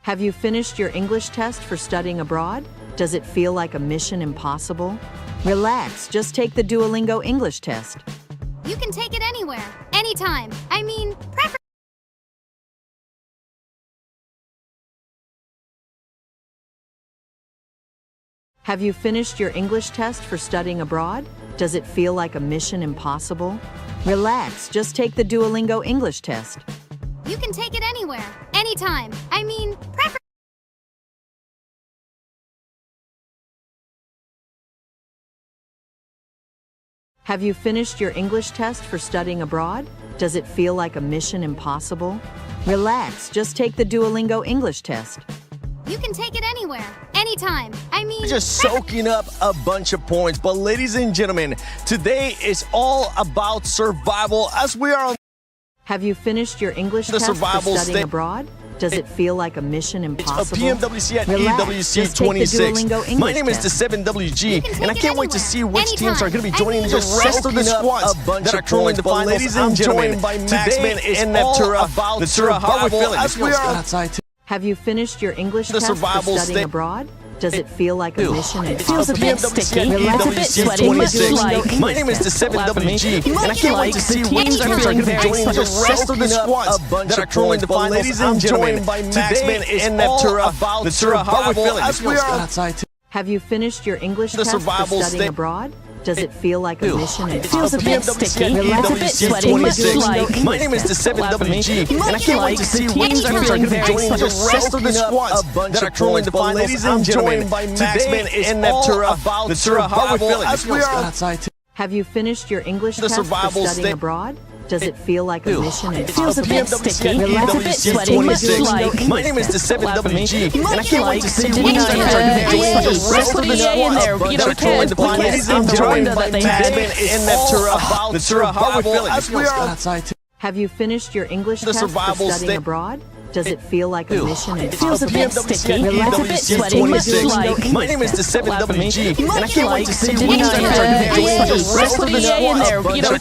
Have you finished your English test for studying abroad? Does it feel like a mission impossible? Relax, just take the Duolingo English test. You can take it anywhere, anytime. I mean, Have you finished your English test for studying abroad? Does it feel like a mission impossible? Relax, just take the Duolingo English test. You can take it anywhere, anytime. I mean, Have you finished your English test for studying abroad? Does it feel like a mission impossible? Relax, just take the Duolingo English test. You can take it anywhere, anytime. I mean, just soaking up a bunch of points. But ladies and gentlemen, today is all about survival as we are on Have you finished your English test for studying abroad? Does it feel like a mission impossible? A PMWC at Relax, EWC 26. My name is the test. 7WG, and I can't wait to see which teams are going to be joining the Just rest of the squads that are currently in the finals. Ladies and gentlemen, today is all about the survival as we are outside. Have you finished your English test for studying abroad? Does it feel like a mission It feels a bit sticky. Relax, It's a bit sweaty, much like My name is the 7WG, and I can't wait to see which teams are going to be joining the rest of the squads that are currently in the finals. Ladies and gentlemen, today is all about the survival as we are outside. Have you finished your English test for studying abroad? Does it feel like a mission It feels a bit impossible? sticky. It's a bit sweaty, much like My name is the 7WG, and I can't wait to see which teams are going to be joining the rest of the squads that are currently in the finals. Ladies and gentlemen, today is all about the survival as we are outside. Have you finished your English test for studying abroad? Does it feel like a mission It feels a bit sticky. It's a bit sweaty, much like My name is the 7WG, and I can't wait to see which teams are Much going to be joining the like rest of the in there. squads You that know, are currently in the finals. Ladies and gentlemen, that they today is all about the survival as we are outside. Have you finished your English test for survival studying abroad? Does it feel like a mission It feels a bit impossible? sticky. It's a bit sweaty, much like My name is the 7WG, and I can't wait to see which Much teams are going to be joining the rest of the in there. You know,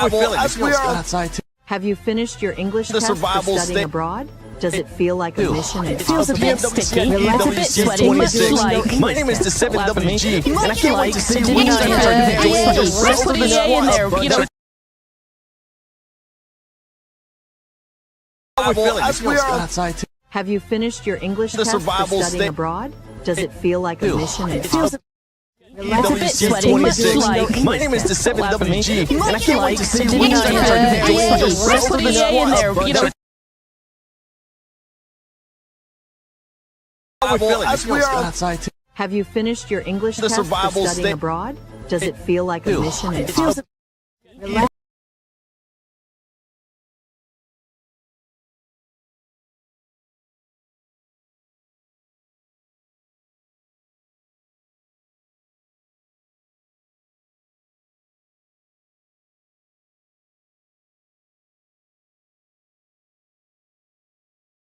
squads. As we are outside. Have you finished your English test for survival studying abroad? Does it feel like a mission It feels a impossible? bit sticky. It's a bit sweaty, much like My name is the 7WG, and I can't wait to see which Much teams are going to be joining the rest of the in there. You know, squads. As we are outside. Have you finished your English test for survival studying abroad? Does it feel like a mission it feels impossible? It's a bit sweaty, much like My name is the 7WG, and I can't wait to see which Much teams are going to be joining the rest of the in there. You know, As we are outside. Have you finished your English test for survival studying abroad? Does it feel like a mission it feels impossible?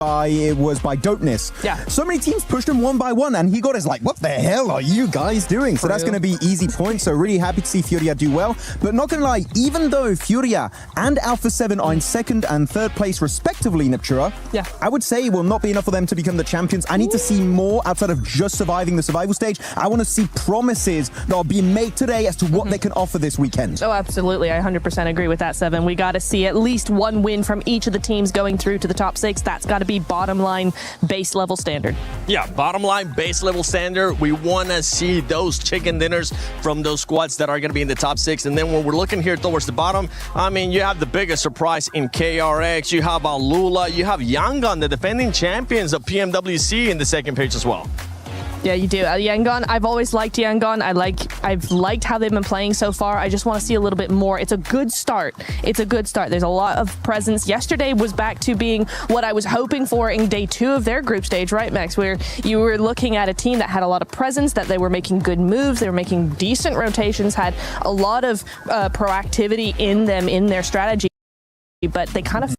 It was by dopeness. Yeah. So many teams pushed him one by one, and he got his like, what the hell are you guys doing? So that's going to be easy points. So really happy to see Furia do well. But not going to lie, even though Furia and Alpha 7 are in second and third place respectively, Niptura, Yeah. I would say it will not be enough for them to become the champions. I need to see more outside of just surviving the survival stage. I want to see promises that are being made today as to what they can offer this weekend. Oh, absolutely. I 100% agree with that, Seven. We got to see at least one win from each of the teams going through to the top 6. That's got to be bottom line base level standard. Yeah, bottom line, base level standard. We want to see those chicken dinners from those squads that are going to be in the top 6. And then when we're looking here towards the bottom, I mean, you have the biggest surprise in KRX. You have Alula. You have Yangon, the defending champions of PMWC in the second page as well. Yeah, you do. Yangon, I've always liked Yangon. I've liked how they've been playing so far. I just want to see a little bit more. It's a good start. It's a good start. There's a lot of presence. Yesterday was back to being what I was hoping for in day 2 of their group stage, right, Max? Where you were looking at a team that had a lot of presence, that they were making good moves, they were making decent rotations, had a lot of proactivity in them, in their strategy, but they kind of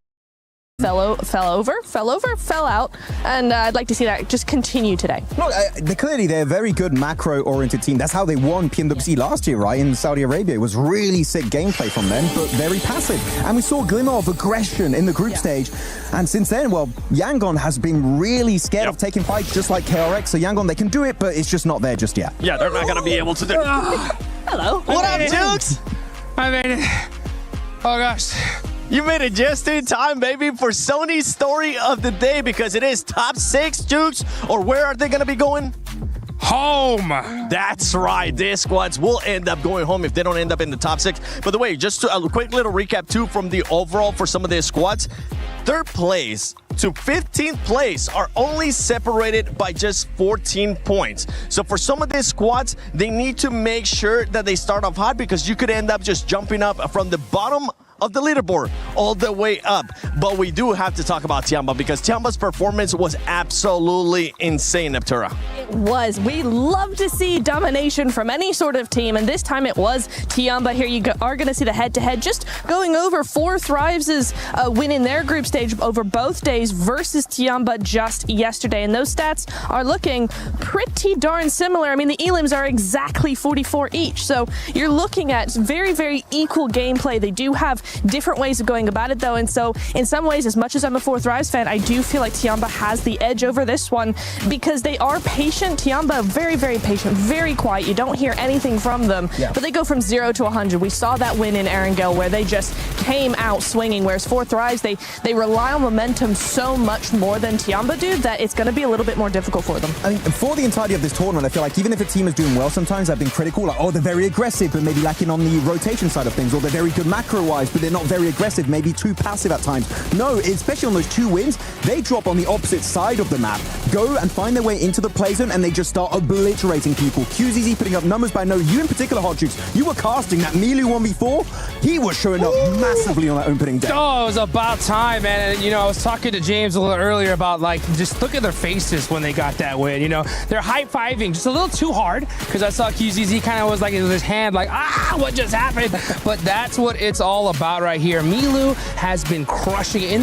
fell out, and I'd like to see that just continue today. Look, they're a very good macro-oriented team. That's how they won PMWC last year, right, in Saudi Arabia. It was really sick gameplay from them, but very passive. And we saw a glimmer of aggression in the group stage. And since then, well, Yangon has been really scared of taking fights, just like KRX. So Yangon, they can do it, but it's just not there just yet. Yeah, they're not going to be able to do it. Hello. What up, Dukes? I made it. Oh, gosh. You made it just in time, baby, for Sony's story of the day, because it is top 6, Dukes, or where are they going to be going? Home. That's right. These squads will end up going home if they don't end up in the top 6. By the way, just a quick little recap, too, from the overall for some of these squads. 3rd place to 15th place are only separated by just 14 points. So for some of these squads, they need to make sure that they start off hot, because you could end up just jumping up from the bottom of the leaderboard all the way up. But we do have to talk about Tiamba, because Tiamba's performance was absolutely insane, Neptura. It was. We love to see domination from any sort of team, and this time it was Tiamba. Here you are going to see the head-to-head, just going over 4 Thrives' win in their group stage over both days versus Tiamba just yesterday, and those stats are looking pretty darn similar. I mean, the elims are exactly 44 each, so you're looking at very, very equal gameplay. They do have different ways of going about it, though, and so in some ways, as much as I'm a 4 Thrives fan, I do feel like Tiamba has the edge over this one, because they are patient. Tiamba, very, very patient, very quiet. You don't hear anything from them, but they go from 0 to 100. We saw that win in Erangel, where they just came out swinging, whereas 4 Thrives, they rely on momentum so much more than Tiamba do that it's going to be a little bit more difficult for them. I mean, for the entirety of this tournament, I feel like even if a team is doing well, sometimes I've been critical, like, oh, they're very aggressive, but maybe lacking on the rotation side of things, or they're very good macro-wise, but they're not very aggressive, maybe too passive at times. No, especially on those 2 wins, they drop on the opposite side of the map, go and find their way into the play zone, and they just start obliterating people. QZZ putting up numbers, but I know you in particular, Hot Jukes, you were casting that Milu 1v4. He was showing up massively on that opening day. Oh, it was about time, man. And, you know, I was talking to James a little earlier about, like, just look at their faces when they got that win. You know, they're high-fiving just a little too hard, because I saw QZZ kind of was like in his hand, like, what just happened? But that's what it's all about right here. Milu has been crushing it in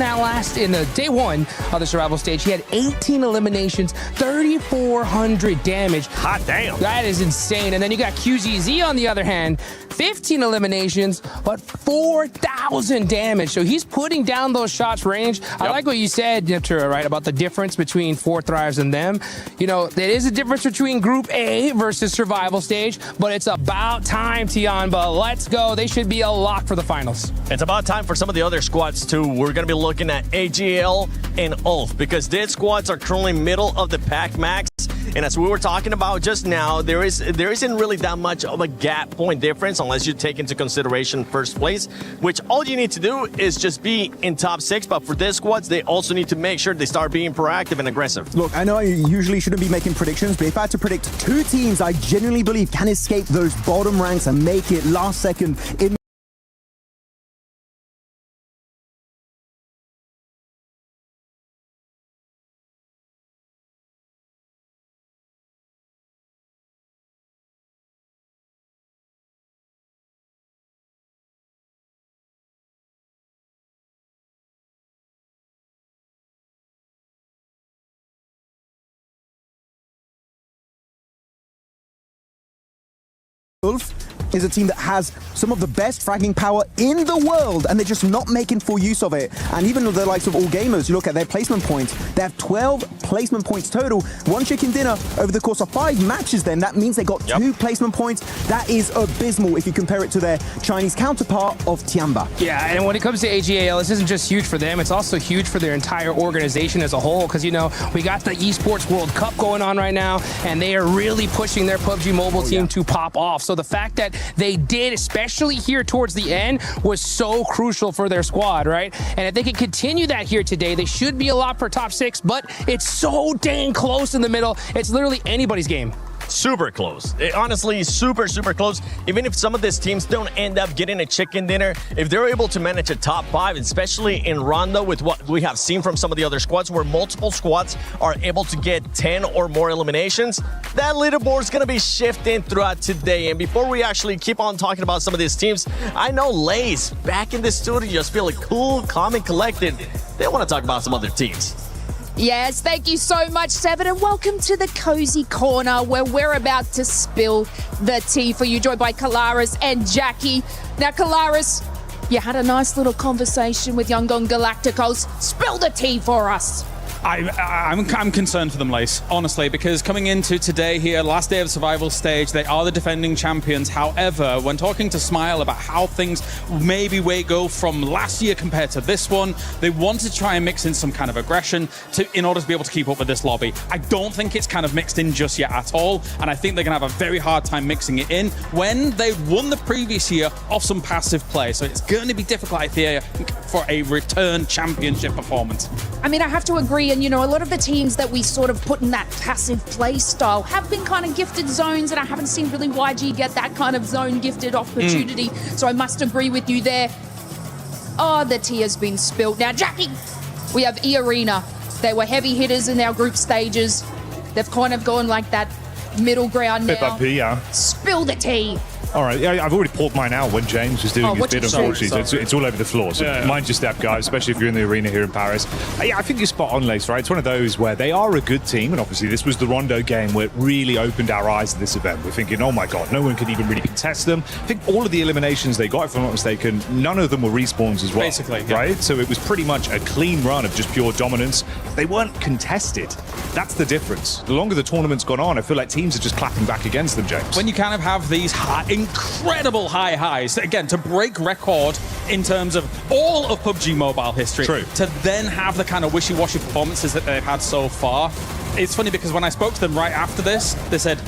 the day 1 of the survival stage. He had 18 eliminations, 3,400 damage. Hot damn. That is insane. And then you got QZZ on the other hand, 15 eliminations, but 4,000 damage. So he's putting down those shots range. I like what you said, Neptura, right, about the difference between 4 Thrives and them. You know, there is a difference between Group A versus survival stage, but it's about time, Tiamba. Let's go. They should be a lock for the finals. It's about time for some of the other squads, too. We're going to be looking at AGL and ULF, because these squads are currently middle of the pack max. And as we were talking about just now, there isn't really that much of a gap point difference unless you take into consideration first place, which all you need to do is just be in top 6. But for these squads, they also need to make sure they start being proactive and aggressive. Look, I know I usually shouldn't be making predictions, but if I had to predict 2 teams I genuinely believe can escape those bottom ranks and make it last second in ULF is a team that has some of the best fragging power in the world, and they're just not making full use of it. And even the likes of All Gamers, you look at their placement points, they have 12 placement points total. 1 chicken dinner over the course of 5 matches then. That means they got 2 placement points. That is abysmal if you compare it to their Chinese counterpart of Tiamba. Yeah, and when it comes to AGAL, this isn't just huge for them, it's also huge for their entire organization as a whole, because, you know, we got the Esports World Cup going on right now, and they are really pushing their PUBG Mobile team to pop off. So the fact that they did, especially here towards the end, was so crucial for their squad, right? And if they can continue that here today, they should be a lot for top 6, but it's so dang close in the middle. It's literally anybody's game. super close. Honestly, super close. Even if some of these teams don't end up getting a chicken dinner, if they're able to manage a top 5, especially in Rondo with what we have seen from some of the other squads where multiple squads are able to get 10 or more eliminations, that leaderboard is going to be shifting throughout today. And before we actually keep on talking about some of these teams, I know Lace back in the studio just feeling cool, calm, and collected. They want to talk about some other teams. Yes, thank you so much, Seven, and welcome to the Cozy Corner, where we're about to spill the tea for you, joined by Kalaris and Jackie. Now, Kalaris, you had a nice little conversation with Yangon Galacticos. Spill the tea for us. I'm concerned for them, Lace, honestly, because coming into today here, last day of survival stage, they are the defending champions. However, when talking to Smile about how things maybe go from last year compared to this one, they want to try and mix in some kind of aggression in order to be able to keep up with this lobby. I don't think it's kind of mixed in just yet at all, and I think they're going to have a very hard time mixing it in when they won the previous year off some passive play. So it's going to be difficult, I think, for a return championship performance. I mean, I have to agree, and a lot of the teams that we sort of put in that passive play style have been kind of gifted zones, and I haven't seen really YG get that kind of zone gifted opportunity. So I must agree with you there. Oh, the tea has been spilled. Now, Jackie, we have E-Arena. They were heavy hitters in our group stages. They've kind of gone like that middle ground now. Spill the tea. All right, I've already poured mine out when James was doing his bit, unfortunately. So it's all over the floor. So mind your step, guys, especially if you're in the arena here in Paris. I think you're spot on, Lace, right? It's one of those where they are a good team, and obviously this was the Rondo game where it really opened our eyes to this event. We're thinking, oh my God, no one could even really contest them. I think all of the eliminations they got, if I'm not mistaken, none of them were respawns as well. Basically, right? So it was pretty much a clean run of just pure dominance. They weren't contested. That's the difference. The longer the tournament's gone on, I feel like teams are just clapping back against them, James. When you kind of have these incredible high highs, again, to break record in terms of all of PUBG Mobile history, to then have the kind of wishy-washy performances that they've had so far. It's funny because when I spoke to them right after this, they said,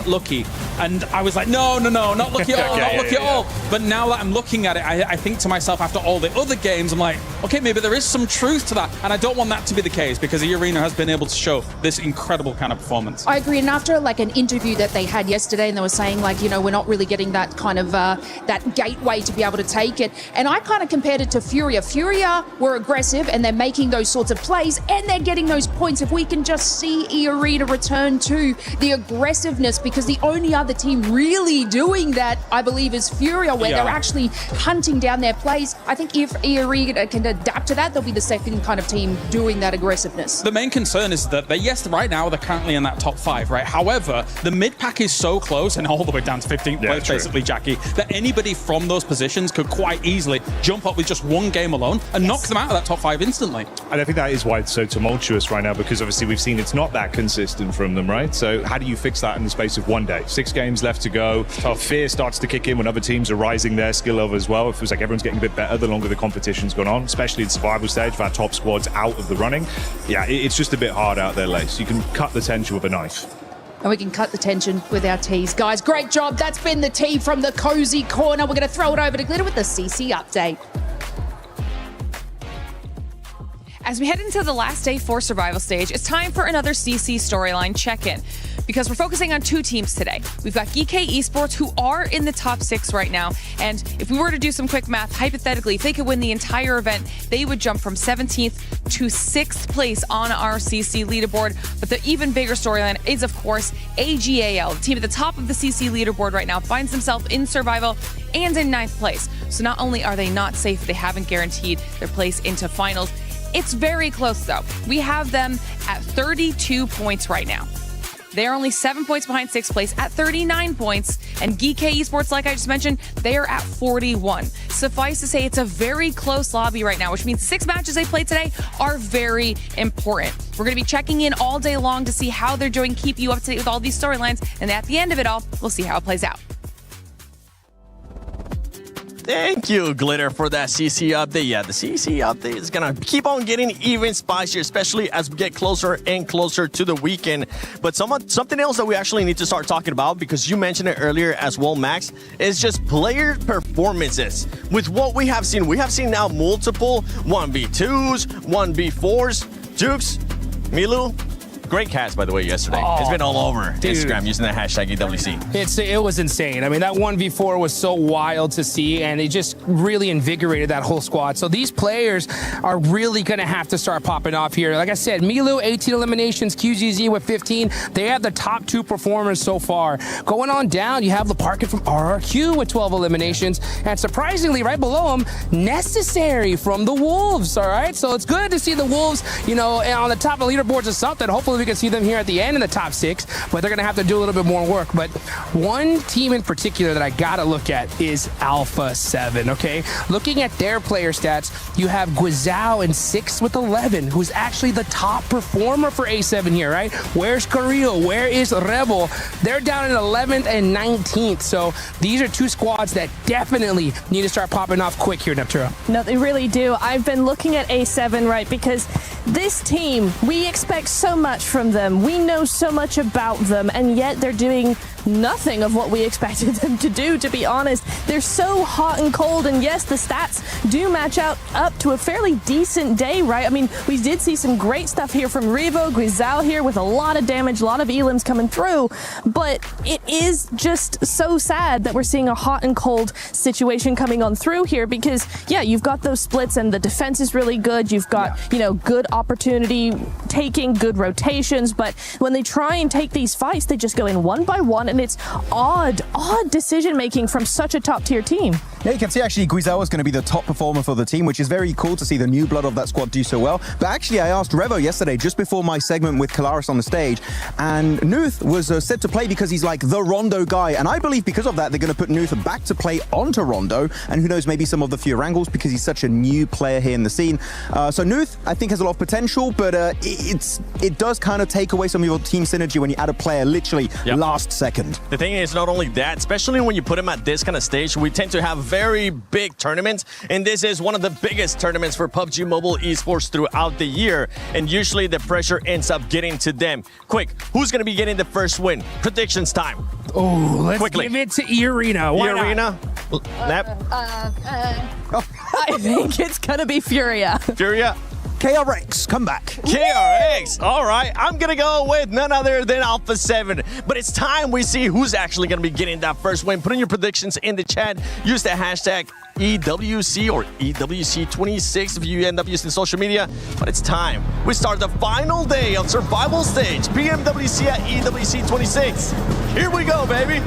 lucky. And I was like, no, not lucky at all, not lucky at all. But now that I'm looking at it, I think to myself, after all the other games, I'm like, okay, maybe there is some truth to that. And I don't want that to be the case because the arena has been able to show this incredible kind of performance. I agree. And after like an interview that they had yesterday, and they were saying like, we're not really getting that kind of that gateway to be able to take it. And I kind of compared it to Furia. Furia were aggressive and they're making those sorts of plays and they're getting those points. If we can just see E-Arena return to the aggressiveness, because the only other team really doing that, I believe, is Furia, where they're actually hunting down their plays. I think if E-Arena can adapt to that, they'll be the second kind of team doing that aggressiveness. The main concern is that right now they're currently in that top 5, right? However, the mid pack is so close and all the way down to 15th place, basically, Jackie, that anybody from those positions could quite easily jump up with just one game alone and knock them out of that top 5 instantly. And I think that is why it's so tumultuous right now, because obviously we've seen it's not that consistent from them, right? So how do you fix that in the space of one day? 6 games left to go. Fear starts to kick in when other teams are rising their skill level as well. It feels like everyone's getting a bit better the longer the competition's gone on, especially in survival stage with our top squads out of the running. Yeah, it's just a bit hard out there, Lace. You can cut the tension with a knife. And we can cut the tension with our teas. Guys, great job. That's been the tea from the Cozy Corner. We're going to throw it over to Glitter with the CC update. As we head into the last day for survival stage, it's time for another CC storyline check-in, because we're focusing on 2 teams today. We've got GK Esports, who are in the top 6 right now, and if we were to do some quick math, hypothetically, if they could win the entire event, they would jump from 17th to 6th place on our CC leaderboard. But the even bigger storyline is, of course, AGAL. The team at the top of the CC leaderboard right now finds themselves in survival and in 9th place. So not only are they not safe, they haven't guaranteed their place into finals. It's very close, though. We have them at 32 points right now. They're only 7 points behind 6th place at 39 points. And GK Esports, like I just mentioned, they are at 41. Suffice to say, it's a very close lobby right now, which means 6 matches they played today are very important. We're going to be checking in all day long to see how they're doing, keep you up to date with all these storylines. And at the end of it all, we'll see how it plays out. Thank you, Glitter, for that CC update. Yeah, the CC update is going to keep on getting even spicier, especially as we get closer and closer to the weekend. But something else that we actually need to start talking about, because you mentioned it earlier as well, Max, is just player performances. With what we have seen now multiple 1v2s, 1v4s. Jukes, Milu, great cast, by the way, yesterday. Oh, it's been all over dude. Instagram using the hashtag EWC. It was insane. I mean, that 1v4 was so wild to see, and it just really invigorated that whole squad. So these players are really going to have to start popping off here. Like I said, Milu, 18 eliminations, QZZ with 15. They have the top 2 performers so far. Going on down, you have the Parkin from RRQ with 12 eliminations, and surprisingly, right below him, Necessary from the Wolves, all right? So it's good to see the Wolves, you know, on the top of the leaderboards or something. Hopefully we can see them here at the end in the top 6, but they're going to have to do a little bit more work. But one team in particular that I got to look at is Alpha 7, okay? Looking at their player stats, you have Guizhou in 6th with 11, who's actually the top performer for A7 here, right? Where's Carrillo? Where is Rebel? They're down in 11th and 19th. So these are 2 squads that definitely need to start popping off quick here, Nepturo. No, they really do. I've been looking at A7, right, because this team, we expect so much from them. We know so much about them, and yet they're doing nothing of what we expected them to do, to be honest. They're so hot and cold, and yes, the stats do match up to a fairly decent day, right? I mean, we did see some great stuff here from Revo, Guizhou here with a lot of damage, a lot of elims coming through, but it is just so sad that we're seeing a hot and cold situation coming on through here because, yeah, you've got those splits and the defense is really good. You've got, you know, good opportunity taking, good rotations, but when they try and take these fights, they just go in one by one, and it's odd decision making from such a top tier team. Yeah, you can see actually Guizhou is going to be the top performer for the team, which is very cool to see the new blood of that squad do so well. But actually, I asked Revo yesterday, just before my segment with Kalaris on the stage, and Nuth was set to play because he's like the Rondo guy. And I believe because of that, they're going to put Nuth back to play onto Rondo. And who knows, maybe some of the fewer angles because he's such a new player here in the scene. So Nuth, I think, has a lot of potential, but it does kind of take away some of your team synergy when you add a player literally last second. The thing is, not only that, especially when you put him at this kind of stage, we tend to have very big tournaments, and this is one of the biggest tournaments for PUBG Mobile esports throughout the year, and usually the pressure ends up getting to them. Quick, who's going to be getting the first win? Predictions time. Oh, let's Quickly. give it to E-Arena. Why E-Arena? I think it's gonna be Furia. Furia? KRX, come back. KRX. All right. I'm going to go with none other than Alpha 7. But it's time we see who's actually going to be getting that first win. Put in your predictions in the chat. Use the hashtag EWC or EWC26 if you end up using social media. But it's time. We start the final day of Survival Stage, PMWC at EWC26. Here we go, baby.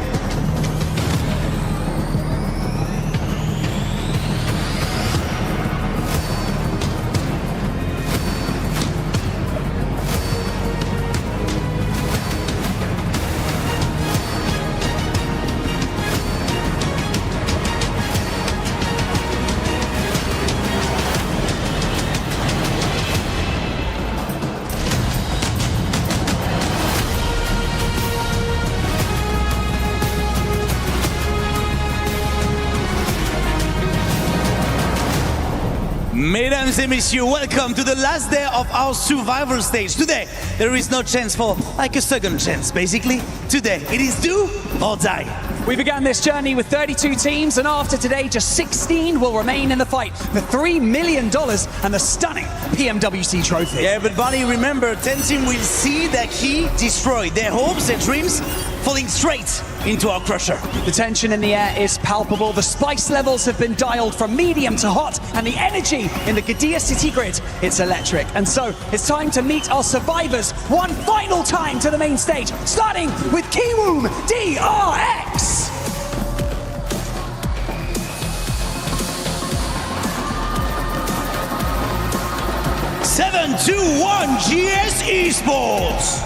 Mesdames et messieurs, welcome to the last day of our survival stage. Today, there is no chance for like a second chance, basically. Today, it is do or die. We began this journey with 32 teams, and after today, just 16 will remain in the fight for $3 million and the stunning PMWC trophy. Yeah, but buddy, remember, 10 teams will see their key destroyed, their hopes and dreams falling straight into our crusher. The tension in the air is palpable. The spice levels have been dialed from medium to hot, and the energy in the Gadia City grid, it's electric. And so it's time to meet our survivors one final time to the main stage, starting with Kiwoom DRX. Seven, 2, 1, GS ESPORTS.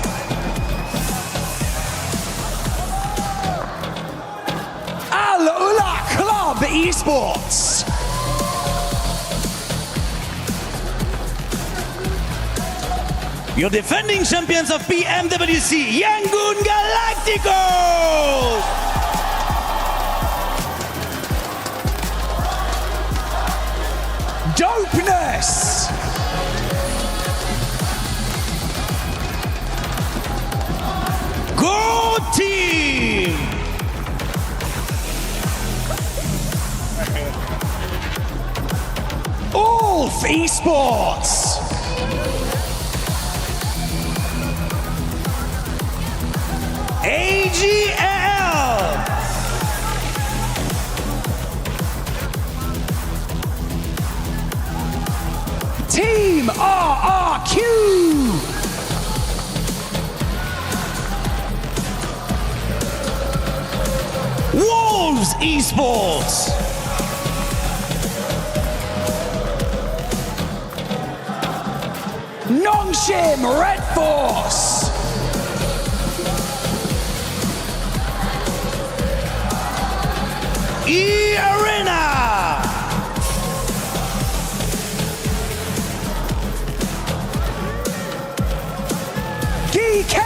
Al Ula Club Esports. Your defending champions of PMWC, Yangon Galacticos. Dopeness. Go team. Ulf Esports. Team RRQ! Wolves Esports. Nongshim Red Force! E-Arena. GK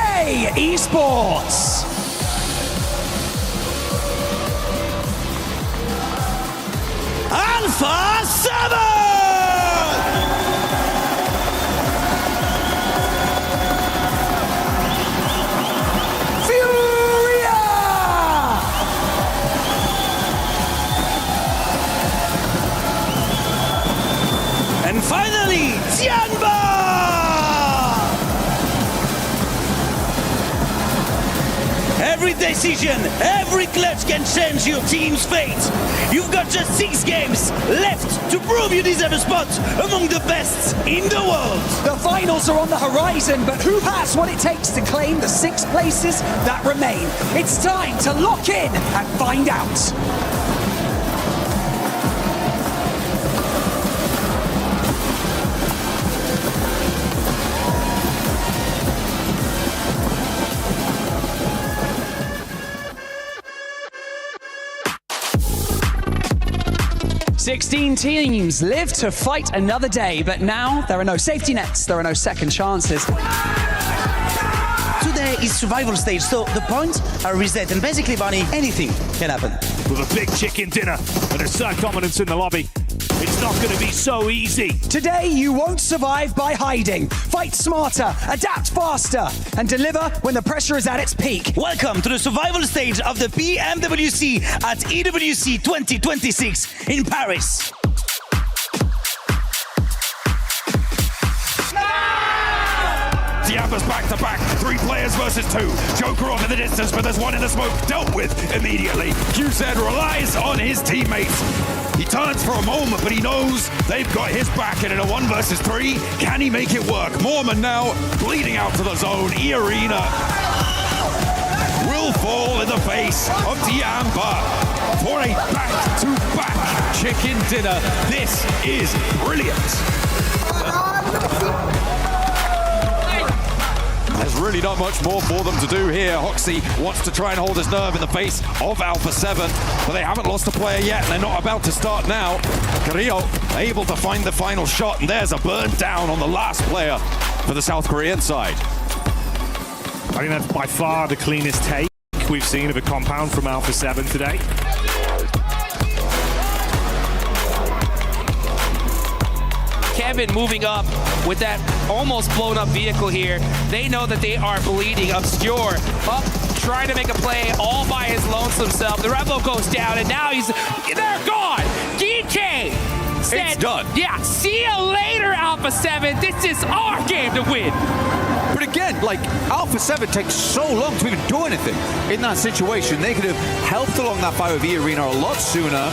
Esports! Alpha 7. And finally, Tianba! Every decision, every clutch can change your team's fate. You've got just 6 games left to prove you deserve a spot among the best in the world. The finals are on the horizon, but who has what it takes to claim the 6 places that remain? It's time to lock in and find out. 16 teams live to fight another day, but now there are no safety nets, there are no second chances. Today is survival stage, so the points are reset, and basically, Bonnie, anything can happen. With a big chicken dinner and a side dominance in the lobby, it's not going to be so easy. Today, you won't survive by hiding. Fight smarter, adapt faster, and deliver when the pressure is at its peak. Welcome to the survival stage of the PMWC at EWC 2026 in Paris. Tiamba's back-to-back, 3 players versus 2. Joker off in the distance, but there's one in the smoke dealt with immediately. QZ relies on his teammates. He turns for a moment, but he knows they've got his back, and in a 1 versus 3, can he make it work? Mormon now bleeding out to the zone. E-Arena will fall in the face of Tiamba for a back-to-back chicken dinner. This is brilliant. There's really not much more for them to do here. Hoxie wants to try and hold his nerve in the face of Alpha 7, but they haven't lost a player yet, and they're not about to start now. Carrillo able to find the final shot, and there's a burn down on the last player for the South Korean side. I think that's by far the cleanest take we've seen of a compound from Alpha 7 today. Kevin moving up with that almost blown up vehicle here. They know that they are bleeding. Obscure up, trying to make a play all by his lonesome self. The Revo goes down, and now they're gone. DK said, it's done. Yeah, see you later, Alpha 7. This is our game to win. But again, like, Alpha 7 takes so long to even do anything in that situation. They could have helped along that fight with E-Arena a lot sooner.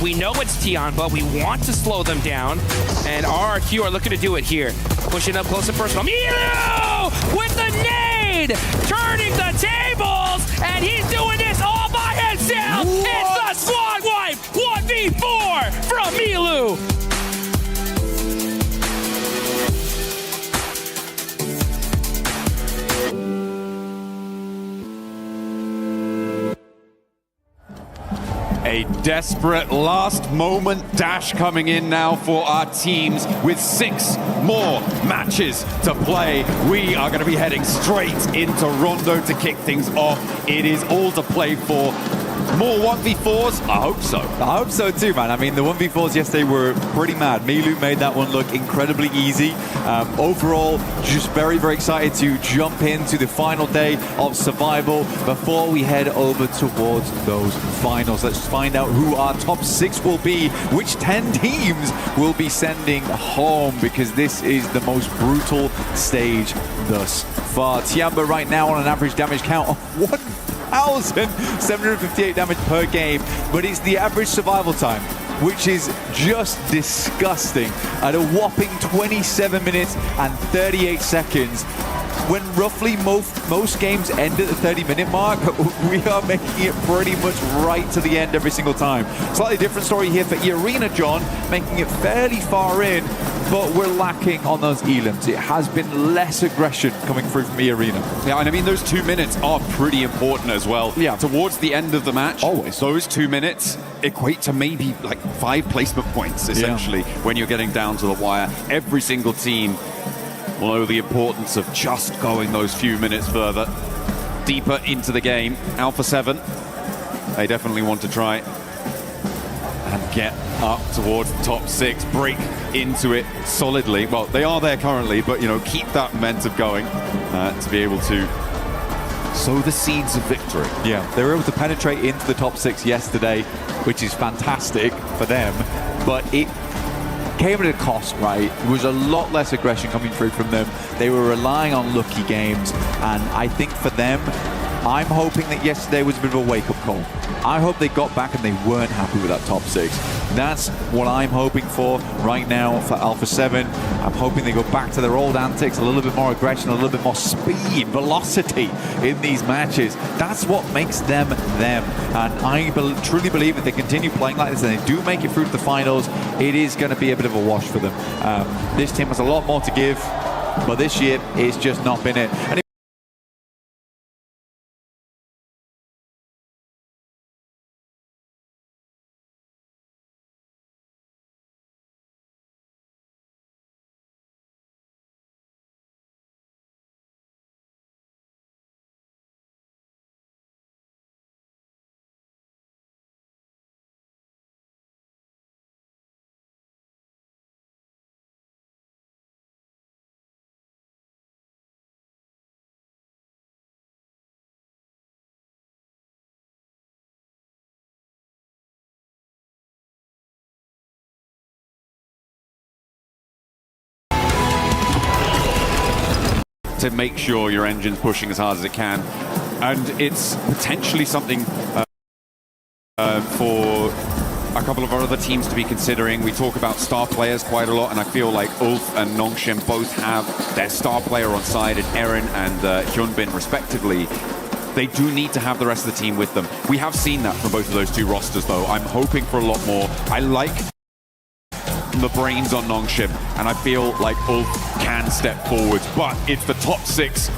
We know it's Tianba. We want to slow them down, and RRQ are looking to do it here. Pushing up close and personal. Milu with the nade, turning the tables, and he's doing this all by himself. What? It's the squad wipe 1v4 from Milu. A desperate last-moment dash coming in now for our teams with 6 more matches to play. We are going to be heading straight into Rondo to kick things off. It is all to play for. More 1v4s? I hope so. I hope so too, man. I mean, the 1v4s yesterday were pretty mad. Milu made that one look incredibly easy. Overall, just very, very excited to jump into the final day of Survival. Before we head over towards those finals, let's find out who our top 6 will be, which 10 teams will be sending home, because this is the most brutal stage thus far. Tiamba right now on an average damage count of 1,758 damage per game, but it's the average survival time, which is just disgusting, at a whopping 27 minutes and 38 seconds. When roughly most games end at the 30-minute mark, we are making it pretty much right to the end every single time. Slightly different story here for E-Arena, John, making it fairly far in, but we're lacking on those elims. It has been less aggression coming through from E-Arena. Yeah, and I mean, those 2 minutes are pretty important as well. Yeah. Towards the end of the match, always those 2 minutes equate to maybe like 5 placement points, essentially, when you're getting down to the wire. Every single team will know the importance of just going those few minutes further, deeper into the game. Alpha 7, they definitely want to try and get up towards the top 6, break into it solidly. Well, they are there currently, but, you know, keep that momentum going to be able to sow the seeds of victory. Yeah, they were able to penetrate into the top 6 yesterday, which is fantastic for them, but it came at a cost, right? There was a lot less aggression coming through from them. They were relying on lucky games, and I think for them, I'm hoping that yesterday was a bit of a wake-up call. I hope they got back and they weren't happy with that top 6. That's what I'm hoping for right now for Alpha 7. I'm hoping they go back to their old antics, a little bit more aggression, a little bit more speed, velocity in these matches. That's what makes them them. And I truly believe if they continue playing like this and they do make it through to the finals, it is going to be a bit of a wash for them. This team has a lot more to give, but this year it's just not been it. And to make sure your engine's pushing as hard as it can. And it's potentially something for a couple of our other teams to be considering. We talk about star players quite a lot, and I feel like Ulf and Nongshim both have their star player on side, and Eren and Hyunbin respectively. They do need to have the rest of the team with them. We have seen that from both of those two rosters, though. I'm hoping for a lot more. I like the brains on Nongshim, and I feel like Ulf can step forward, but it's the top 6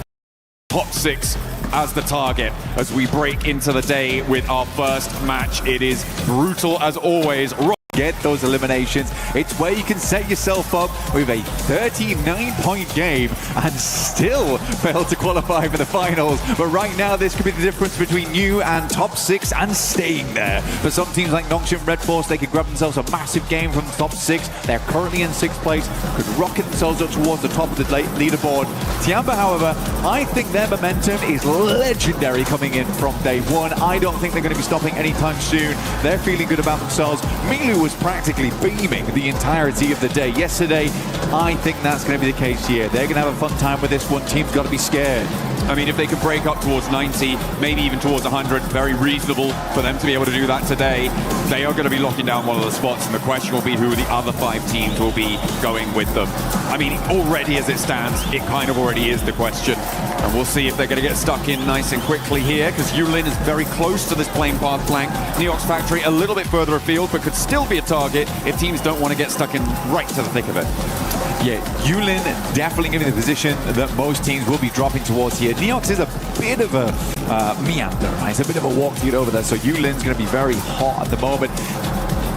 as the target as we break into the day with our first match. It is brutal as always. Get those eliminations. It's where you can set yourself up with a 39-point game and still fail to qualify for the finals. But right now, this could be the difference between you and top 6 and staying there. For some teams like Nongshim Red Force, they could grab themselves a massive game from the top 6. They're currently in 6th place, could rocket themselves up towards the top of the leaderboard. Tiamba, however, I think their momentum is legendary coming in from day one. I don't think they're going to be stopping anytime soon. They're feeling good about themselves. Milu was practically beaming the entirety of the day yesterday. I think that's going to be the case here. They're going to have a fun time with this one. Team's got to be scared. I mean, if they can break up towards 90, maybe even towards 100, very reasonable for them to be able to do that today. They are going to be locking down one of the spots, and the question will be who the other 5 teams will be going with them. I mean, already as it stands, it kind of already is the question. And we'll see if they're going to get stuck in nice and quickly here, because Yulin is very close to this plane path flank. Neox Factory a little bit further afield, but could still be a target if teams don't want to get stuck in right to the thick of it. Yeah, Yulin definitely in the position that most teams will be dropping towards here. Neox is a bit of a meander, right? It's a bit of a walk to get over there, so Yulin's going to be very hot at the moment.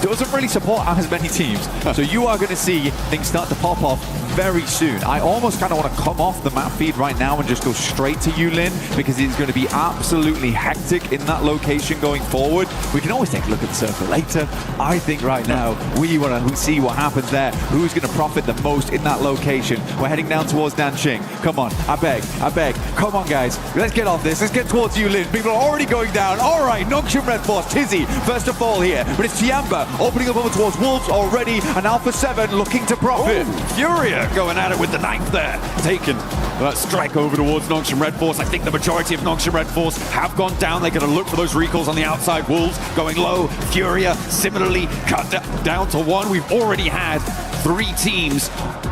Doesn't really support as many teams. So you are going to see things start to pop off very soon. I almost kind of want to come off the map feed right now and just go straight to Yulin because it's going to be absolutely hectic in that location going forward. We can always take a look at the circle later. I think right now we want to see what happens there. Who's going to profit the most in that location? We're heading down towards Nanjing. Come on, I beg. Come on, guys. Let's get off this. Let's get towards Yulin. People are already going down. All right, Nongshim Red Force, Tizzy, first of all here. But it's Tiamba opening up over towards Wolves already, and Alpha 7 looking to profit. Furia going at it with the knife there. Taken that strike over towards Nongshim Red Force. I think the majority of Nongshim Red Force have gone down. They're going to look for those recalls on the outside. Wolves going low. Furia similarly cut down to 1. We've already had 3 teams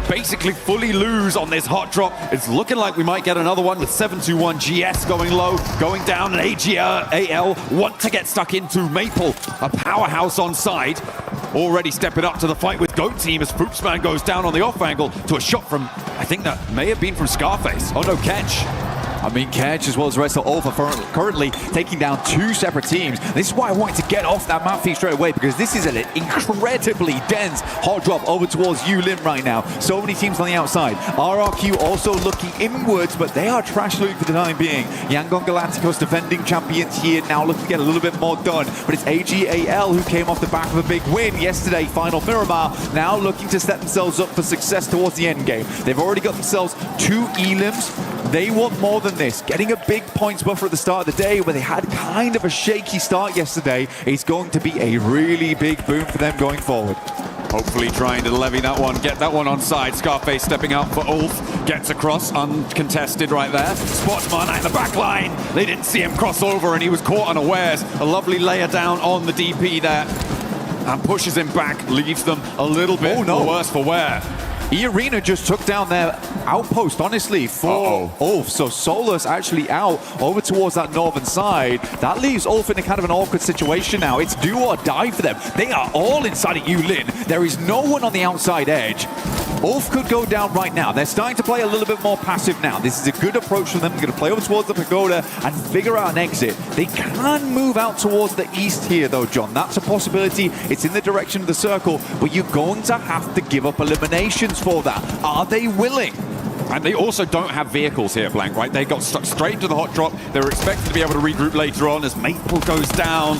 basically fully lose on this hot drop. It's looking like we might get another one with 721 GS going low, going down, and AL want to get stuck into Maple, a powerhouse on side. Already stepping up to the fight with Goat Team as Foopsman goes down on the off angle to a shot from, I think that may have been from Scarface. Oh no, Ketch. I mean, Kedge as well as the rest of Alpha currently taking down 2 separate teams. This is why I wanted to get off that map feed straight away, because this is an incredibly dense hot drop over towards Yulin right now. So many teams on the outside. RRQ also looking inwards, but they are trash looting for the time being. Yangon Galacticos defending champions here, now looking to get a little bit more done. But it's AGAL who came off the back of a big win yesterday, final Miramar, now looking to set themselves up for success towards the end game. They've already got themselves 2 elims. They want more than this. Getting a big points buffer at the start of the day where they had kind of a shaky start yesterday is going to be a really big boom for them going forward. Hopefully trying to levy that one, get that one on side. Scarface stepping out for Ulf, gets across, uncontested right there. Sportsman in the back line. They didn't see him cross over and he was caught unawares. A lovely layer down on the DP there. And pushes him back, leaves them a little bit worse for wear. E-Arena just took down their outpost, honestly, for Ulf. So Solus actually out over towards that northern side. That leaves Ulf in a kind of an awkward situation now. It's do or die for them. They are all inside of Yulin. There is no one on the outside edge. Ulf could go down right now. They're starting to play a little bit more passive now. This is a good approach for them. They're going to play over towards the pagoda and figure out an exit. They can move out towards the east here, though, John. That's a possibility. It's in the direction of the circle, but you're going to have to give up eliminations for that. Are they willing? And they also don't have vehicles here, Blank, right? They got stuck straight into the hot drop. They were expected to be able to regroup later on as Maple goes down.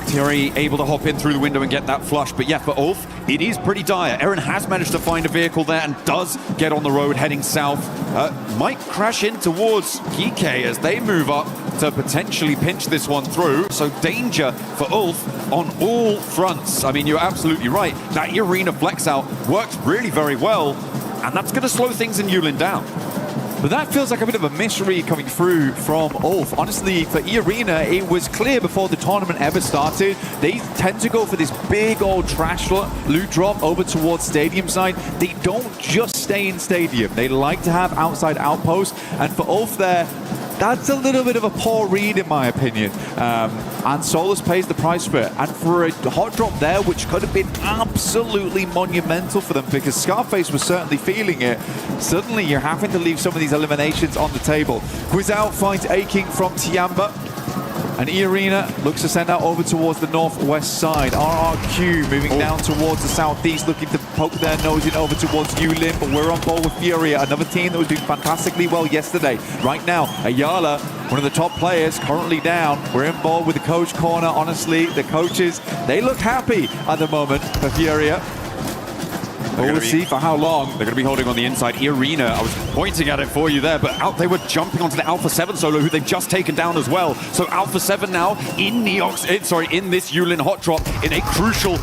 Thierry able to hop in through the window and get that flush. But yeah, for Ulf, it is pretty dire. Aaron has managed to find a vehicle there and does get on the road heading south. Might crash in towards Geek as they move up to potentially pinch this one through. So danger for Ulf on all fronts. I mean, you're absolutely right. That Arena flex out worked really very well, and that's going to slow things in Yulin down. But that feels like a bit of a mystery coming through from Ulf. Honestly, for E-Arena, it was clear before the tournament ever started. They tend to go for this big old trash loot drop over towards stadium side. They don't just stay in stadium. They like to have outside outposts. And for Ulf there, that's a little bit of a poor read in my opinion. And Solus pays the price for it. And for a hot drop there, which could have been absolutely monumental for them because Scarface was certainly feeling it, suddenly you're having to leave some of these eliminations on the table. Quizzout finds Aching from Tiamba. And E-Arena looks to send out over towards the northwest side. RRQ moving down towards the southeast, looking to poke their nose in over towards Yulin, but we're on board with Furia, another team that was doing fantastically well yesterday. Right now, Ayala, one of the top players, currently down. We're in board with the coach corner. Honestly, the coaches, they look happy at the moment for Furia. We'll see for how long. They're going to be holding on the inside. E-Arena, I was pointing at it for you there, but out they were jumping onto the Alpha 7 solo, who they've just taken down as well. So Alpha 7 now in in this Yulin hot drop in a crucial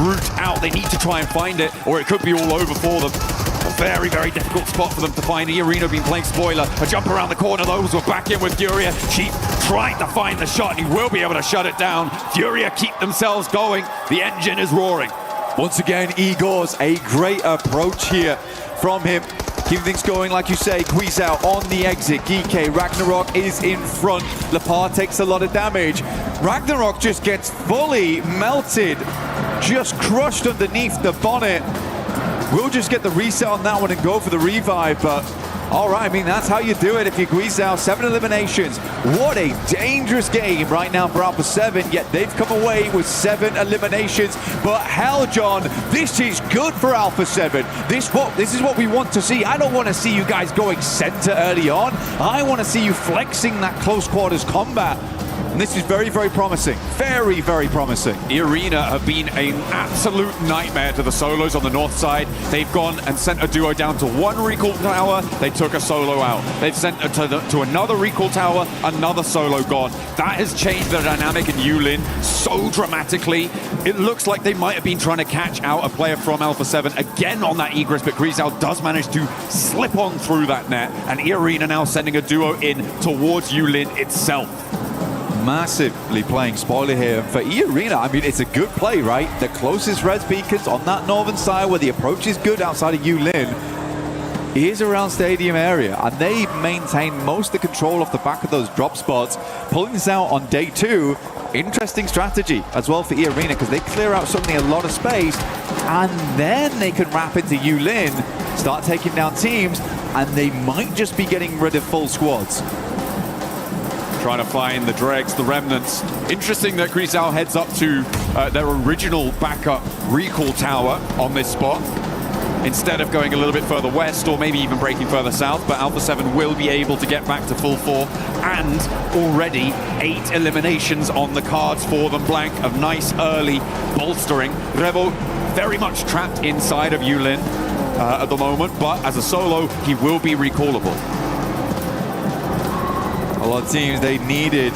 route out. They need to try and find it, or it could be all over for them. A very, very difficult spot for them to find. E-Arena been playing spoiler. A jump around the corner. Those were back in with Furia. Chief trying to find the shot, and he will be able to shut it down. Furia keep themselves going. The engine is roaring. Once again, Igor's a great approach here from him. Keeping things going, like you say. Quizzout on the exit. Geek Ragnarok is in front. Lepar takes a lot of damage. Ragnarok just gets fully melted, just crushed underneath the bonnet. We'll just get the reset on that one and go for the revive, but All right, I mean, that's how you do it if you squeeze out 7 eliminations. What a dangerous game right now for Alpha 7, yet they've come away with 7 eliminations. But hell, John, this is good for Alpha 7. This is what we want to see. I don't want to see you guys going center early on. I want to see you flexing that close quarters combat. And this is very, very promising. Very, very promising. E-Arena have been an absolute nightmare to the solos on the north side. They've gone and sent a duo down to 1 recall tower. They took a solo out. They've sent it to another recall tower, another solo gone. That has changed the dynamic in Yulin so dramatically. It looks like they might have been trying to catch out a player from Alpha 7 again on that egress, but Grisao does manage to slip on through that net. And E-Arena now sending a duo in towards Yulin itself. Massively playing spoiler here for E-Arena. I mean, it's a good play, right? The closest res beacons on that northern side where the approach is good outside of Yulin is around stadium area, and they maintain most of the control off the back of those drop spots. Pulling this out on day 2, interesting strategy as well for E-Arena, because they clear out suddenly a lot of space, and then they can wrap into Yulin, start taking down teams, and they might just be getting rid of full squads. Trying to find the dregs, the remnants. Interesting that Grisao heads up to their original backup recall tower on this spot, instead of going a little bit further west or maybe even breaking further south. But Alpha 7 will be able to get back to full 4, and already 8 eliminations on the cards for them. Blank of nice early bolstering. Revo very much trapped inside of Yulin at the moment, but as a solo, he will be recallable. A lot of teams, they needed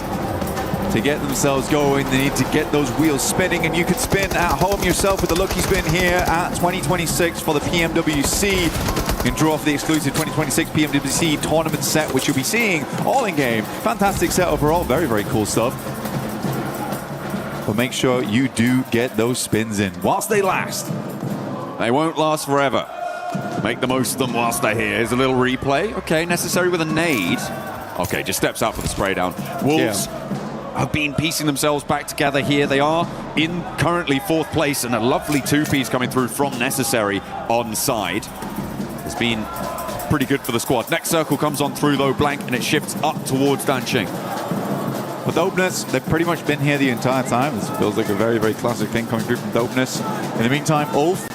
to get themselves going. They need to get those wheels spinning, and you can spin at home yourself with the Lucky Spin here at 2026 for the PMWC. You can draw off the exclusive 2026 PMWC tournament set, which you'll be seeing all in game. Fantastic set overall, very, very cool stuff. But make sure you do get those spins in whilst they last. They won't last forever. Make the most of them whilst they're here. Here's a little replay. Okay, necessary with a nade. Okay, just steps out for the spray down. Wolves have been piecing themselves back together here. They are in currently 4th place, and a lovely 2-piece coming through from Necessary on side. It's been pretty good for the squad. Next circle comes on through though, Blank, and it shifts up towards Danqing. But Dopeness, they've pretty much been here the entire time. This feels like a very, very classic thing coming through from Dopeness. In the meantime, Ulf,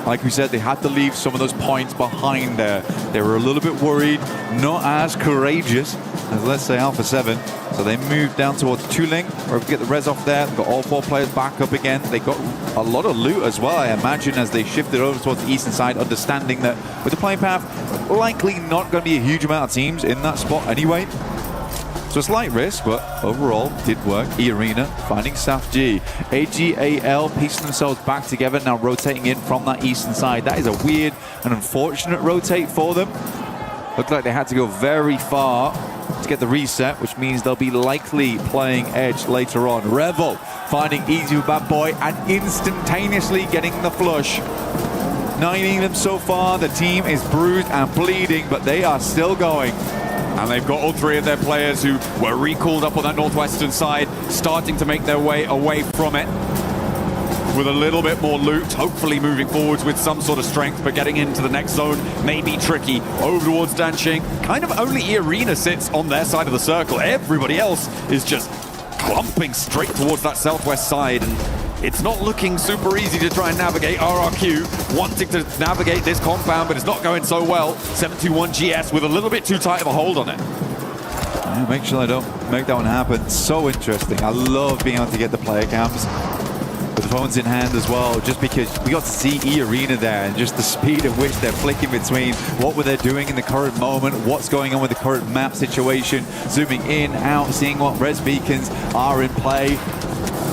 like we said, they had to leave some of those points behind there. They were a little bit worried, not as courageous as, let's say, Alpha 7. So they moved down towards Tuling, where we get the res off there. Got all 4 players back up again. They got a lot of loot as well, I imagine, as they shifted over towards the eastern side, understanding that with the playing path, likely not going to be a huge amount of teams in that spot anyway. So a slight risk, but overall did work. E-Arena finding Saf G. AGAL piecing themselves back together, now rotating in from that eastern side. That is a weird and unfortunate rotate for them. Looked like they had to go very far to get the reset, which means they'll be likely playing edge later on. Revo finding easy with Bad Boy and instantaneously getting the flush. 9 them so far. The team is bruised and bleeding, but they are still going. And they've got all 3 of their players who were recalled up on that northwestern side, starting to make their way away from it with a little bit more loot, hopefully moving forwards with some sort of strength, but getting into the next zone may be tricky. Over towards Danqing, kind of only E-Arena sits on their side of the circle. Everybody else is just clumping straight towards that southwest side, and it's not looking super easy to try and navigate. RRQ wanting to navigate this compound, but it's not going so well. 721 GS with a little bit too tight of a hold on it. Yeah, make sure I don't make that one happen. So interesting. I love being able to get the player cams with the phones in hand as well, just because we got to see E-Arena there and just the speed at which they're flicking between what were they doing in the current moment, what's going on with the current map situation, zooming in, out, seeing what res beacons are in play.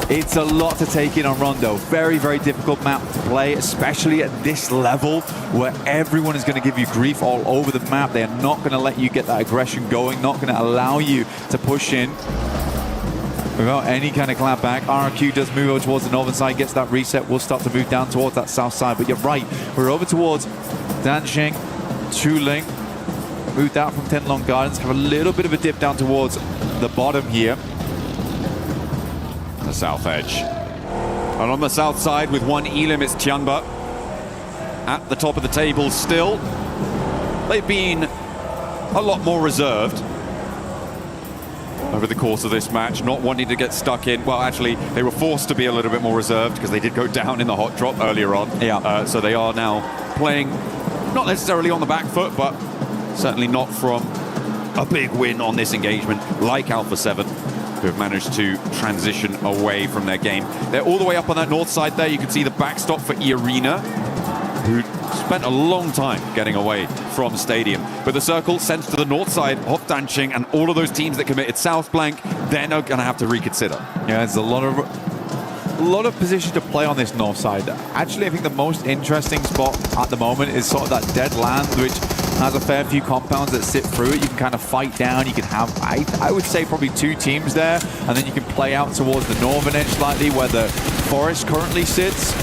It's a lot to take in on Rondo. Very, very difficult map to play, especially at this level where everyone is going to give you grief all over the map. They are not going to let you get that aggression going, not going to allow you to push in without any kind of clapback. RRQ does move over towards the northern side, gets that reset. We'll start to move down towards that south side. But you're right, we're over towards Danqing, Tuling. Moved out from Tenlong Gardens, have a little bit of a dip down towards the bottom here. The south edge. And on the south side with 1 Elim, it's Tianba at the top of the table still. they've been a lot more reserved over the course of this match, not wanting to get stuck in. Well, actually, they were forced to be a little bit more reserved because they did go down in the hot drop earlier on. Yeah. So they are now playing, not necessarily on the back foot, but certainly not from a big win on this engagement, like Alpha 7, who have managed to transition away from their game. They're all the way up on that north side there. You can see the backstop for E-Arena, who spent a long time getting away from Stadium. But the circle sends to the north side of Danqing, and all of those teams that committed South Blank, they're now going to have to reconsider. Yeah, there's a lot of position to play on this north side. Actually, I think the most interesting spot at the moment is sort of that dead land, which has a fair few compounds that sit through it. You can kind of fight down. You can have, I would say, probably 2 teams there, and then you can play out towards the northern edge slightly, where the forest currently sits.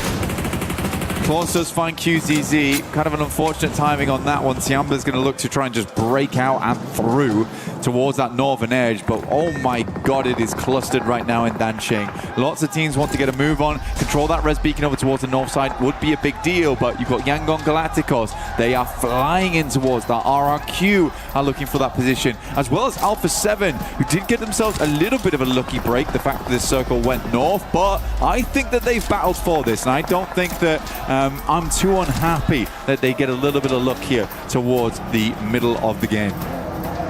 Claus does find QZZ. Kind of an unfortunate timing on that one. Siamba's going to look to try and just break out and through towards that northern edge. But oh my god, it is clustered right now in Danqing. Lots of teams want to get a move on. Control that res beacon over towards the north side would be a big deal. But you've got Yangon Galacticos. They are flying in towards that. RRQ are looking for that position. As well as Alpha 7, who did get themselves a little bit of a lucky break. The fact that this circle went north. But I think that they've battled for this. And I don't think that I'm too unhappy that they get a little bit of luck here towards the middle of the game.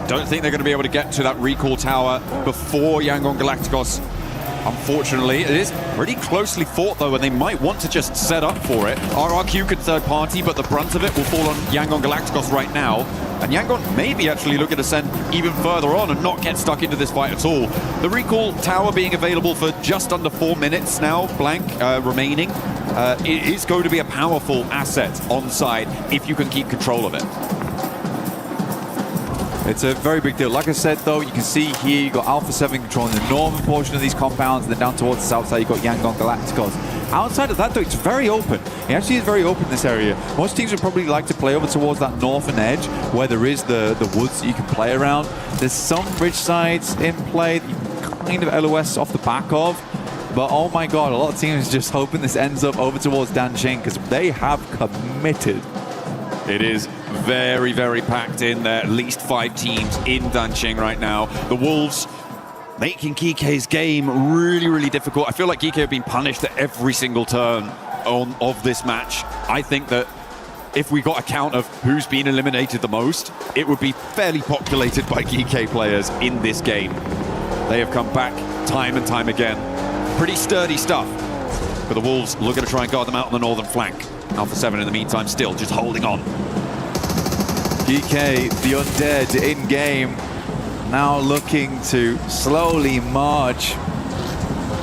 Don't think they're going to be able to get to that recall tower before Yangon Galacticos. Unfortunately, it is pretty closely fought though, and they might want to just set up for it. RRQ could third party, but the brunt of it will fall on Yangon Galacticos right now. And Yangon maybe actually looking to send even further on and not get stuck into this fight at all. The recall tower being available for just under 4 minutes now, blank remaining. It is going to be a powerful asset on side if you can keep control of it. It's a very big deal. Like I said, though, you can see here you've got Alpha 7 controlling the northern portion of these compounds, and then down towards the south side you've got Yangon Galacticos. Outside of that, though, it's very open. It actually is very open, this area. Most teams would probably like to play over towards that northern edge, where there is the woods that you can play around. There's some ridge sides in play that you can kind of LOS off the back of. But oh my god, a lot of teams just hoping this ends up over towards Danqing, because they have committed. It is very, very packed in there. At least 5 teams in Danqing right now. The Wolves making Kike's game really, really difficult. I feel like Kike have been punished at every single turn of this match. I think that if we got a count of who's been eliminated the most, it would be fairly populated by Kike players in this game. They have come back time and time again. Pretty sturdy stuff. But the Wolves looking to try and guard them out on the northern flank. Alpha 7 in the meantime still just holding on. GK, the undead in game, now looking to slowly march,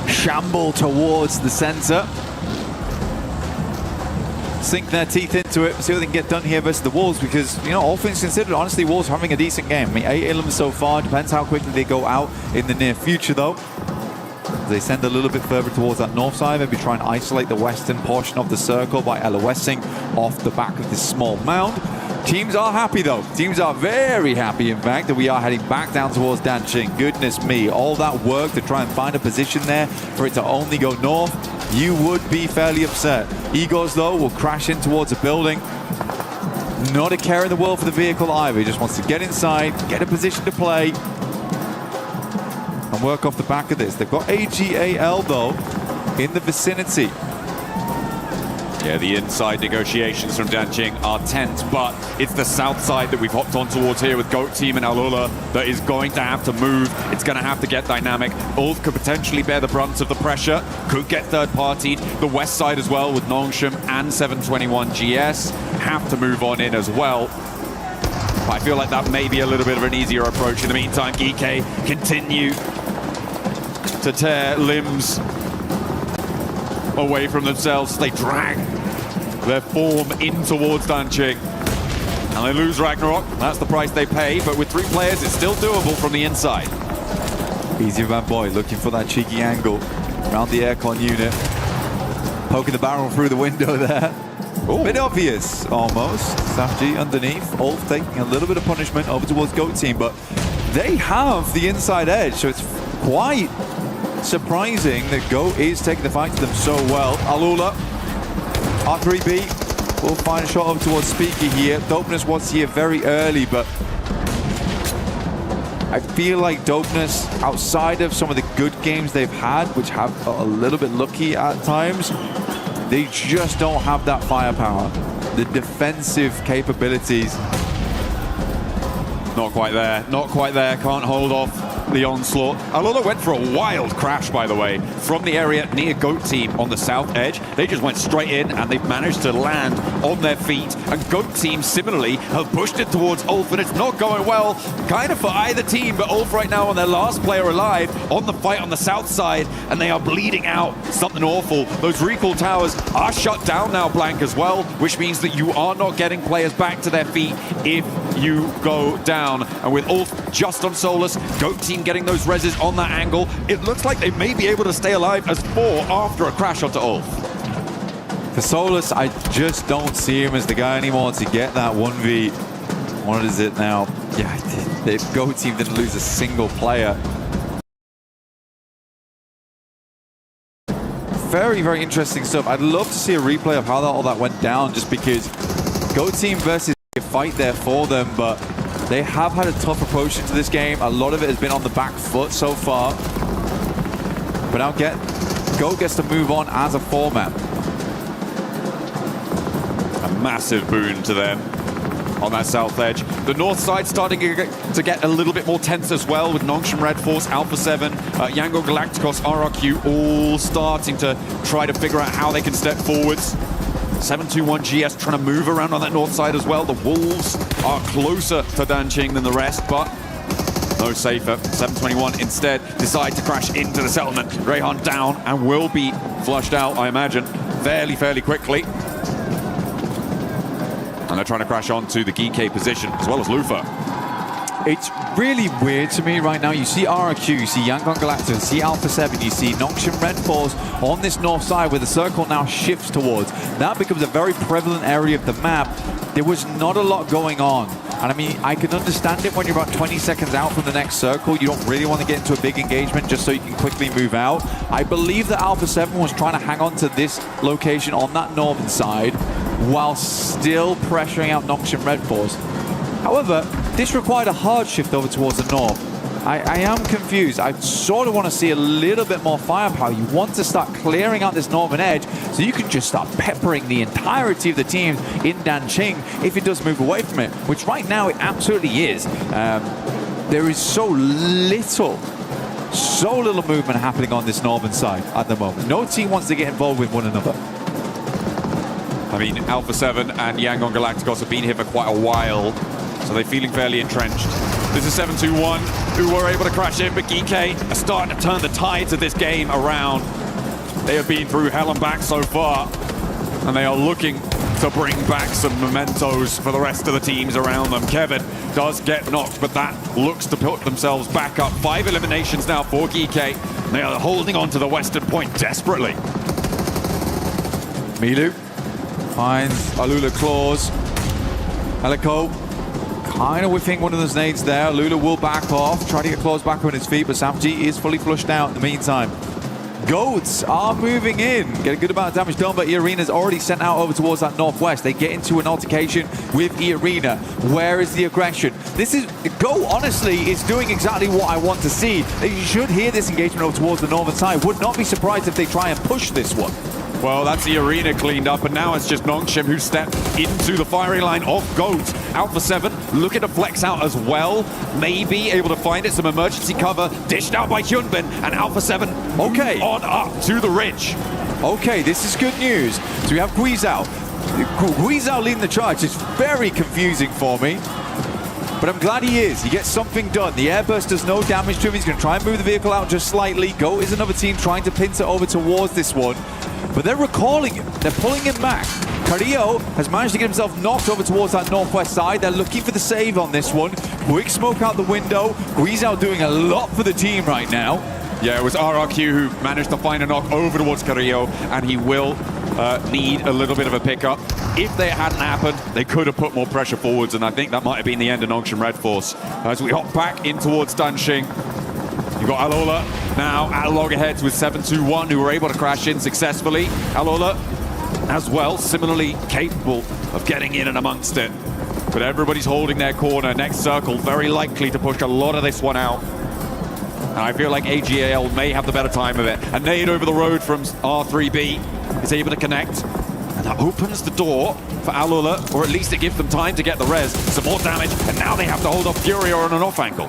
shamble towards the center. Sink their teeth into it, see what they can get done here versus the Wolves, because, you know, all things considered, honestly, Wolves are having a decent game. I mean, 8 elements so far, depends how quickly they go out in the near future, though. They send a little bit further towards that north side, maybe try and isolate the western portion of the circle by LOSing off the back of this small mound. Teams are happy, though. Teams are very happy, in fact, that we are heading back down towards Danqing. Goodness me, all that work to try and find a position there for it to only go north, you would be fairly upset. Egos, though, will crash in towards a building. Not a care in the world for the vehicle either. He just wants to get inside, get a position to play, and work off the back of this. They've got AGAL, though, in the vicinity. Yeah, the inside negotiations from Danqing are tense, but it's the south side that we've hopped on towards here with Goat Team and Alula that is going to have to move. It's going to have to get dynamic. Ulf could potentially bear the brunt of the pressure, could get third-partied. The west side as well with Nongshim and 721 GS have to move on in as well. But I feel like that may be a little bit of an easier approach. In the meantime, GK continue to tear limbs away from themselves. They drag their form in towards Danqing. And they lose Ragnarok. That's the price they pay. But with 3 players, it's still doable from the inside. Easy Van Boy looking for that cheeky angle around the aircon unit. Poking the barrel through the window there. Ooh. Bit obvious, almost. Safji underneath. Ulf taking a little bit of punishment over towards Goat Team. But they have the inside edge, so it's quite surprising that Goat is taking the fight to them so well. Alula, R3B, We'll find a shot over towards Speaker here. Dopeness was here very early, but I feel like Dopeness, outside of some of the good games they've had, which have got a little bit lucky at times, they just don't have that firepower. The defensive capabilities. Not quite there, not quite there, can't hold off the onslaught. Alola went for a wild crash, by the way, from the area near Goat Team on the south edge. They just went straight in and they've managed to land on their feet. And Goat Team similarly have pushed it towards Ulf, and it's not going well kind of for either team, but Ulf right now on their last player alive on the fight on the south side, and they are bleeding out. Something awful. Those recall towers are shut down now, Blank, as well, which means that you are not getting players back to their feet if you go down. And with Ulf just on Solus, Goat Team getting those reses on that angle, it looks like they may be able to stay alive as 4 after a crash onto Ulf. For Solus, I just don't see him as the guy anymore to get that 1v. What is it now? Yeah, the Goat Team didn't lose a single player. Very, very interesting stuff. I'd love to see a replay of how all that went down, just because Goat Team versus a fight there for them, but they have had a tough approach into this game. A lot of it has been on the back foot so far. But now Goat gets to move on as a 4-man. A massive boon to them on that south edge. The north side starting to get a little bit more tense as well, with Nongshim Red Force, Alpha 7, Yango Galacticos, RRQ all starting to try to figure out how they can step forwards. 721 GS trying to move around on that north side as well. The Wolves are closer to Danqing than the rest, but no safer. 721 instead decide to crash into the settlement. Rayhan down and will be flushed out, I imagine, fairly quickly. And they're trying to crash onto the GK position as well as Lufa. It's really weird to me right now. You see RRQ, you see Yangon Galactic, you see Alpha 7, you see Nongshim Red Force on this north side where the circle now shifts towards. That becomes a very prevalent area of the map. There was not a lot going on. And I mean, I can understand it when you're about 20 seconds out from the next circle. You don't really want to get into a big engagement just so you can quickly move out. I believe that Alpha 7 was trying to hang on to this location on that northern side while still pressuring out Nongshim Red Force. However, this required a hard shift over towards the north. I am confused. I sort of want to see a little bit more firepower. You want to start clearing out this northern edge so you can just start peppering the entirety of the teams in Danqing if it does move away from it, which right now it absolutely is. There is so little movement happening on this northern side at the moment. No team wants to get involved with one another. I mean, Alpha 7 and Yangon Galacticos have been here for quite a while, so they're feeling fairly entrenched. This is 721, who were able to crash in, but GK are starting to turn the tides of this game around. They have been through hell and back so far, and they are looking to bring back some mementos for the rest of the teams around them. Kevin does get knocked, but that looks to put themselves back up. 5 eliminations now for GK. They are holding on to the western point desperately. Milu finds Alula Claws. Helico kind of whiffing one of those nades there. Lula will back off, try to get Claws back on his feet, but Samji is fully flushed out in the meantime. Goats are moving in. Get a good amount of damage done, but E-Arena's already sent out over towards that northwest. They get into an altercation with E-Arena. Where is the aggression? This is... Go, honestly, is doing exactly what I want to see. They should hear this engagement over towards the northern side. Would not be surprised if they try and push this one. Well, that's the arena cleaned up, and now it's just Nongshim who stepped into the firing line of Goat. Alpha 7 looking to flex out as well. Maybe able to find it, some emergency cover dished out by Hyunbin, and Alpha 7 okay on up to the ridge. Okay, this is good news. So we have Guizhao. Guizhao leading the charge. It's very confusing for me. But I'm glad he is. He gets something done. The airburst does no damage to him. He's going to try and move the vehicle out just slightly. Goat is another team trying to pincer over towards this one. But they're recalling him. They're pulling him back. Carrillo has managed to get himself knocked over towards that northwest side. They're looking for the save on this one. Quick smoke out the window. Guizhao doing a lot for the team right now. Yeah, it was RRQ who managed to find a knock over towards Carrillo, and he will need a little bit of a pickup. If they hadn't happened, they could have put more pressure forwards, and I think that might have been the end of Nongshim Red Force. As we hop back in towards Danqing, you've got Alola now at loggerheads with 721, who were able to crash in successfully. Alola as well, similarly capable of getting in and amongst it. But everybody's holding their corner. Next circle, very likely to push a lot of this one out. And I feel like AGAL may have the better time of it. A nade over the road from R3B is able to connect. And that opens the door for Alula, or at least it gives them time to get the res. Some more damage, and now they have to hold off Furia on an off angle.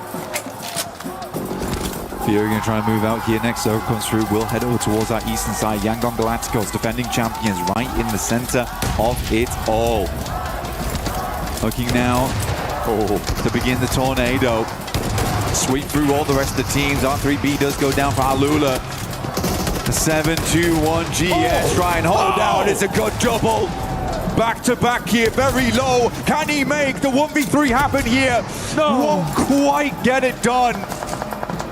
Furia going to try and move out here. Next circle comes through. We'll head over towards our eastern side. Yangon Galacticos, defending champions, right in the center of it all. Looking now to begin the tornado. Sweep through all the rest of the teams. R3B does go down for Alula. The 7-2-1 GS try and hold down. It's a good double. Back to back here, very low. Can he make the 1v3 happen here? No. Won't quite get it done.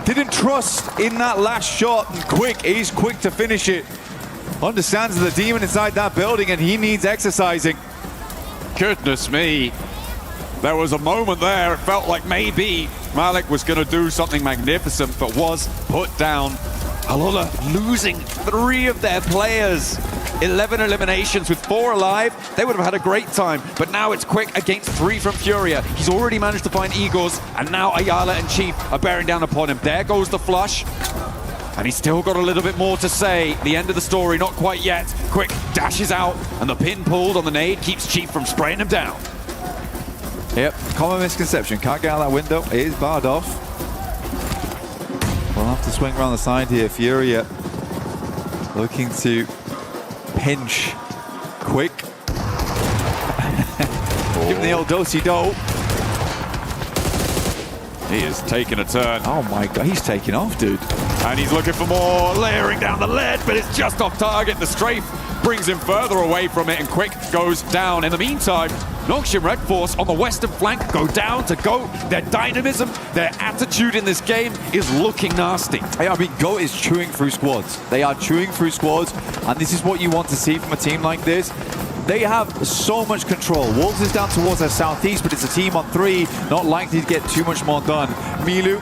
Didn't trust in that last shot. And Quick is quick to finish it. Understands the demon inside that building and he needs exercising. Goodness me. There was a moment there, it felt like maybe Malik was going to do something magnificent, but was put down. Alula losing 3 of their players. 11 eliminations with 4 alive. They would have had a great time, but now it's Quick against 3 from Furia. He's already managed to find Eagles, and now Ayala and Chief are bearing down upon him. There goes the flush, and he's still got a little bit more to say. The end of the story, not quite yet. Quick dashes out, and the pin pulled on the nade keeps Chief from spraying him down. Yep, common misconception. Can't get out that window. It is barred off. We'll have to swing around the side here. Furia looking to pinch Quick. Give him the old do-si-do. He is taking a turn. Oh my god, he's taking off, dude. And he's looking for more, layering down the lead, but it's just off target. The strafe brings him further away from it, and Quick goes down. In the meantime, Nongshim Red Force on the western flank go down to GOAT. Their dynamism, their attitude in this game is looking nasty. Hey, I mean, GOAT is chewing through squads. They are chewing through squads, and this is what you want to see from a team like this. They have so much control. Wolves is down towards their southeast, but it's a team on 3, not likely to get too much more done. Milu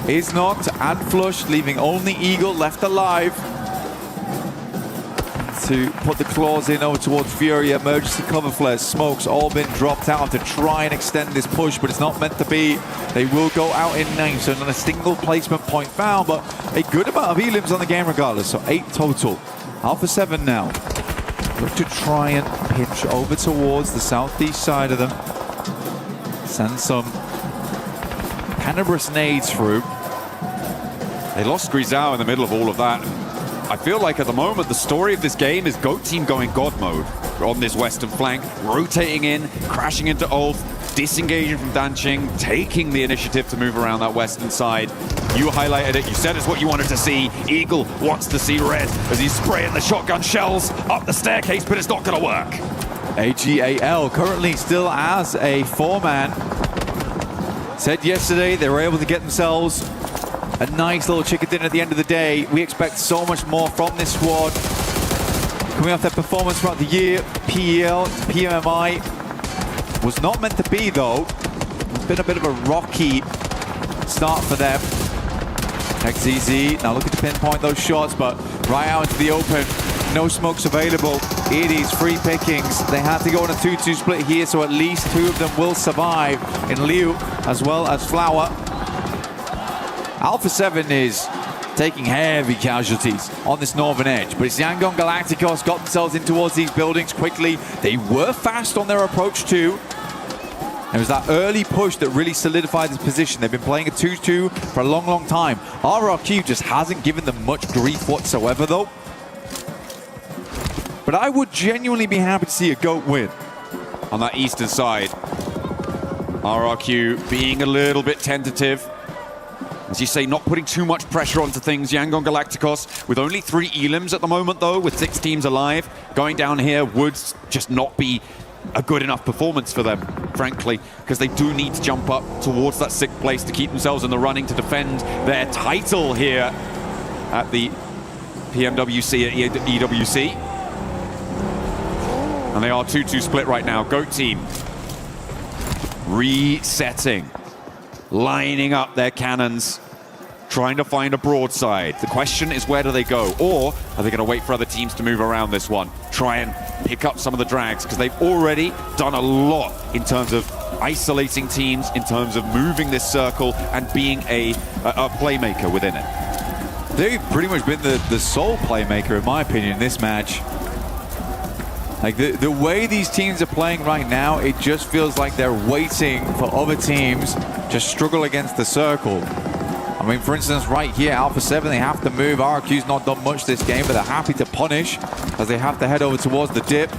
is knocked and flushed, leaving only Eagle left alive to put the claws in over towards Furia. Emergency cover flares, smokes, all been dropped out to try and extend this push, but it's not meant to be. They will go out in 9, so not a single placement point found, but a good amount of elims on the game regardless, so 8 total. Alpha 7 now. Look to try and pinch over towards the southeast side of them. Send some Canberra nades through. They lost Grisao in the middle of all of that. I feel like at the moment the story of this game is GOAT team going God mode on this western flank, rotating in, crashing into Ulf, disengaging from Danching, taking the initiative to move around that western side. You highlighted it, you said it's what you wanted to see. Eagle wants to see red as he's spraying the shotgun shells up the staircase, but it's not going to work. AGAL currently still as a 4-man. Said yesterday they were able to get themselves a nice little chicken dinner at the end of the day. We expect so much more from this squad. Coming off their performance throughout the year, PEL, PMI was not meant to be though. It's been a bit of a rocky start for them. XZZ now looking to pinpoint those shots, but right out into the open. No smokes available. It is free pickings. They had to go on a 2-2 split here, so at least 2 of them will survive in Liu as well as Flower. Alpha 7 is taking heavy casualties on this northern edge, but it's Yangon Galacticos got themselves in towards these buildings quickly. They were fast on their approach too. It was that early push that really solidified this position. They've been playing a 2-2 for a long, long time. RRQ just hasn't given them much grief whatsoever though. But I would genuinely be happy to see a GOAT win on that eastern side. RRQ being a little bit tentative. As you say, not putting too much pressure onto things. Yangon Galacticos with only 3 elims at the moment, though, with 6 teams alive. Going down here would just not be a good enough performance for them, frankly, because they do need to jump up towards that 6th place to keep themselves in the running to defend their title here at the PMWC at EWC. And they are 2-2 split right now. GOAT team resetting. Lining up their cannons, trying to find a broadside. The question is, where do they go? Or are they going to wait for other teams to move around this one? Try and pick up some of the drags, because they've already done a lot in terms of isolating teams, in terms of moving this circle and being a playmaker within it. They've pretty much been the sole playmaker, in my opinion, in this match. Like, the way these teams are playing right now, it just feels like they're waiting for other teams to struggle against the circle. I mean, for instance, right here, Alpha 7, they have to move. RQ's not done much this game, but they're happy to punish as they have to head over towards the dip.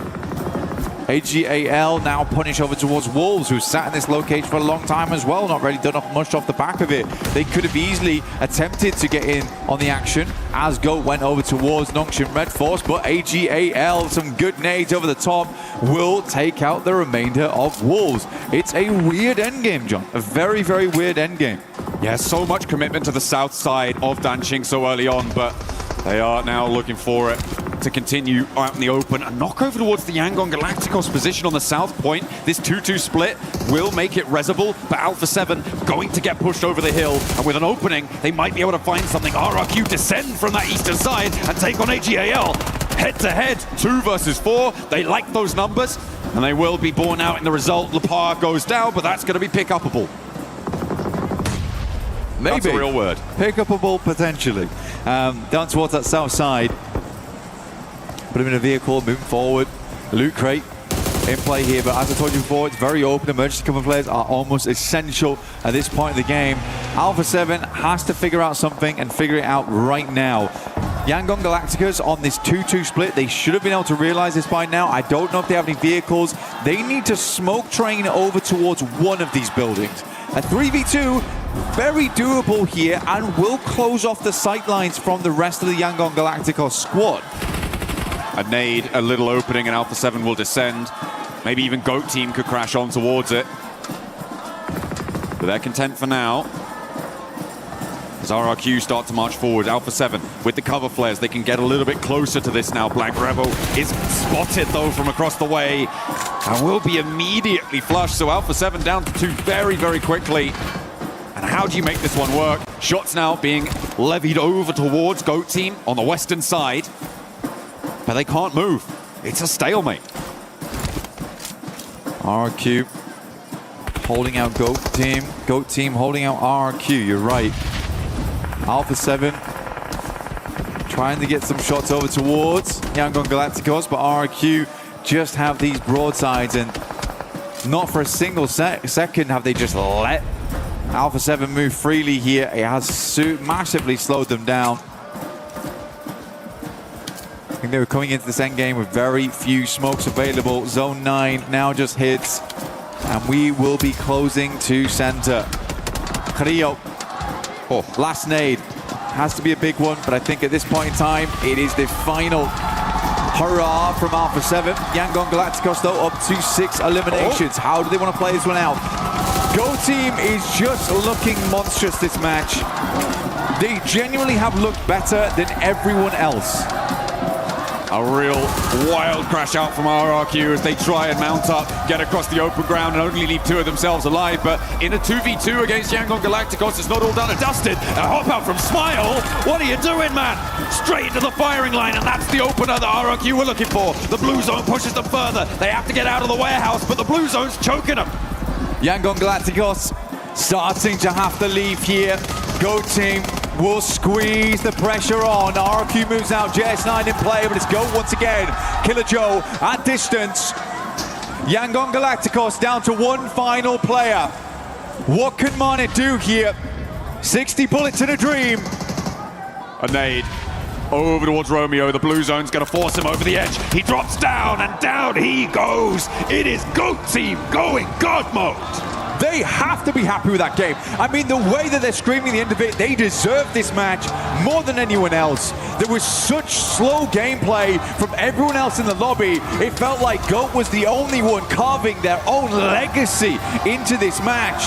AGAL now punish over towards Wolves, who sat in this location for a long time as well, not really done much off the back of it. They could have easily attempted to get in on the action as Goat went over towards Nongshim Red Force, but AGAL, some good nades over the top, will take out the remainder of Wolves. It's a weird endgame, John. A very, very weird endgame. Yeah, so much commitment to the south side of Danqing so early on, but they are now looking for it to continue out in the open. A knock over towards the Yangon Galacticos position on the south point. This 2-2 split will make it reservable, but Alpha 7 going to get pushed over the hill, and with an opening, they might be able to find something. RRQ descend from that eastern side and take on AGAL. Head-to-head, 2 versus 4. They like those numbers, and they will be borne out in the result. Lepar goes down, but that's going to be pick-upable. Maybe. That's a real word. Pick-upable, potentially. Down towards that south side. Put him in a vehicle, moving forward. Loot crate in play here, but as I told you before, it's very open. Emergency cover players are almost essential at this point in the game. Alpha 7 has to figure out something and figure it out right now. Yangon Galacticos on this 2-2 split, they should have been able to realize this by now. I don't know if they have any vehicles. They need to smoke train over towards one of these buildings. A 3v2, very doable here, and will close off the sightlines from the rest of the Yangon Galacticos squad. A nade, a little opening, and Alpha 7 will descend. Maybe even Goat Team could crash on towards it. But they're content for now. As RRQ start to march forward, Alpha 7 with the cover flares, they can get a little bit closer to this now. Black Rebel is spotted though from across the way and will be immediately flushed. So Alpha 7 down to 2 very, very quickly. And how do you make this one work? Shots now being levied over towards Goat Team on the western side. But they can't move. It's a stalemate. RRQ holding out Goat Team. Goat Team holding out RRQ, you're right. Alpha 7 trying to get some shots over towards Yangon Galacticos, but RRQ just have these broadsides, and not for a single second have they just let Alpha 7 move freely here. It has massively slowed them down. I think they were coming into this endgame with very few smokes available. Zone 9 now just hits, and we will be closing to center. Carrillo, last nade. Has to be a big one, but I think at this point in time, it is the final hurrah from Alpha 7. Yangon Galacticos, though, up to 6 eliminations. How do they want to play this one out? Go Team is just looking monstrous this match. They genuinely have looked better than everyone else. A real wild crash out from RRQ as they try and mount up, get across the open ground and only leave 2 of themselves alive. But in a 2v2 against Yangon Galacticos, it's not all done and dusted. A hop out from Smile. What are you doing, man? Straight into the firing line, and that's the opener that RRQ were looking for. The blue zone pushes them further. They have to get out of the warehouse, but the blue zone's choking them. Yangon Galacticos starting to have to leave here. Go Team will squeeze the pressure on. RRQ moves out, JS9 in play, but it's Go once again. Killer Joe at distance. Yangon Galacticos down to 1 final player. What can Mane do here? 60 bullets in a dream. A nade over towards Romeo. The blue zone's going to force him over the edge. He drops down, and down he goes. It is Goat Team going God mode. They have to be happy with that game. I mean, the way that they're screaming at the end of it, they deserve this match more than anyone else. There was such slow gameplay from everyone else in the lobby. It felt like Goat was the only one carving their own legacy into this match.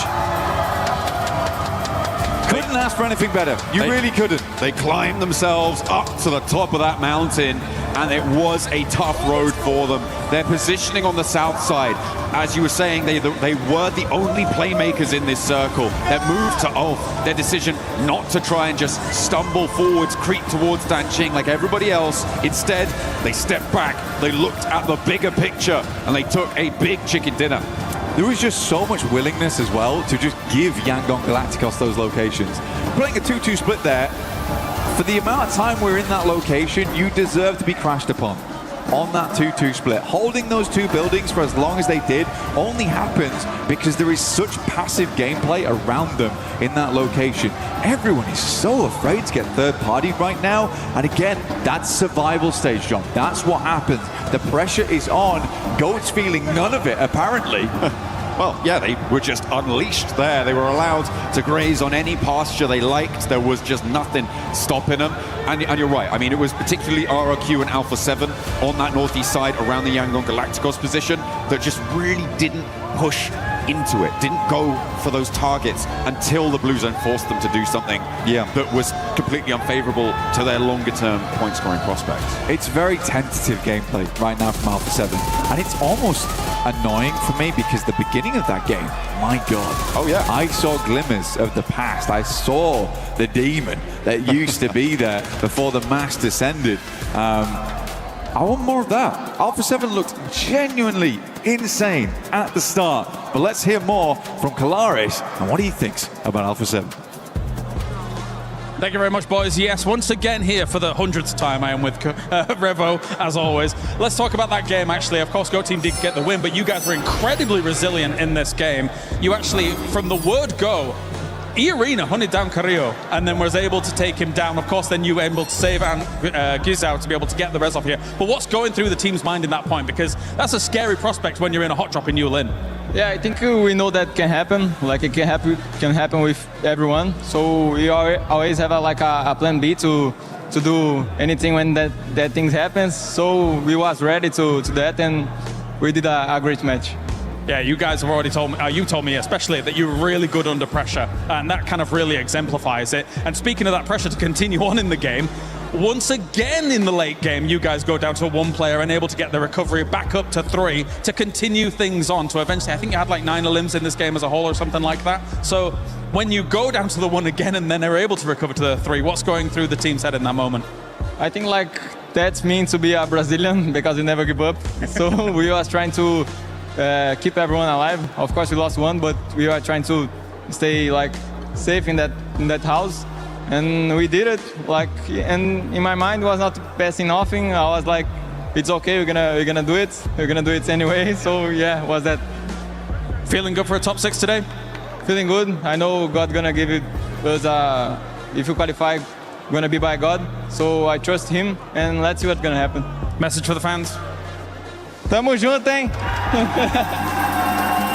Couldn't ask for anything better. You really couldn't. They climbed themselves up to the top of that mountain. and it was a tough road for them. Their positioning on the south side, as you were saying, they were the only playmakers in this circle. Their move to Ulf, their decision not to try and just stumble forwards, creep towards Danqing like everybody else. Instead, they stepped back, they looked at the bigger picture, and they took a big chicken dinner. There was just so much willingness as well to just give Yangon Galacticos those locations. Playing a 2-2 split there, for the amount of time we're in that location, you deserve to be crashed upon on that 2-2 split. Holding those two buildings for as long as they did only happens because there is such passive gameplay around them in that location. Everyone is so afraid to get third-partied right now, and again, that's survival stage, John. That's what happens. The pressure is on. Goat's feeling none of it, apparently. Well, yeah, they were just unleashed there. They were allowed to graze on any pasture they liked. There was just nothing stopping them. And you're right. I mean, it was particularly RRQ and Alpha 7 on that northeast side around the Yangon Galacticos position that just really didn't push into it, didn't go for those targets until the Blue Zone forced them to do something that was completely unfavorable to their longer-term point-scoring prospects. It's very tentative gameplay right now from Alpha 7, and it's almost annoying for me because the beginning of that game, my God. Oh yeah. I saw glimmers of the past. I saw the demon that used to be there before the mass descended. I want more of that. Alpha 7 looked genuinely insane at the start, but let's hear more from Kalares and what he thinks about Alpha 7. Thank you very much, boys. Yes, once again here for the 100th time I am with Revo, as always. Let's talk about that game, actually. Of course, Go Team did get the win, but you guys were incredibly resilient in this game. You actually, from the word go, E-Arena hunted down Carrillo and then was able to take him down. Of course, then you were able to save Gizao to be able to get the res off here. But what's going through the team's mind in that point? Because that's a scary prospect when you're in a hot drop in Yulin. Yeah, I think we know that can happen. Like, it can happen with everyone. So we always have a plan B to do anything when that thing happens. So we was ready to that, and we did a great match. Yeah, you guys have already told me, you told me especially, that you're really good under pressure, and that kind of really exemplifies it. And speaking of that pressure to continue on in the game, once again in the late game, you guys go down to one player and able to get the recovery back up to 3 to continue things on to eventually, I think you had like 9 elims in this game as a whole or something like that. So when you go down to the 1 again and then are able to recover to the 3, what's going through the team's head in that moment? I think like that means to be a Brazilian because we never give up. So we was trying to keep everyone alive. Of course, we lost 1, but we are trying to stay like safe in that house, and we did it. Like, and in my mind, was not passing nothing. I was like, it's okay. We're gonna do it. We're gonna do it anyway. So yeah, was that. Feeling good for a top 6 today? Feeling good. I know God gonna give it us. If you qualify, gonna be by God. So I trust Him, and let's see what's gonna happen. Message for the fans. Tamo junto, hein?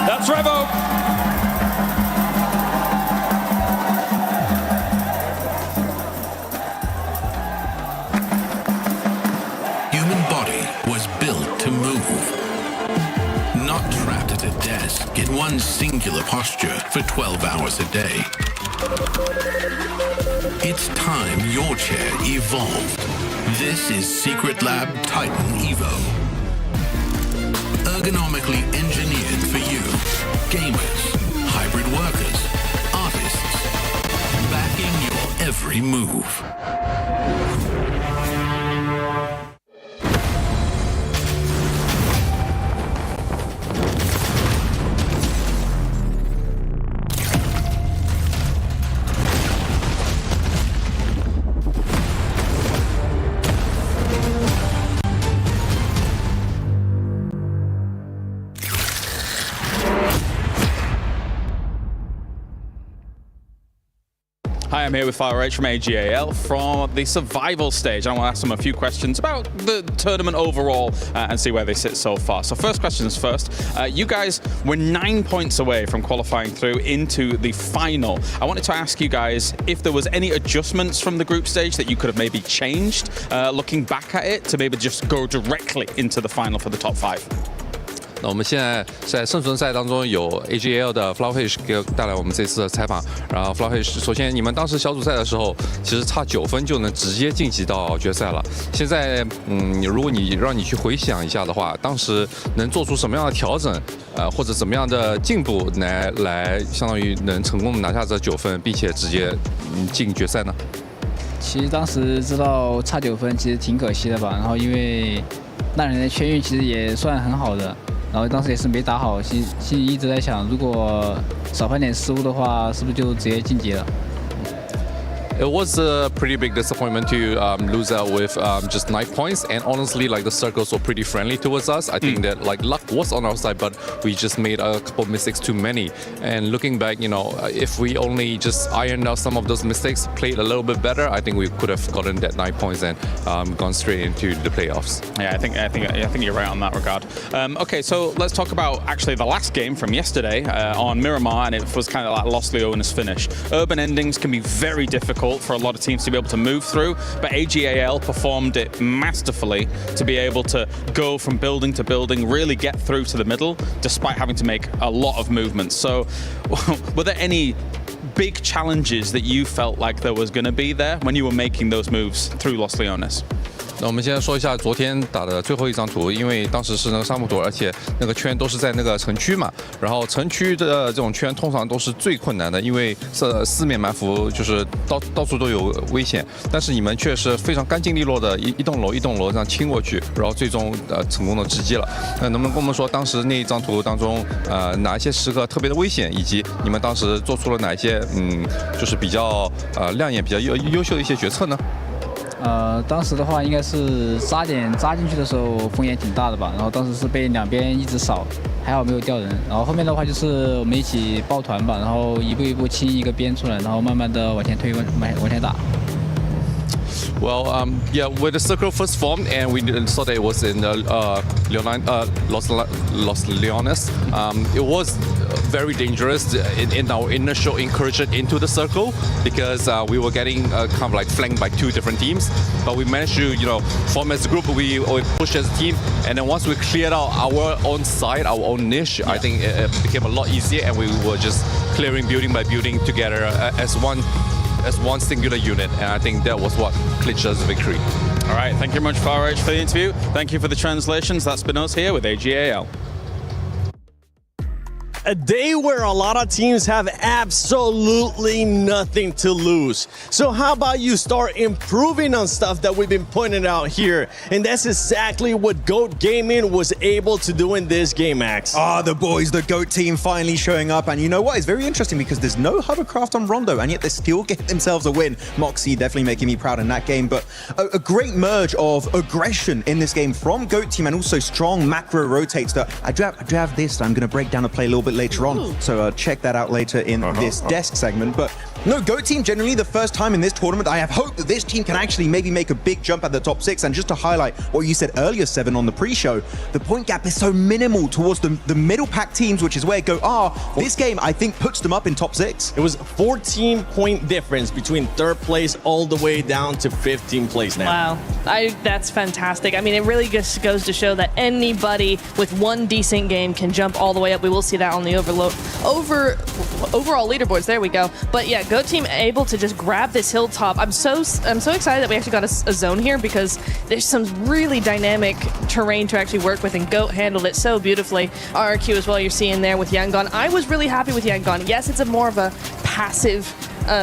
That's Revo. Human body was built to move. Not trapped at a desk in one singular posture for 12 hours a day. It's time your chair evolved. This is Secret Lab Titan Evo. Ergonomically engineered for you, gamers, hybrid workers, artists, backing your every move. Hi, I'm here with FireH from AGAL from the survival stage. I want to ask them a few questions about the tournament overall and see where they sit so far. So first questions first. You guys were 9 points away from qualifying through into the final. I wanted to ask you guys if there was any adjustments from the group stage that you could have maybe changed looking back at it to maybe just go directly into the final for the top 5. 那我们现在在生存赛当中有 AGL 的 Flowfish 给带来我们这次的采访。然后 Flowfish， 首先你们当时小组赛的时候，其实差9分就能直接晋级到决赛了。现在，如果让你去回想一下的话，当时能做出什么样的调整，或者怎么样的进步来相当于能成功的拿下这9分，并且直接进决赛呢？其实当时知道差9分，其实挺可惜的吧。然后因为那人的圈运其实也算很好的。 然后当时也是没打好，心里一直在想，如果少犯点失误的话，是不是就直接晋级了？ It was a pretty big disappointment to lose out with just 9 points, and honestly, like the circles were pretty friendly towards us. I think that like luck was on our side, but we just made a couple mistakes too many. And looking back, you know, if we only just ironed out some of those mistakes, played a little bit better, I think we could have gotten that 9 points and gone straight into the playoffs. Yeah, I think you're right on that regard. Okay, so let's talk about actually the last game from yesterday on Miramar, and it was kind of like Los Leones finish. Urban endings can be very difficult for a lot of teams to be able to move through, but AGAL performed it masterfully to be able to go from building to building, really get through to the middle, despite having to make a lot of movements. So, were there any big challenges that you felt like there was going to be there when you were making those moves through Los Leones? 那我们先说一下昨天打的最后一张图，因为当时是那个沙漠图，而且那个圈都是在那个城区嘛。然后城区的这种圈通常都是最困难的，因为四面埋伏，就是到处都有危险。但是你们却是非常干净利落的一栋楼一栋楼这样清过去，然后最终成功的直击了。那能不能跟我们说当时那一张图当中哪一些时刻特别的危险，以及你们当时做出了哪一些就是比较亮眼、比较优秀的一些决策呢？ 当时的话应该是扎进去的时候风险挺大的吧，然后当时是被两边一直扫，还好没有掉人。然后后面的话就是我们一起抱团吧，然后一步一步清一个边出来，然后慢慢的往前推，往前打。 Well, yeah, when the circle first formed and we saw that it was in Los Leones, it was very dangerous in our initial incursion into the circle because we were getting kind of like flanked by 2 different teams. But we managed to, you know, form as a group. We pushed as a team, and then once we cleared out our own side, our own niche, I think it became a lot easier, and we were just clearing building by building together as one singular unit, and I think that was what clinched us victory. All right, thank you very much, Farage, for the interview. Thank you for the translations. That's been us here with AGAL. A day where a lot of teams have absolutely nothing to lose. So how about you start improving on stuff that we've been pointing out here? And that's exactly what GOAT Gaming was able to do in this game, Max. The boys, the GOAT team finally showing up. And you know what? It's very interesting because there's no hovercraft on Rondo, and yet they still get themselves a win. Moxie definitely making me proud in that game. But a great merge of aggression in this game from GOAT team and also strong macro rotates that I do have this that I'm going to break down and play a little bit later on. So check that out later in this desk segment. But no, GOAT team generally the first time in this tournament. I have hope that this team can actually maybe make a big jump at the top 6. And just to highlight what you said earlier, Seven, on the pre-show, the point gap is so minimal towards the middle pack teams, which is where GOAT are. This game, I think, puts them up in top 6. It was 14-point difference between 3rd place all the way down to 15th place now. Wow, that's fantastic. I mean, it really just goes to show that anybody with one decent game can jump all the way up. We will see that on the overall leaderboards. There we go. But yeah, GOAT team able to just grab this hilltop. I'm so excited that we actually got a zone here because there's some really dynamic terrain to actually work with, and GOAT handled it so beautifully. RRQ as well, you're seeing there with Yangon. I was really happy with Yangon. Yes, it's more of a passive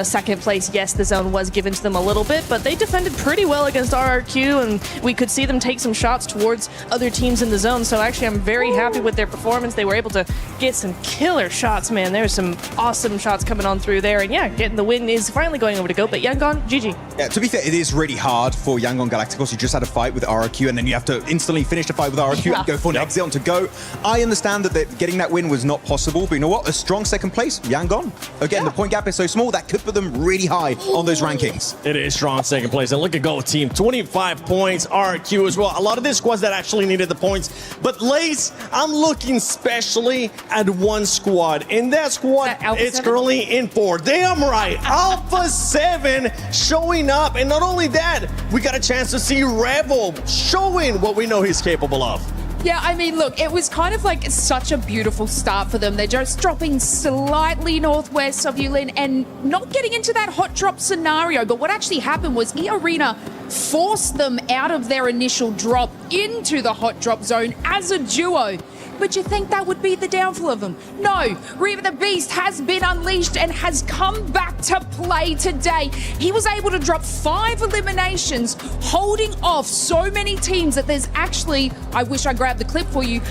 second place. Yes, the zone was given to them a little bit, but they defended pretty well against RRQ, and we could see them take some shots towards other teams in the zone. So actually, I'm very happy with their performance. They were able to get some killer shots, man. There's some awesome shots coming on through there, and yeah, getting the win is finally going over to GOAT. But Yangon, GG. Yeah, to be fair, it is really hard for Yangon Galacticos. You just had a fight with RRQ, and then you have to instantly finish the fight with RRQ and go for an exit on to GOAT. I understand that getting that win was not possible, but you know what? A strong second place, Yangon. Again, the point gap is so small that could put them really high on those rankings. It is strong second place. And look at GOAT team, 25 points, RQ as well. A lot of this squads that actually needed the points. But Lace, I'm looking especially at one squad. And that squad, it's currently in 4. Damn right, Alpha 7 showing up. And not only that, we got a chance to see Rebel showing what we know he's capable of. Yeah, I mean, look, it was kind of like such a beautiful start for them. They're just dropping slightly northwest of Yulin and not getting into that hot drop scenario. But what actually happened was E-Arena forced them out of their initial drop into the hot drop zone as a duo. But you think that would be the downfall of them? No, Reva the Beast has been unleashed and has come back to play today. He was able to drop 5 eliminations, holding off so many teams that there's actually, I wish I grabbed the clip for you,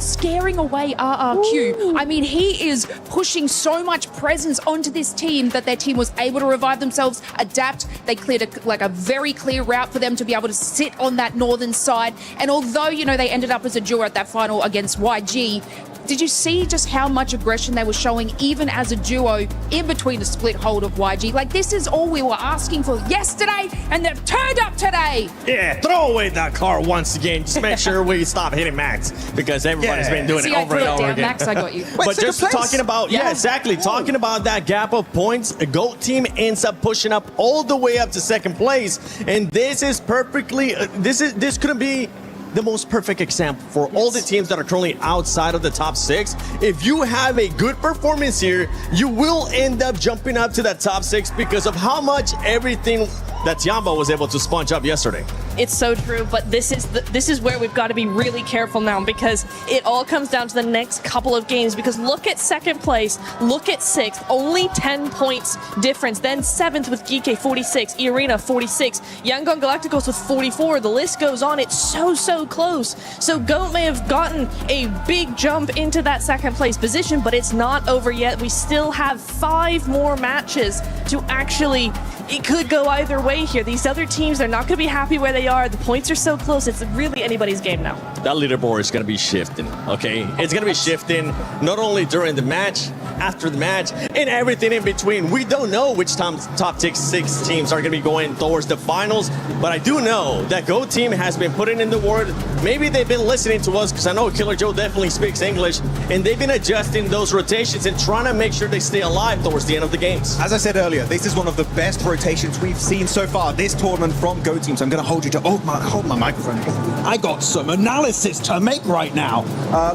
scaring away RRQ. Ooh. I mean, he is pushing so much presence onto this team that their team was able to revive themselves, adapt. They cleared a very clear route for them to be able to sit on that northern side. And although, you know, they ended up as a duo at that final against YG, did you see just how much aggression they were showing even as a duo in between the split hold of YG? Like, this is all we were asking for yesterday, and they've turned up today. Yeah, throw away that car once again. Just make sure we stop hitting Max, because everybody's been doing it over and over again. Max, I got you. But just talking about, exactly. Talking about that gap of points, a GOAT team ends up pushing up all the way up to second place. And this is perfectly, this couldn't be the most perfect example for all the teams that are currently outside of the top 6. If you have a good performance here, you will end up jumping up to that top 6 because of how much everything that Tiamba was able to sponge up yesterday. It's so true, but this is where we've got to be really careful now, because it all comes down to the next couple of games. Because look at second place, look at 6th, only 10 points difference. Then 7th with GK 46, E-Arena 46, Yangon Galacticos with 44. The list goes on. It's so close. So GOAT may have gotten a big jump into that second place position, but it's not over yet. We still have 5 more matches to actually. It could go either way here. These other teams, they're not going to be happy where they are. The points are so close. It's really anybody's game now. That leaderboard is going to be shifting, okay? It's going to be shifting not only during the match, after the match, and everything in between. We don't know which top 6 teams are going to be going towards the finals, but I do know that GOAT team has been putting in the word. Maybe they've been listening to us, because I know Killer Joe definitely speaks English, and they've been adjusting those rotations and trying to make sure they stay alive towards the end of the games. As I said earlier, this is one of the best rotations we've seen so far this tournament from GOAT team. So I'm going to hold you to hold my microphone. I got some analysis to make right now.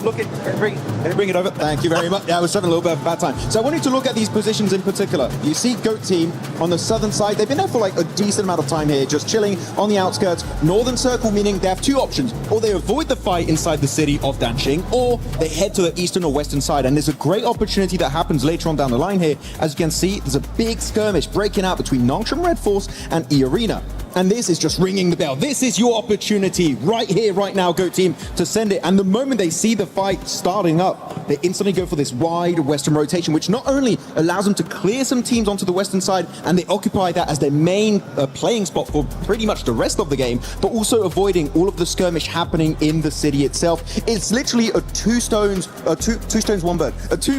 Look at bring it over. Thank you very much. Yeah, I was having a little bit of a bad time. So I want you to look at these positions in particular. You see GOAT team on the southern side. They've been there for like a decent amount of time here, just chilling on the outskirts. Northern circle, meaning they have 2 options: or they avoid the fight inside the city of Danqing, or they head to the eastern or western side. And there's a great opportunity that happens later on down the line here. As you can see, there's a big skirmish breaking out between Nongshim Red Force and E-Arena. And this is just ringing the bell. This is your opportunity right here, right now, GOAT team, to send it. And the moment they see the fight starting up, they instantly go for this wide western rotation, which not only allows them to clear some teams onto the western side, and they occupy that as their main playing spot for pretty much the rest of the game, but also avoiding all of the skirmish happening in the city itself. It's literally a two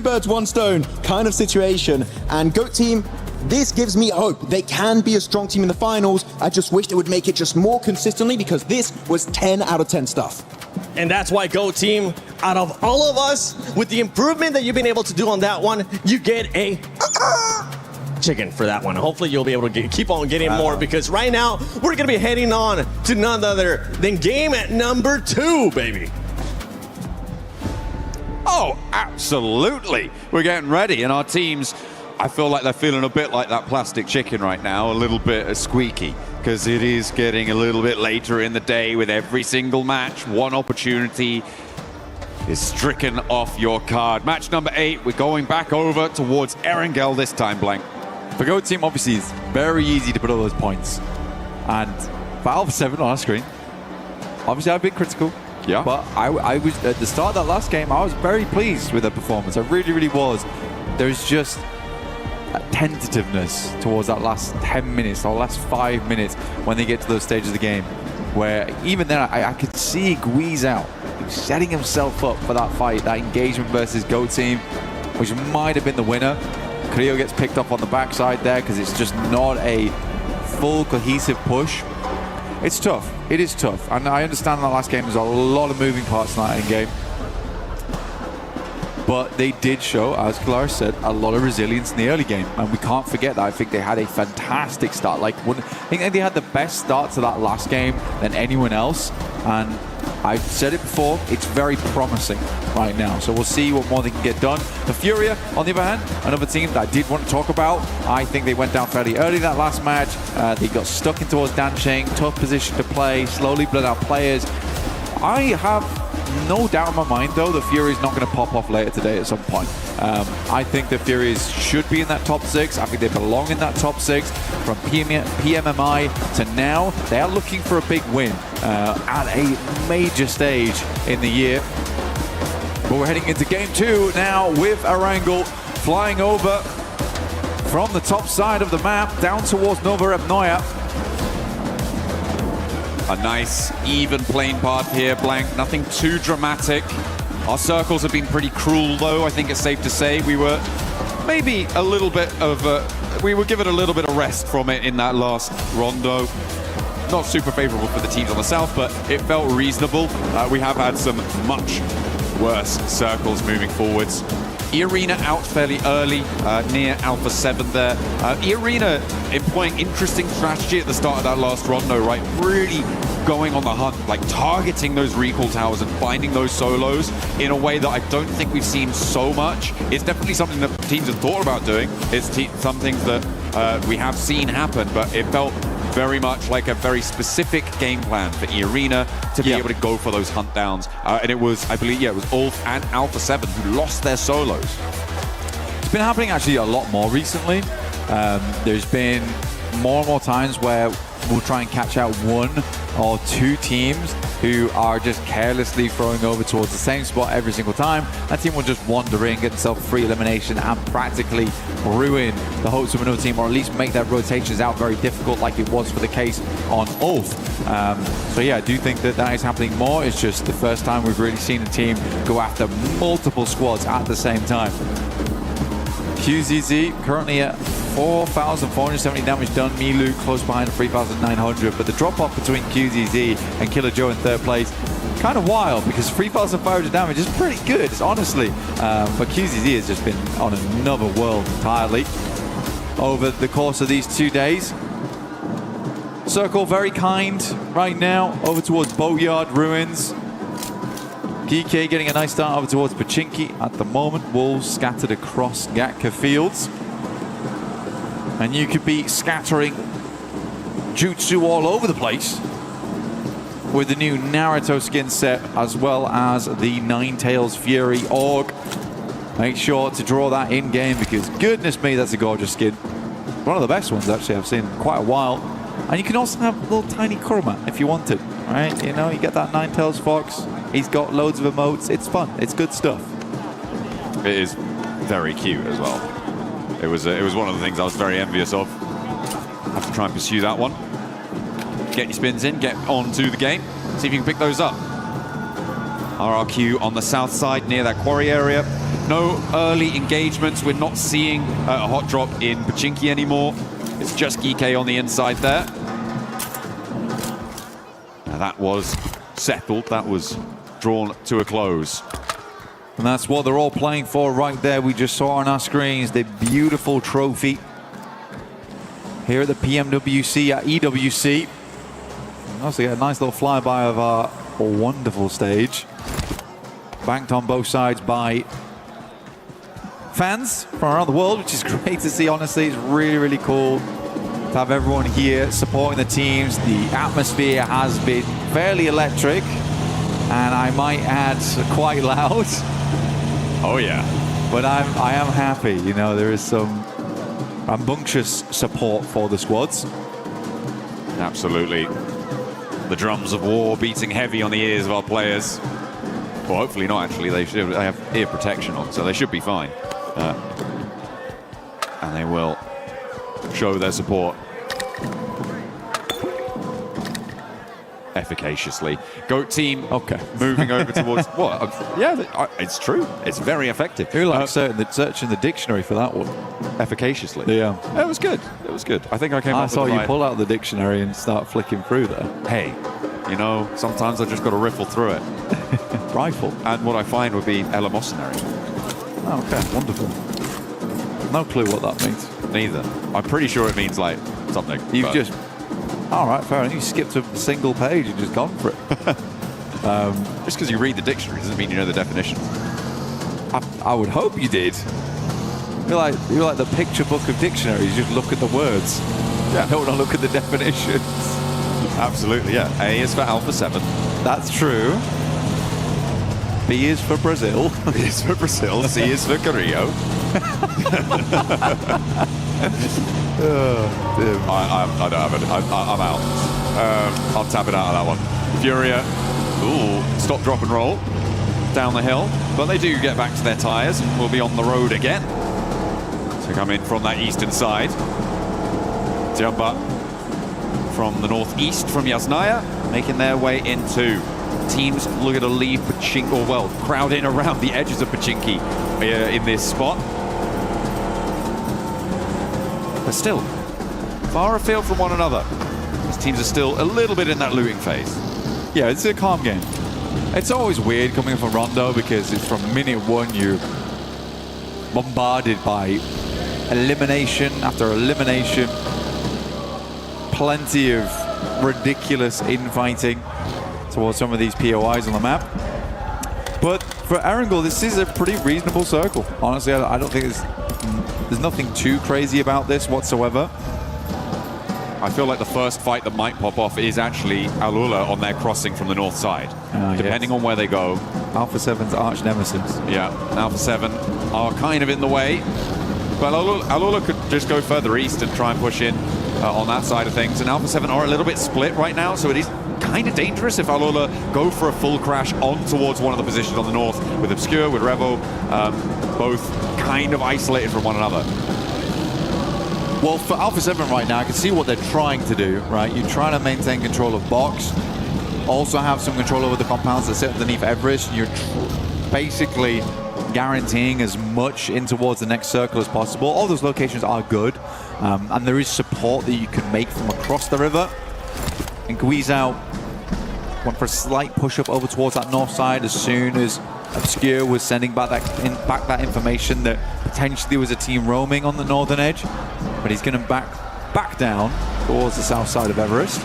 birds, one stone kind of situation. And GOAT team, this gives me hope. They can be a strong team in the finals. I just wish they would make it just more consistently, because this was 10 out of 10 stuff. And that's why GOAT team, out of all of us, with the improvement that you've been able to do on that one, you get a chicken for that one. Hopefully you'll be able to keep on getting more, because right now we're going to be heading on to none other than game at number 2, baby. Oh, absolutely. We're getting ready, and our teams, I feel like they're feeling a bit like that plastic chicken right now, a little bit squeaky, because it is getting a little bit later in the day. With every single match, one opportunity is stricken off your card. Match number 8, we're going back over towards Erangel this time, Blank. For GOAT team, obviously, it's very easy to put all those points. And for Alpha 7 on our screen, obviously I've been critical. Yeah. But I was, at the start of that last game, I was very pleased with their performance. I really was. There's just tentativeness towards that last 10 minutes or last 5 minutes when they get to those stages of the game, where even then I could see Guiz out. He was setting himself up for that fight, that engagement versus GOAT team, which might have been the winner. Creo gets picked up on the backside there because it's just not a full cohesive push. It's tough. It is tough. And I understand that last game there's a lot of moving parts in that end game. But they did show, as Clara said, a lot of resilience in the early game. And we can't forget that. I think they had a fantastic start. I think they had the best start to that last game than anyone else. And I've said it before, it's very promising right now. So we'll see what more they can get done. The Furia, on the other hand, another team that I did want to talk about. I think they went down fairly early that last match. They got stuck in towards Dancheng, tough position to play, slowly bled out players. I have no doubt in my mind, though, the Fury is not going to pop off later today at some point. I think the Furies should be in that top 6. I think they belong in that top 6. From PMMI to now, they are looking for a big win at a major stage in the year. But we're heading into game 2 now with Erangel flying over from the top side of the map down towards Nova Evnoya. A nice, even playing path here, Blank. Nothing too dramatic. Our circles have been pretty cruel, though. I think it's safe to say we were maybe a little bit of we were given a little bit of rest from it in that last rondo. Not super favorable for the teams on the south, but it felt reasonable. We have had some much worse circles moving forwards. E-Arena out fairly early, near Alpha 7 there. E-Arena employing interesting strategy at the start of that last rondo, right? Really going on the hunt, like targeting those recall towers and finding those solos in a way that I don't think we've seen so much. It's definitely something that teams have thought about doing. It's some things that we have seen happen, but it felt very much like a very specific game plan for E-Arena to be able to go for those hunt downs. And it was, I believe, it was Ulf and Alpha 7 who lost their solos. It's been happening actually a lot more recently. There's been more and more times where we'll try and catch out 1 or 2 teams who are just carelessly throwing over towards the same spot every single time. That team will just wander in, get themselves free elimination, and practically ruin the hopes of another team, or at least make their rotations out very difficult, like it was for the case on Ulf. So yeah, I do think that that is happening more. It's just the first time we've really seen a team go after multiple squads at the same time. QZZ currently at 4,470 damage done. Milu close behind at 3,900. But the drop-off between QZZ and Killer Joe in 3rd place, kind of wild, because 3,500 damage is pretty good, honestly. But QZZ has just been on another world entirely over the course of these 2 days. Circle very kind right now over towards Boatyard Ruins. GK getting a nice start over towards Pachinki at the moment. Wolves scattered across Gatka Fields. And you could be scattering Jutsu all over the place with the new Naruto skin set, as well as the Ninetales Fury Org. Make sure to draw that in-game, because goodness me, that's a gorgeous skin. One of the best ones, actually, I've seen in quite a while. And you can also have a little tiny Kurama if you want it, right? You know, you get that Ninetales Fox. He's got loads of emotes. It's fun. It's good stuff. It is very cute as well. It was one of the things I was very envious of. I have to try and pursue that one. Get your spins in, get on to the game, see if you can pick those up. RRQ on the south side near that quarry area. No early engagements. We're not seeing a hot drop in Pachinki anymore. It's just GK on the inside there. Now that was settled. That was drawn to a close. And that's what they're all playing for right there. We just saw on our screens the beautiful trophy here at the PMWC at EWC. Also get a nice little flyby of our wonderful stage. Banked on both sides by fans from around the world, which is great to see, honestly. It's really, really cool to have everyone here supporting the teams. The atmosphere has been fairly electric, and I might add quite loud. Oh yeah. But I am happy, you know, there is some rambunctious support for the squads. Absolutely. The drums of war beating heavy on the ears of our players. Well, hopefully not, actually. They have ear protection on, so they should be fine. And they will show their support efficaciously. Goat team, okay, moving over towards what? Yeah, it's true. It's very effective. Who likes searching the dictionary for that one? Efficaciously. Yeah, it was good. It was good. I think I came. I saw you pull out the dictionary and start flicking through there. Hey, you know, sometimes I just got to riffle through it. Rifle. And what I find would be eleemosynary. Oh, okay, wonderful. No clue what that means. Neither. I'm pretty sure it means like something. You've just. All right, fair enough. You skipped a single page and just gone for it. Just because you read the dictionary doesn't mean you know the definition. I would hope you did. You're like the picture book of dictionaries. You just look at the words. Yeah. Don't want to look at the definitions. Absolutely, yeah. A is for Alpha 7. That's true. B is for Brazil. B is for Brazil. C is for Carrillo. I don't have it. I'm out. I'm tapping out of that one. Furia. Ooh, stop, drop and roll. Down the hill. But they do get back to their tyres and will be on the road again. To come in from that eastern side. Tiamba from the northeast from Yasnaya, making their way into teams looking to leave Pachinki, or well, crowd in around the edges of Pachinki in this spot. But still, far afield from one another. These teams are still a little bit in that looting phase. Yeah, it's a calm game. It's always weird coming from Rondo because it's from minute one you're bombarded by elimination after elimination. Plenty of ridiculous infighting towards some of these POIs on the map. But for Erangel, this is a pretty reasonable circle. Honestly, I don't think there's nothing too crazy about this whatsoever. I feel like the first fight that might pop off is actually Alula on their crossing from the north side. Depending on where they go. Alpha 7's arch nemesis. Yeah, Alpha 7 are kind of in the way. But Alula could just go further east and try and push in on that side of things. And Alpha 7 are a little bit split right now, so it is kind of dangerous if Alula go for a full crash on towards one of the positions on the north with Obscure, with Revo, both kind of isolated from one another. Well, for Alpha 7 right now, I can see what they're trying to do, right? You're trying to maintain control of box, also have some control over the compounds that sit underneath Everest. You're basically guaranteeing as much in towards the next circle as possible. All those locations are good, and there is support that you can make from across the river. And Guizhou went for a slight push-up over towards that north side as soon as Obscure was sending back that information that potentially was a team roaming on the northern edge. But he's going to back down towards the south side of Everest.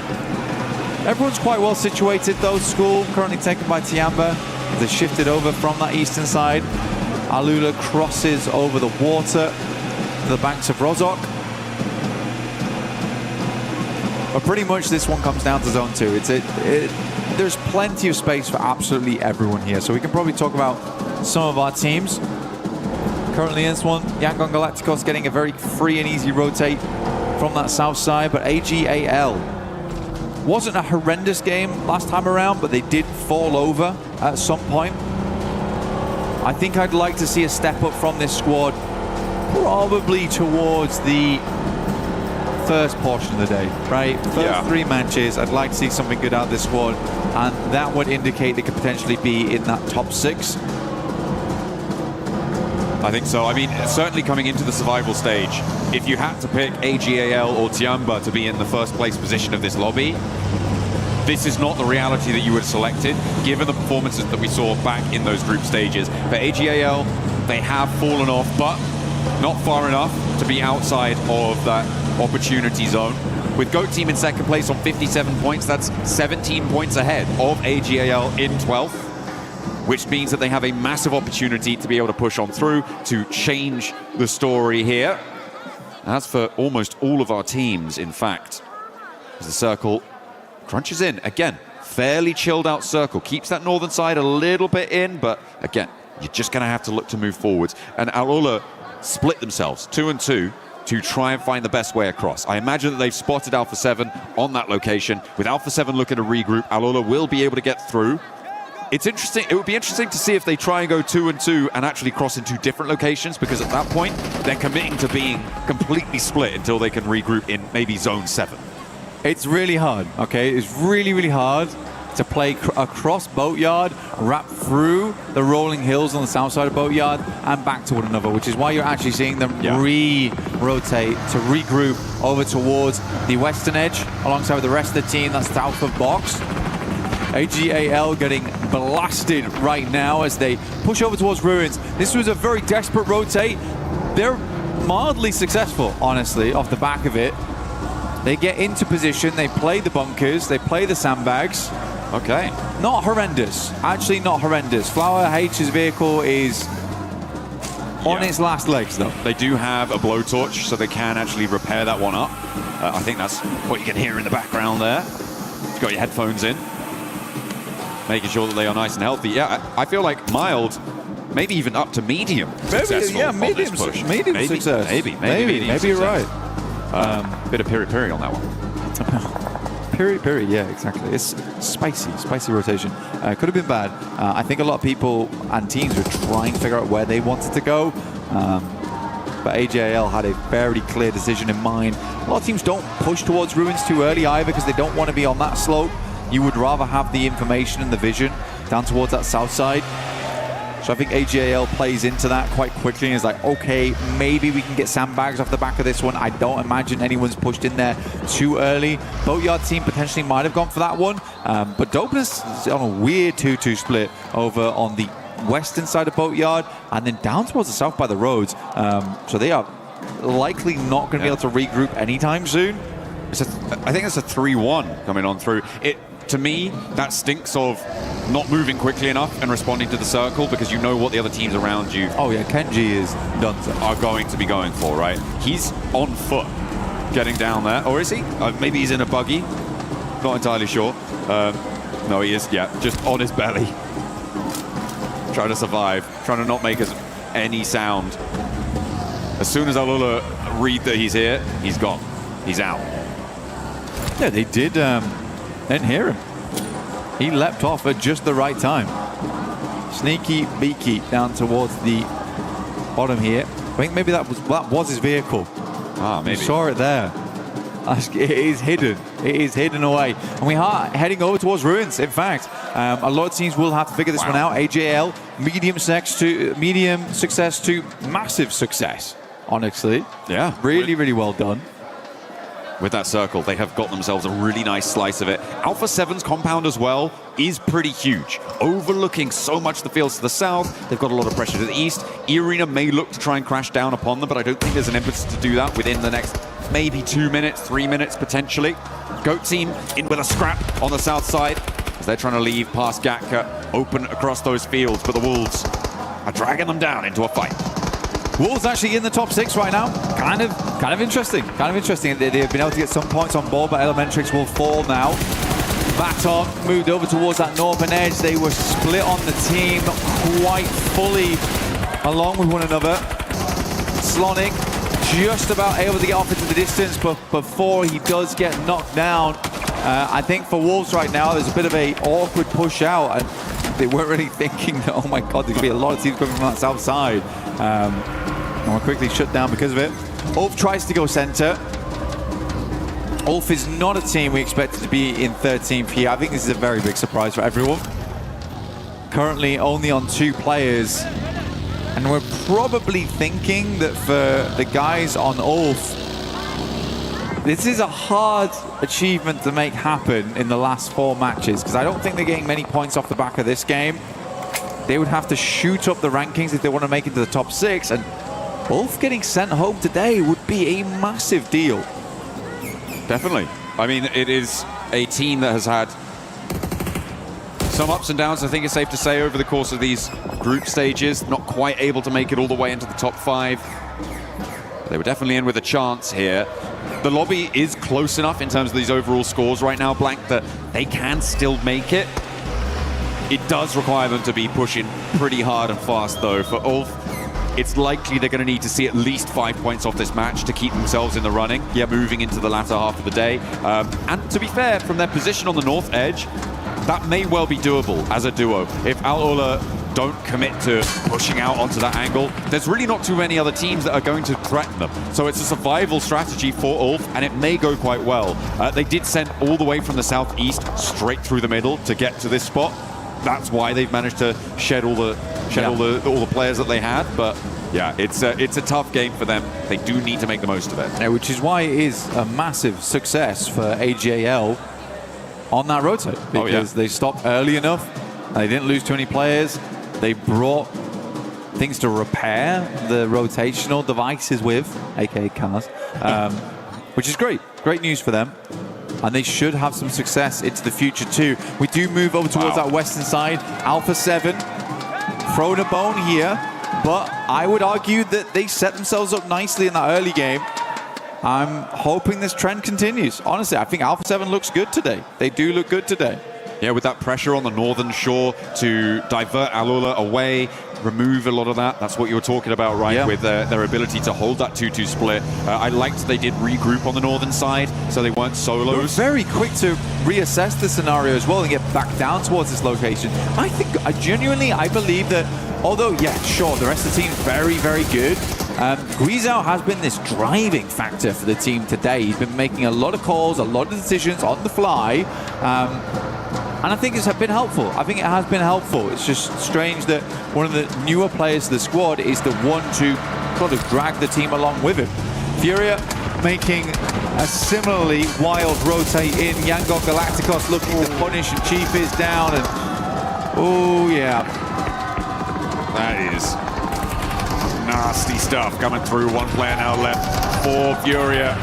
Everyone's quite well situated though. School currently taken by Tiamba. They shifted over from that eastern side. Alula crosses over the water to the banks of Rozok. But pretty much this one comes down to zone 2. There's plenty of space for absolutely everyone here. So we can probably talk about some of our teams. Currently in this one, Yangon Galacticos getting a very free and easy rotate from that south side, but AGAL wasn't a horrendous game last time around, but they did fall over at some point. I think I'd like to see a step up from this squad, probably towards the first portion of the day, right? First 3 matches, I'd like to see something good out of this squad, and that would indicate they could potentially be in that top 6. I think so. I mean, certainly coming into the survival stage, if you had to pick AGAL or Tiamba to be in the first place position of this lobby, this is not the reality that you would have selected, given the performances that we saw back in those group stages. For AGAL, they have fallen off, but not far enough to be outside of that opportunity zone. With GOAT Team in second place on 57 points, that's 17 points ahead of AGAL in 12th. Which means that they have a massive opportunity to be able to push on through, to change the story here. As for almost all of our teams, in fact, as the circle crunches in. Again, fairly chilled out circle. Keeps that northern side a little bit in, but again, you're just going to have to look to move forwards. And Alula split themselves 2 and 2 to try and find the best way across. I imagine that they've spotted Alpha 7 on that location. With Alpha 7 looking to regroup, Alula will be able to get through. It's interesting. It would be interesting to see if they try and go 2 and 2 and actually cross into different locations, because at that point, they're committing to being completely split until they can regroup in maybe zone 7. It's really hard, okay? It's really, really hard to play across Boatyard, wrap through the rolling hills on the south side of Boatyard and back to one another, which is why you're actually seeing them re-rotate to regroup over towards the western edge alongside the rest of the team that's south of box. AGAL getting blasted right now as they push over towards Ruins. This was a very desperate rotate. They're mildly successful, honestly, off the back of it. They get into position, they play the bunkers, they play the sandbags, Okay. Not horrendous. Actually, not horrendous. Flower H's vehicle is on its last legs, though. They do have a blowtorch, so they can actually repair that one up. I think that's what you can hear in the background there. You've got your headphones in, making sure that they are nice and healthy. Yeah, I feel like mild, maybe even up to medium successful. Yeah, on medium, this push. medium success. Maybe Maybe you're right. Bit of piri-piri on that one. Piri, yeah, exactly. It's spicy rotation. Could have been bad. I think a lot of people and teams were trying to figure out where they wanted to go. But AJL had a very clear decision in mind. A lot of teams don't push towards ruins too early either because they don't want to be on that slope. You would rather have the information and the vision down towards that south side. So I think AJL plays into that quite quickly and is like, okay, maybe we can get sandbags off the back of this one. I don't imagine anyone's pushed in there too early. Boatyard team potentially might have gone for that one. But Dopeness is on a weird 2-2 split over on the western side of Boatyard and then down towards the south by the roads. So they are likely not going to be able to regroup anytime soon. I think it's a 3-1 coming on through. To me, that stinks of not moving quickly enough and responding to the circle because you know what the other teams around you Kenji is done are going to be going for, right? He's on foot getting down there. Or is he? Maybe he's in a buggy. Not entirely sure. No, he is, just on his belly. Trying to survive. Trying to not make any sound. As soon as Alula read that he's here, he's gone. He's out. Yeah, they did then hear him. He leapt off at just the right time. Sneaky beaky down towards the bottom here. I think maybe that was his vehicle. Maybe. You saw it there. It is hidden. It is hidden away. And we are heading over towards ruins. In fact, a lot of teams will have to figure this one out. AJL, medium success to massive success, honestly. Yeah. Really well done. With that circle, they have got themselves a really nice slice of it. Alpha 7's compound as well is pretty huge, overlooking so much the fields to the south. They've got a lot of pressure to the east. E-Arena may look to try and crash down upon them, but I don't think there's an impetus to do that within the next maybe 2 minutes, 3 minutes potentially. Goat team in with a scrap on the south side as they're trying to leave past Gatka open across those fields, but the Wolves are dragging them down into a fight. Wolves actually in the top 6 right now. Kind of interesting. They've been able to get some points on board, but Elementrix will fall now. Baton moved over towards that northern edge. They were split on the team quite fully along with one another. Slonic just about able to get off into the distance, but before he does get knocked down, I think for Wolves right now, there's a bit of a awkward push out, and they weren't really thinking that, oh my God, there's going to be a lot of teams coming from that south side. And we're quickly shut down because of it. Ulf tries to go center. Ulf is not a team we expected to be in 13th here. I think this is a very big surprise for everyone. Currently only on 2 players. And we're probably thinking that for the guys on Ulf, this is a hard achievement to make happen in the last 4 matches, because I don't think they're getting many points off the back of this game. They would have to shoot up the rankings if they want to make it to the top 6, and Ulf getting sent home today would be a massive deal. Definitely. I mean, it is a team that has had some ups and downs, I think it's safe to say, over the course of these group stages. Not quite able to make it all the way into the top 5. They were definitely in with a chance here. The lobby is close enough in terms of these overall scores right now, Blank, that they can still make it. It does require them to be pushing pretty hard and fast, though. For Ulf, it's likely they're going to need to see at least 5 points off this match to keep themselves in the running, moving into the latter half of the day. And to be fair, from their position on the north edge, that may well be doable as a duo. If Al-Ula don't commit to pushing out onto that angle, there's really not too many other teams that are going to threaten them. So it's a survival strategy for Ulf, and it may go quite well. They did send all the way from the southeast straight through the middle to get to this spot. That's why they've managed to shed all the players that they had. But yeah, it's a tough game for them. They do need to make the most of it. Yeah, which is why it is a massive success for AJL on that rotate, because they stopped early enough. They didn't lose too many players. They brought things to repair the rotational devices with, aka cars, which is great. Great news for them. and they should have some success into the future too. We do move over towards that western side. Alpha 7 thrown a bone here, but I would argue that they set themselves up nicely in that early game. I'm hoping this trend continues. Honestly, I think Alpha 7 looks good today. They do look good today. Yeah, with that pressure on the northern shore to divert Alula away, remove a lot of that. That's what you were talking about, right? Yeah. With their ability to hold that 2-2 split. I liked they did regroup on the northern side, so they weren't solos. They were very quick to reassess the scenario as well and get back down towards this location. I genuinely believe that, although, yeah, sure, the rest of the team's very, very good, Guizhou has been this driving factor for the team today. He's been making a lot of calls, a lot of decisions on the fly. And I think it's been helpful. I think it has been helpful. It's just strange that one of the newer players of the squad is the one to sort of drag the team along with him. Furia making a similarly wild rotate in. Yangon Galacticos looking to punish, and Chief is down. And oh yeah, that is nasty stuff coming through. One player now left for Furia.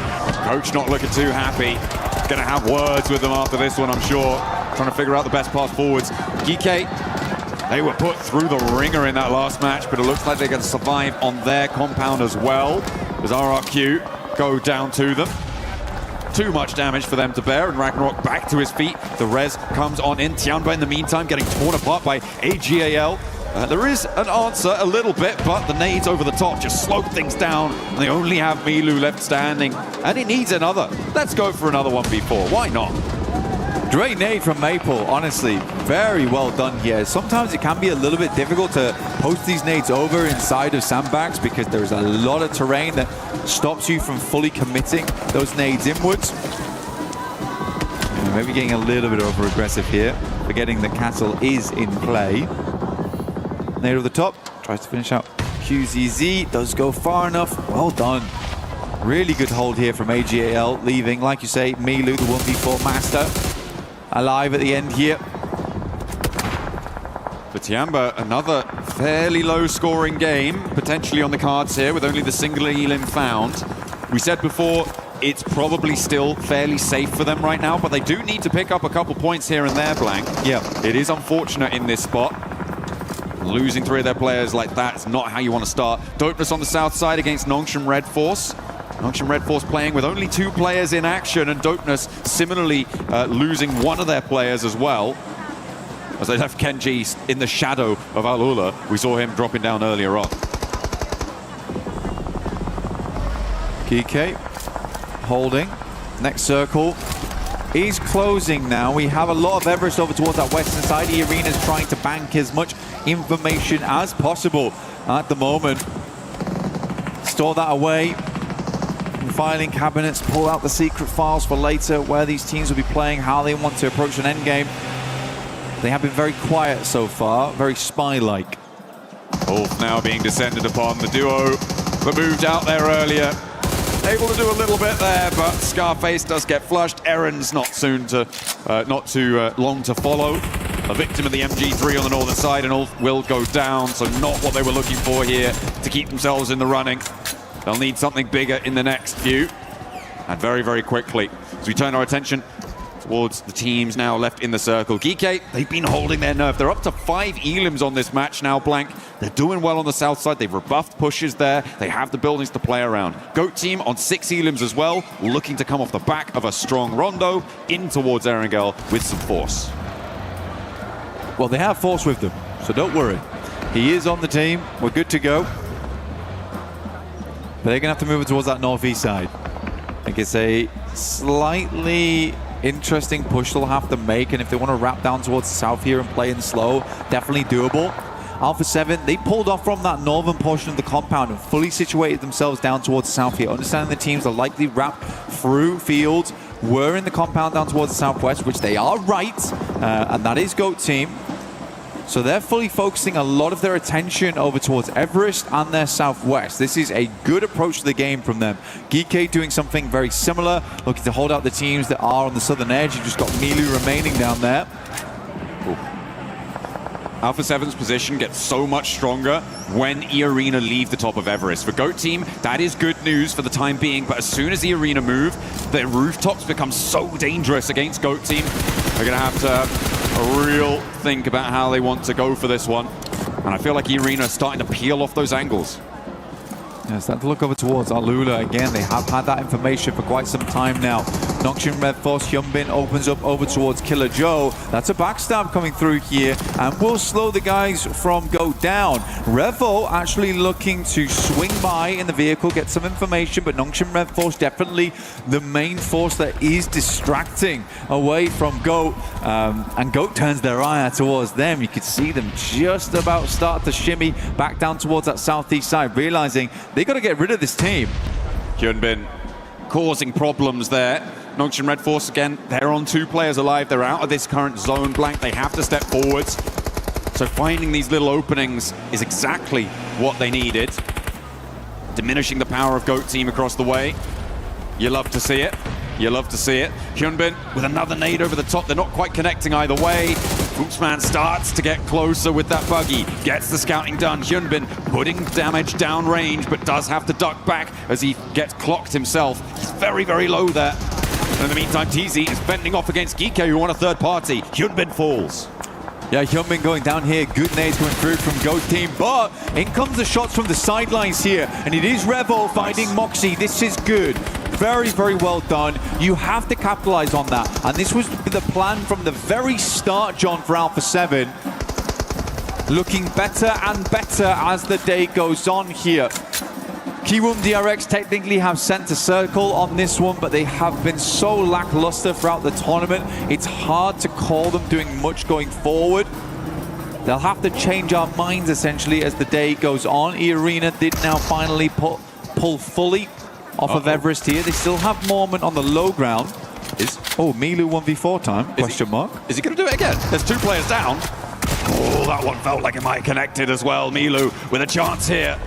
Coach not looking too happy. Gonna have words with them after this one, I'm sure. Trying to figure out the best path forwards. GK, they were put through the ringer in that last match, but it looks like they're going to survive on their compound as well. As RRQ go down to them. Too much damage for them to bear, and Ragnarok back to his feet. The res comes on in. Tianba in the meantime getting torn apart by AGAL. There is an answer a little bit, but the nades over the top just slow things down, and they only have Milu left standing, and it needs another. Let's go for another 1v4. Why not? Great nade from Maple, honestly. Very well done here. Sometimes it can be a little bit difficult to post these nades over inside of sandbags because there is a lot of terrain that stops you from fully committing those nades inwards. Maybe getting a little bit over aggressive here, forgetting that Castle is in play. Nade over the top, tries to finish out QZZ, does go far enough. Well done. Really good hold here from AGAL, leaving, like you say, Milu, the 1v4 master, alive at the end here. For Tianba, another fairly low-scoring game, potentially on the cards here, with only the single Elim found. We said before, it's probably still fairly safe for them right now, but they do need to pick up a couple points here and there, Blank. Yeah. It is unfortunate in this spot. Losing 3 of their players like that is not how you want to start. Dopeness on the south side against Nongshim Red Force. Nongshim Red Force playing with only 2 players in action, and Dopeness similarly losing one of their players as well. As they left Kenji in the shadow of Alula. We saw him dropping down earlier on. GK holding. Next circle is closing now. We have a lot of Everest over towards that western side. The arena's trying to bank as much information as possible at the moment. Store that away. Filing cabinets, pull out the secret files for later, where these teams will be playing, how they want to approach an endgame. They have been very quiet so far, very spy-like. Wolf now being descended upon. The duo that moved out there earlier, able to do a little bit there, but Scarface does get flushed. Aaron's not too long to follow. A victim of the MG3 on the northern side, and Wolf will go down, so not what they were looking for here to keep themselves in the running. They'll need something bigger in the next few, and very, very quickly. As we turn our attention towards the teams now left in the circle. GK, they've been holding their nerve. They're up to 5 Elims on this match now, Blank. They're doing well on the south side. They've rebuffed pushes there. They have the buildings to play around. Goat team on 6 Elims as well, looking to come off the back of a strong rondo in towards Erangel with some force. Well, they have force with them, so don't worry. He is on the team. We're good to go. But they're going to have to move it towards that northeast side. I think it's a slightly interesting push they'll have to make, and if they want to wrap down towards the south here and play in slow, definitely doable. Alpha 7, they pulled off from that northern portion of the compound and fully situated themselves down towards the south here, understanding the teams are likely wrapped through fields, were in the compound down towards the southwest, which they are right, and that is Goat team. So they're fully focusing a lot of their attention over towards Everest and their southwest. This is a good approach to the game from them. GK doing something very similar, looking to hold out the teams that are on the southern edge. You've just got Milu remaining down there. Ooh. Alpha 7's position gets so much stronger when E-Arena leave the top of Everest. For GOAT Team, that is good news for the time being, but as soon as E-Arena move, the rooftops become so dangerous against GOAT Team. They're going to have to have a real think about how they want to go for this one. And I feel like E-Arena is starting to peel off those angles. Yeah, start to look over towards Alula again. They have had that information for quite some time now. Noxian Red Force, Hyunbin opens up over towards Killer Joe. That's a backstab coming through here and will slow the guys from Go down. Revo actually looking to swing by in the vehicle, get some information, but Noxian Red Force definitely the main force that is distracting away from Goat. And Goat turns their eye towards them. You could see them just about start to shimmy back down towards that southeast side, realizing they got to get rid of this team. Hyunbin causing problems there. Noxian Red Force again, they're on 2 players alive. They're out of this current zone blank. They have to step forwards. So finding these little openings is exactly what they needed. Diminishing the power of GOAT Team across the way. You love to see it. You love to see it. Hyunbin with another nade over the top. They're not quite connecting either way. Foopsman starts to get closer with that buggy. Gets the scouting done. Hyunbin putting damage down range, but does have to duck back as he gets clocked himself. He's very, very low there. And in the meantime, TZ is fending off against Geeko, who won a third party. Hyunbin falls. Yeah, Hyunbin going down here. Good nades going through from GOAT Team, but in comes the shots from the sidelines here, and it is Revo finding Moxie. This is good. Very, very well done. You have to capitalize on that, and this was the plan from the very start, John, for Alpha 7. Looking better and better as the day goes on here. Kiwoom DRX technically have center circle on this one, but they have been so lackluster throughout the tournament. It's hard to call them doing much going forward. They'll have to change our minds essentially as the day goes on. E-Arena did now finally pull fully off of Everest here. They still have Mormon on the low ground. Milu 1v4 time, question mark. Is he going to do it again? There's 2 players down. Oh, that one felt like it might have connected as well. Milu with a chance here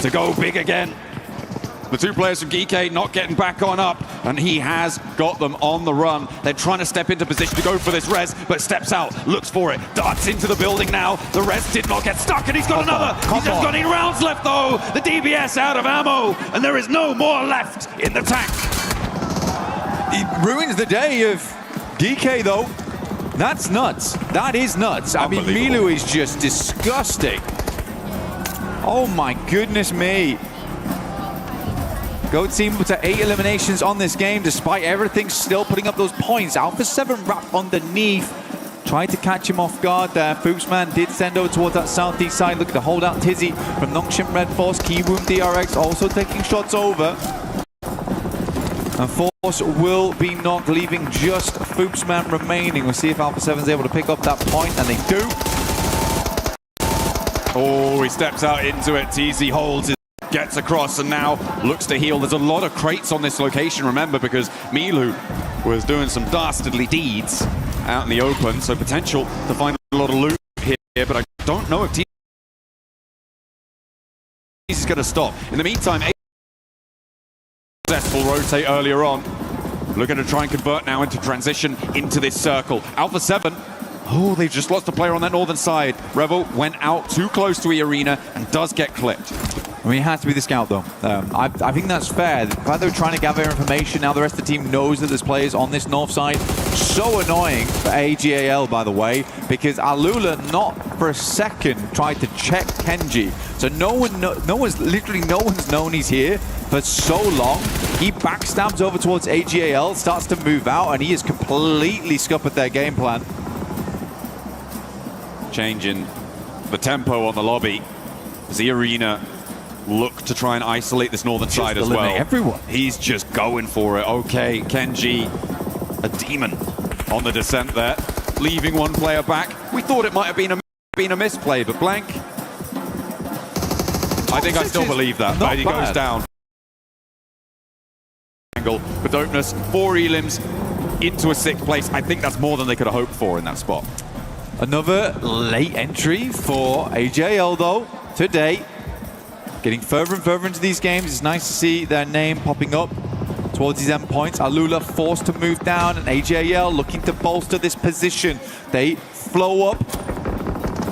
to go big again. The 2 players from Geeko not getting back on up, and he has got them on the run. They're trying to step into position to go for this res, but steps out, looks for it, darts into the building now. The res did not get stuck, and he's got another. He's just got 8 rounds left, though. The DBS out of ammo, and there is no more left in the tank. It ruins the day of Geeko, though. That's nuts. That is nuts. I mean, Milu is just disgusting. Oh my goodness me. GOAT Team up to 8 eliminations on this game, despite everything still putting up those points. Alpha 7 wrapped underneath. Tried to catch him off guard there. Foopsman did send over towards that southeast side. Look at the holdout Tizzy from Noxian Red Force. Kiwoom DRX also taking shots over. And Force will be knocked, leaving just Foopsman remaining. We'll see if Alpha 7 is able to pick up that point, and they do. Oh, he steps out into it. TZ holds it, gets across, and now looks to heal. There's a lot of crates on this location, remember, because Milu was doing some dastardly deeds out in the open, so potential to find a lot of loot here, but I don't know if TZ is going to stop. In the meantime, successful rotate earlier on. Looking to try and convert now into transition into this circle. Alpha 7. Oh, they've just lost a player on that northern side. Revel went out too close to E-Arena and does get clipped. I mean, it has to be the scout, though. I think that's fair. The fact they were trying to gather information, now the rest of the team knows that there's players on this north side. So annoying for AGAL, by the way, because Alula not for a second tried to check Kenji. So no one's known he's here for so long. He backstabs over towards AGAL, starts to move out, and he is completely scuppered their game plan. Changing the tempo on the lobby as E-Arena look to try and isolate this northern side as well. Everyone. He's just going for it. Okay, Kenji, a demon on the descent there, leaving 1 player back. We thought it might have been a misplay, but blank. I think I still believe that, but he goes down. But Dopeness, 4 elims into a 6th place. I think that's more than they could have hoped for in that spot. Another late entry for AJL, though, today. Getting further and further into these games. It's nice to see their name popping up towards his endpoints. Alula forced to move down, and AJL looking to bolster this position. They flow up.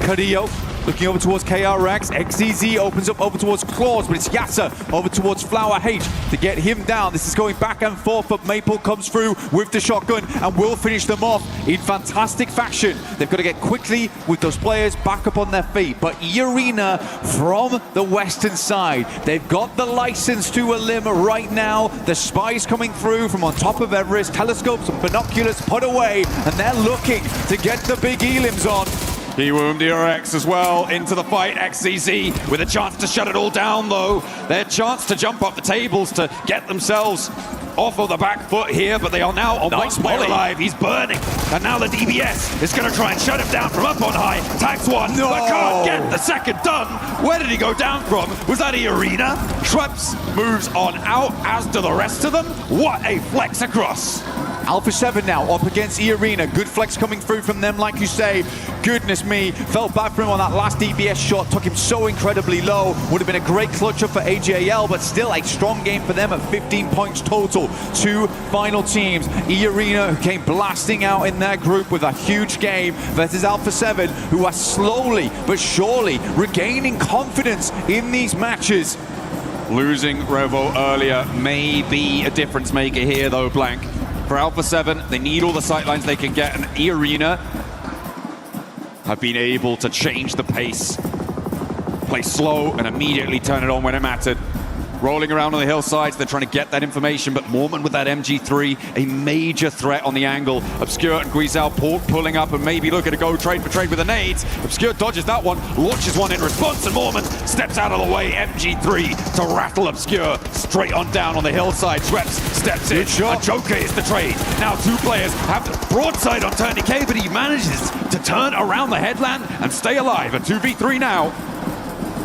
Carrillo looking over towards KRX. XEZ opens up over towards Claws, but it's Yasser over towards Flower H to get him down. This is going back and forth, but Maple comes through with the shotgun and will finish them off in fantastic fashion. They've got to get quickly with those players back up on their feet. But E-Arena from the western side, they've got the license to a limb right now. The spies coming through from on top of Everest, telescopes and binoculars put away, and they're looking to get the big elims on. He wound DRX as well into the fight. XCZ with a chance to shut it all down, though. Their chance to jump up the tables to get themselves off of the back foot here, but they are now on one player alive. He's burning, and now the DBS is going to try and shut him down from up on high. Tags one, but can't get the second done. Where did he go down from? Was that E-Arena? Schweppes moves on out, as do the rest of them. What a flex across. Alpha 7 now up against E-Arena. Good flex coming through from them, like you say. Goodness me, felt bad for him on that last DBS shot. Took him so incredibly low. Would have been a great clutch up for AJL, but still a strong game for them at 15 points total. Two final teams. E-Arena, who came blasting out in their group with a huge game, versus Alpha 7, who are slowly but surely regaining confidence in these matches. Losing Revo earlier may be a difference maker here, though, Blank. For Alpha 7, they need all the sightlines they can get, and E-Arena have been able to change the pace. Play slow and immediately turn it on when it mattered. Rolling around on the hillsides, they're trying to get that information, but Mormon with that MG3, a major threat on the angle. Obscure and Guizal pulling up and maybe looking to go trade for trade with the nades. Obscure dodges that one, launches one in response, and Mormon steps out of the way. MG3 to rattle Obscure straight on down on the hillside. Schweppes steps in, and Joker is the trade. Now two players have the broadside on Tony K, but he manages to turn around the headland and stay alive. A 2v3 now.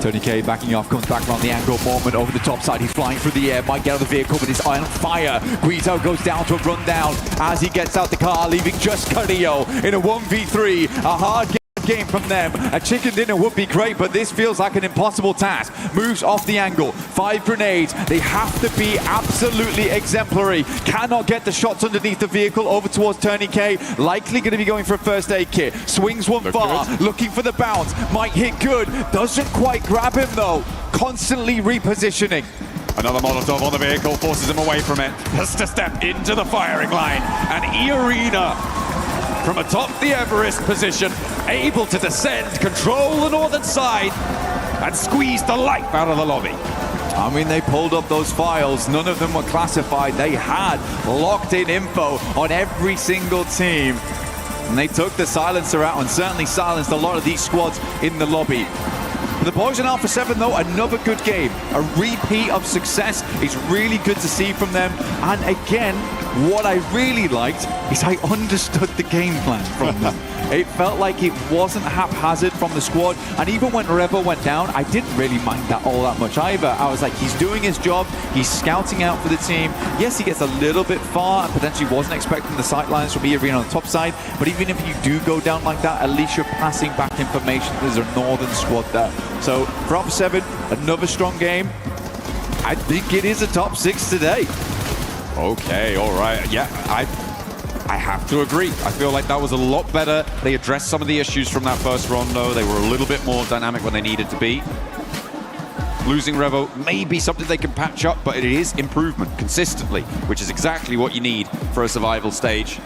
Tony K backing off, comes back around the angle. Moment over the top side, he's flying through the air, might get out of the vehicle, but his eye on fire. Guido goes down to a rundown as he gets out the car, leaving just Carrillo in a 1v3. A hard game from them. A chicken dinner would be great, but this feels like an impossible task. Moves off the angle, 5 grenades. They have to be absolutely exemplary. Cannot get the shots underneath the vehicle over towards Tony K. Likely going to be going for a first aid kit. Swings one far, looking for the bounce. Might hit good. Doesn't quite grab him though. Constantly repositioning. Another Molotov on the vehicle, forces him away from it. Has to step into the firing line. And E-Arena, from atop the Everest position, able to descend, control the northern side, and squeeze the life out of the lobby. I mean, they pulled up those files. None of them were classified. They had locked-in info on every single team. And they took the silencer out and certainly silenced a lot of these squads in the lobby. For the boys in Alpha 7, though, another good game. A repeat of success. It's really good to see from them. And again, what I really liked is I understood the game plan from them. It felt like it wasn't haphazard from the squad. And even when Revo went down, I didn't really mind that all that much either. I was like, he's doing his job. He's scouting out for the team. Yes, he gets a little bit far and potentially wasn't expecting the sightlines from E-Arena on the top side. But even if you do go down like that, at least you're passing back information. There's a northern squad there. So for Alpha 7, another strong game. I think it is a top 6 today. Okay, all right. Yeah, I have to agree. I feel like that was a lot better. They addressed some of the issues from that first round, though. They were a little bit more dynamic when they needed to be. Losing Revo may be something they can patch up, but it is improvement consistently, which is exactly what you need for a survival stage.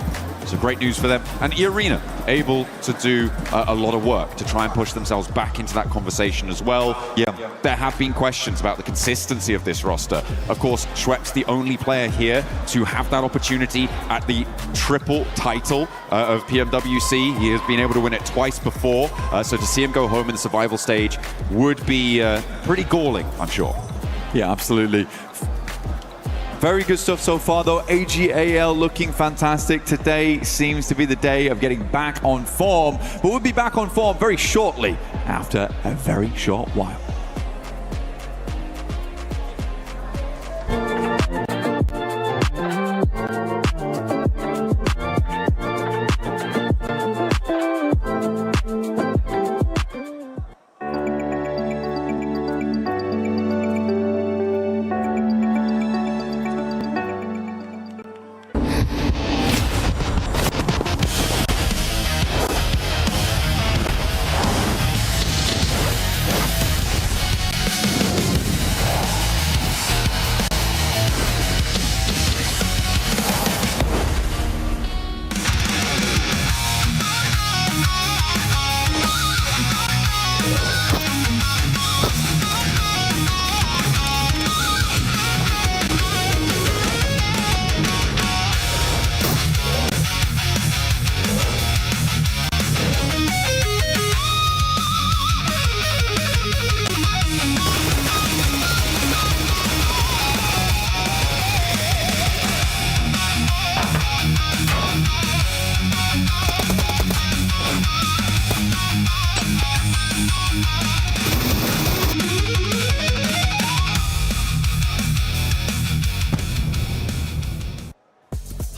So great news for them. And E-Arena able to do a lot of work to try and push themselves back into that conversation as well. Yeah, there have been questions about the consistency of this roster. Of course, Schweppes the only player here to have that opportunity at the triple title of PMWC. He has been able to win it twice before. So to see him go home in the survival stage would be pretty galling, I'm sure. Yeah, absolutely. Very good stuff so far, though. AGAL looking fantastic. Today seems to be the day of getting back on form, but we'll be back on form very shortly after a very short while.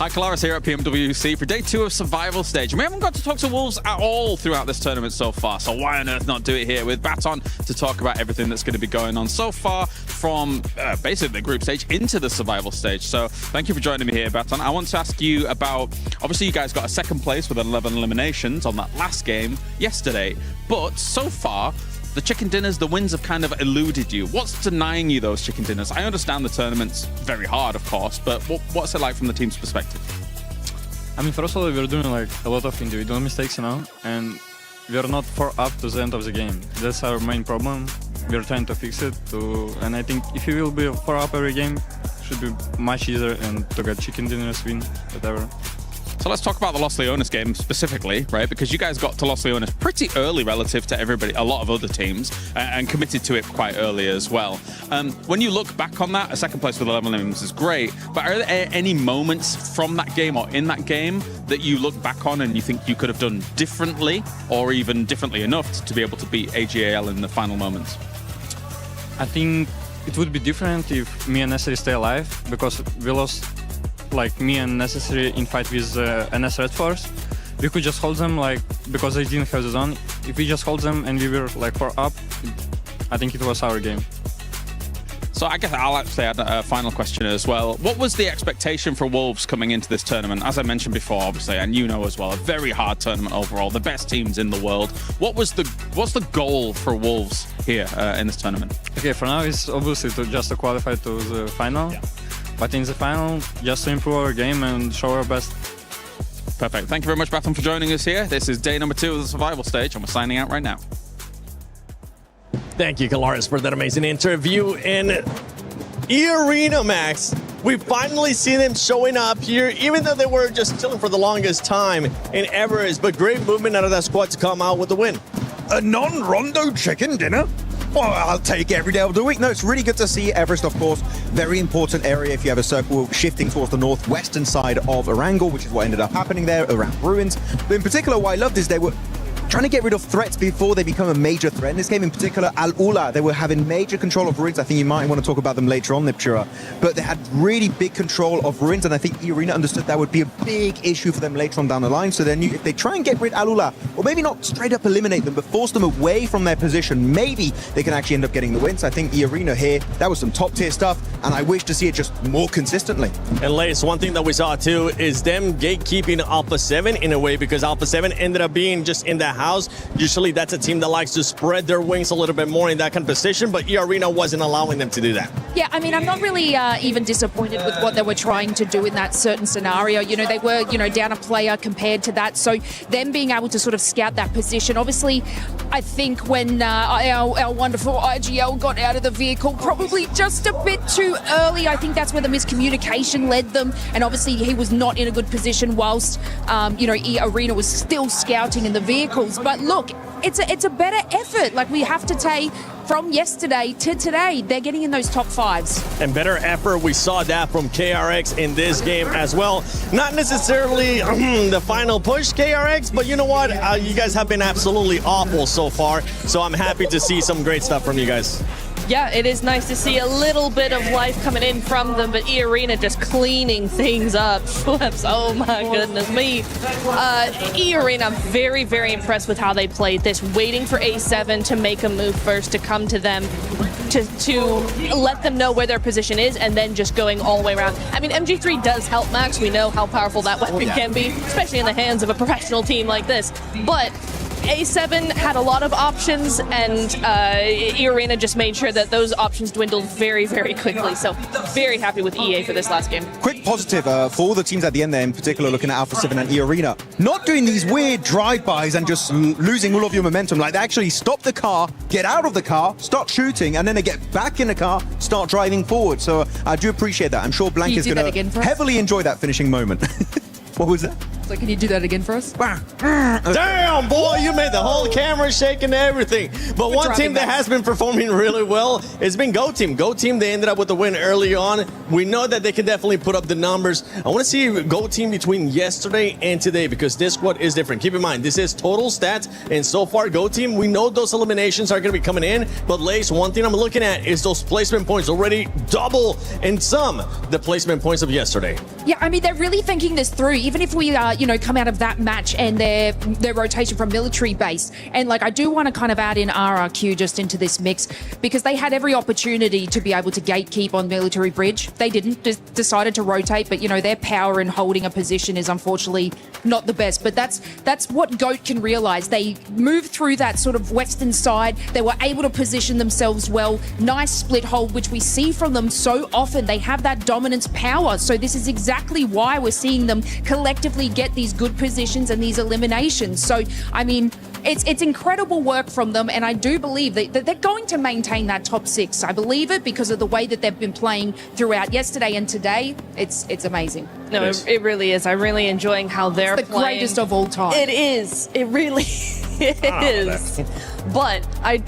Hi, Colaris here at PMWC for day 2 of Survival Stage. We haven't got to talk to Wolves at all throughout this tournament so far, so why on earth not do it here with Baton to talk about everything that's going to be going on so far from basically the group stage into the Survival Stage. So thank you for joining me here, Baton. I want to ask you about, obviously you guys got a second place with 11 eliminations on that last game yesterday, but so far, the chicken dinners, the wins have kind of eluded you. What's denying you those chicken dinners? I understand the tournament's very hard, of course, but what's it like from the team's perspective? I mean, first of all, we're doing like a lot of individual mistakes, you know, and we're not 4 up to the end of the game. That's our main problem. We're trying to fix it, and I think if you will be 4 up every game, it should be much easier and to get chicken dinners, win, whatever. So let's talk about the Los Leones game specifically, right? Because you guys got to Los Leones pretty early relative to everybody, a lot of other teams, and committed to it quite early as well. When you look back on that, a second place with 11 eliminations is great, but are there any moments from that game or in that game that you look back on and you think you could have done differently, or even differently enough to be able to beat AGAL in the final moments? I think it would be different if me and Necessary stay alive, because we lost like me and Necessary in fight with NS Red Force. We could just hold them, like, because they didn't have the zone. If we just hold them and we were like 4 up, I think it was our game. So I guess I'll actually add a final question as well. What was the expectation for Wolves coming into this tournament? As I mentioned before, obviously, and you know as well, a very hard tournament overall, the best teams in the world. What's the goal for Wolves here in this tournament? Okay, for now it's obviously just to qualify to the final. Yeah. But in the final, just to improve our game and show our best. Perfect. Thank you very much, Baton, for joining us here. This is day number 2 of the Survival Stage, and we're signing out right now. Thank you, Colaris, for that amazing interview. In E-Arena, Max, we finally see them showing up here, even though they were just chilling for the longest time in Everest. But great movement out of that squad to come out with the win. A non-rondo chicken dinner? Well, I'll take it every day of the week. No, it's really good to see Everest, of course. Very important area if you have a circle shifting towards the northwestern side of Erangel, which is what ended up happening there around ruins. But in particular, what I loved is they were trying to get rid of threats before they become a major threat. In this game in particular, Al-Ula, they were having major control of ruins. I think you might want to talk about them later on, Nipchira. But they had really big control of ruins, and I think E-Arena understood that would be a big issue for them later on down the line. So they knew if they try and get rid of Al-Ula, or maybe not straight up eliminate them, but force them away from their position, maybe they can actually end up getting the win. So I think E-Arena here, that was some top tier stuff, and I wish to see it just more consistently. And Lace, one thing that we saw too is them gatekeeping Alpha 7 in a way, because Alpha 7 ended up being just in the house. Usually that's a team that likes to spread their wings a little bit more in that kind of position, but E-Arena wasn't allowing them to do that. Yeah, I mean, I'm not really even disappointed with what they were trying to do in that certain scenario. You know, they were, down a player compared to that. So them being able to sort of scout that position, obviously, I think when our wonderful IGL got out of the vehicle, probably just a bit too early. I think that's where the miscommunication led them. And obviously he was not in a good position whilst, E-Arena was still scouting in the vehicles. But look, it's a better effort. Like, we have to take from yesterday to today, they're getting in those top 5s. And better effort, we saw that from KRX in this game as well. Not necessarily the final push, KRX, but you know what? You guys have been absolutely awful so far, so I'm happy to see some great stuff from you guys. Yeah, it is nice to see a little bit of life coming in from them, but E-Arena just cleaning things up. Flips, oh my goodness me. E-Arena, I'm very, very impressed with how they played this, waiting for A7 to make a move first, to come to them, to let them know where their position is, and then just going all the way around. I mean, MG3 does help, Max. We know how powerful that weapon can be, especially in the hands of a professional team like this. But A7 had a lot of options, and E-Arena just made sure that those options dwindled very, very quickly. So very happy with EA for this last game. Quick positive for all the teams at the end there, in particular looking at Alpha 7 and E-Arena. Not doing these weird drive-bys and just losing all of your momentum. Like, they actually stop the car, get out of the car, start shooting, and then they get back in the car, start driving forward. So I do appreciate that. I'm sure Blank is going to heavily enjoy that finishing moment. What was that? So can you do that again for us? Damn, boy, you made the whole camera shake and everything. But one team that has been performing really well has been Go Team. Go Team, they ended up with the win early on. We know that they can definitely put up the numbers. I want to see Go Team between yesterday and today because this squad is different. Keep in mind, this is total stats, and so far, Go Team, we know those eliminations are going to be coming in, but Lace, one thing I'm looking at is those placement points already double in some the placement points of yesterday. Yeah, I mean, they're really thinking this through. Even if we, come out of that match and their rotation from military base, and like I do want to kind of add in RRQ just into this mix because they had every opportunity to be able to gatekeep on military bridge. They didn't, just decided to rotate, but their power in holding a position is unfortunately not the best. But that's what GOAT can realize. They moved through that sort of western side. They were able to position themselves well. Nice split hold, which we see from them so often. They have that dominance power. So this is exactly why we're seeing them collectively get these good positions and these eliminations. So, I mean, it's incredible work from them, and I do believe that they're going to maintain that top 6. I believe it because of the way that they've been playing throughout yesterday and today. It's amazing. No, it really is. I'm really enjoying how they're playing. It's the greatest of all time. It is. It really is. But I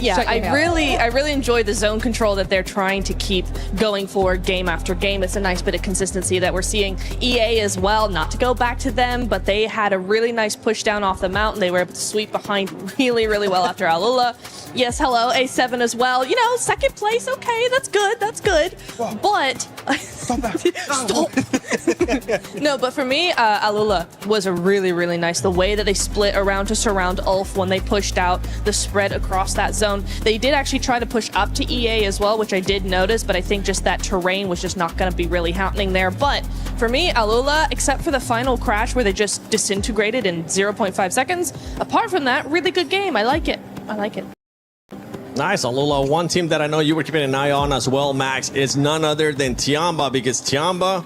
really enjoy the zone control that they're trying to keep going for game after game. It's a nice bit of consistency that we're seeing. EA as well, not to go back to them, but they had a really nice push down off the mountain. They were able to sweep behind really, really well after Alula. Yes, hello, A7 as well. Second place, okay, that's good, that's good. Whoa. But stop that. Stop. No, but for me, Alula was a really, really nice. The way that they split around to surround Ulf when they pushed out the spread across that zone. They did actually try to push up to EA as well, which I did notice, but I think just that terrain was just not going to be really happening there. But for me, Alula, except for the final crash where they just disintegrated in 0.5 seconds, apart from that, really good game. I like it. I like it. Nice, Alula. One team that I know you were keeping an eye on as well, Max, is none other than Tiamba, because Tiamba,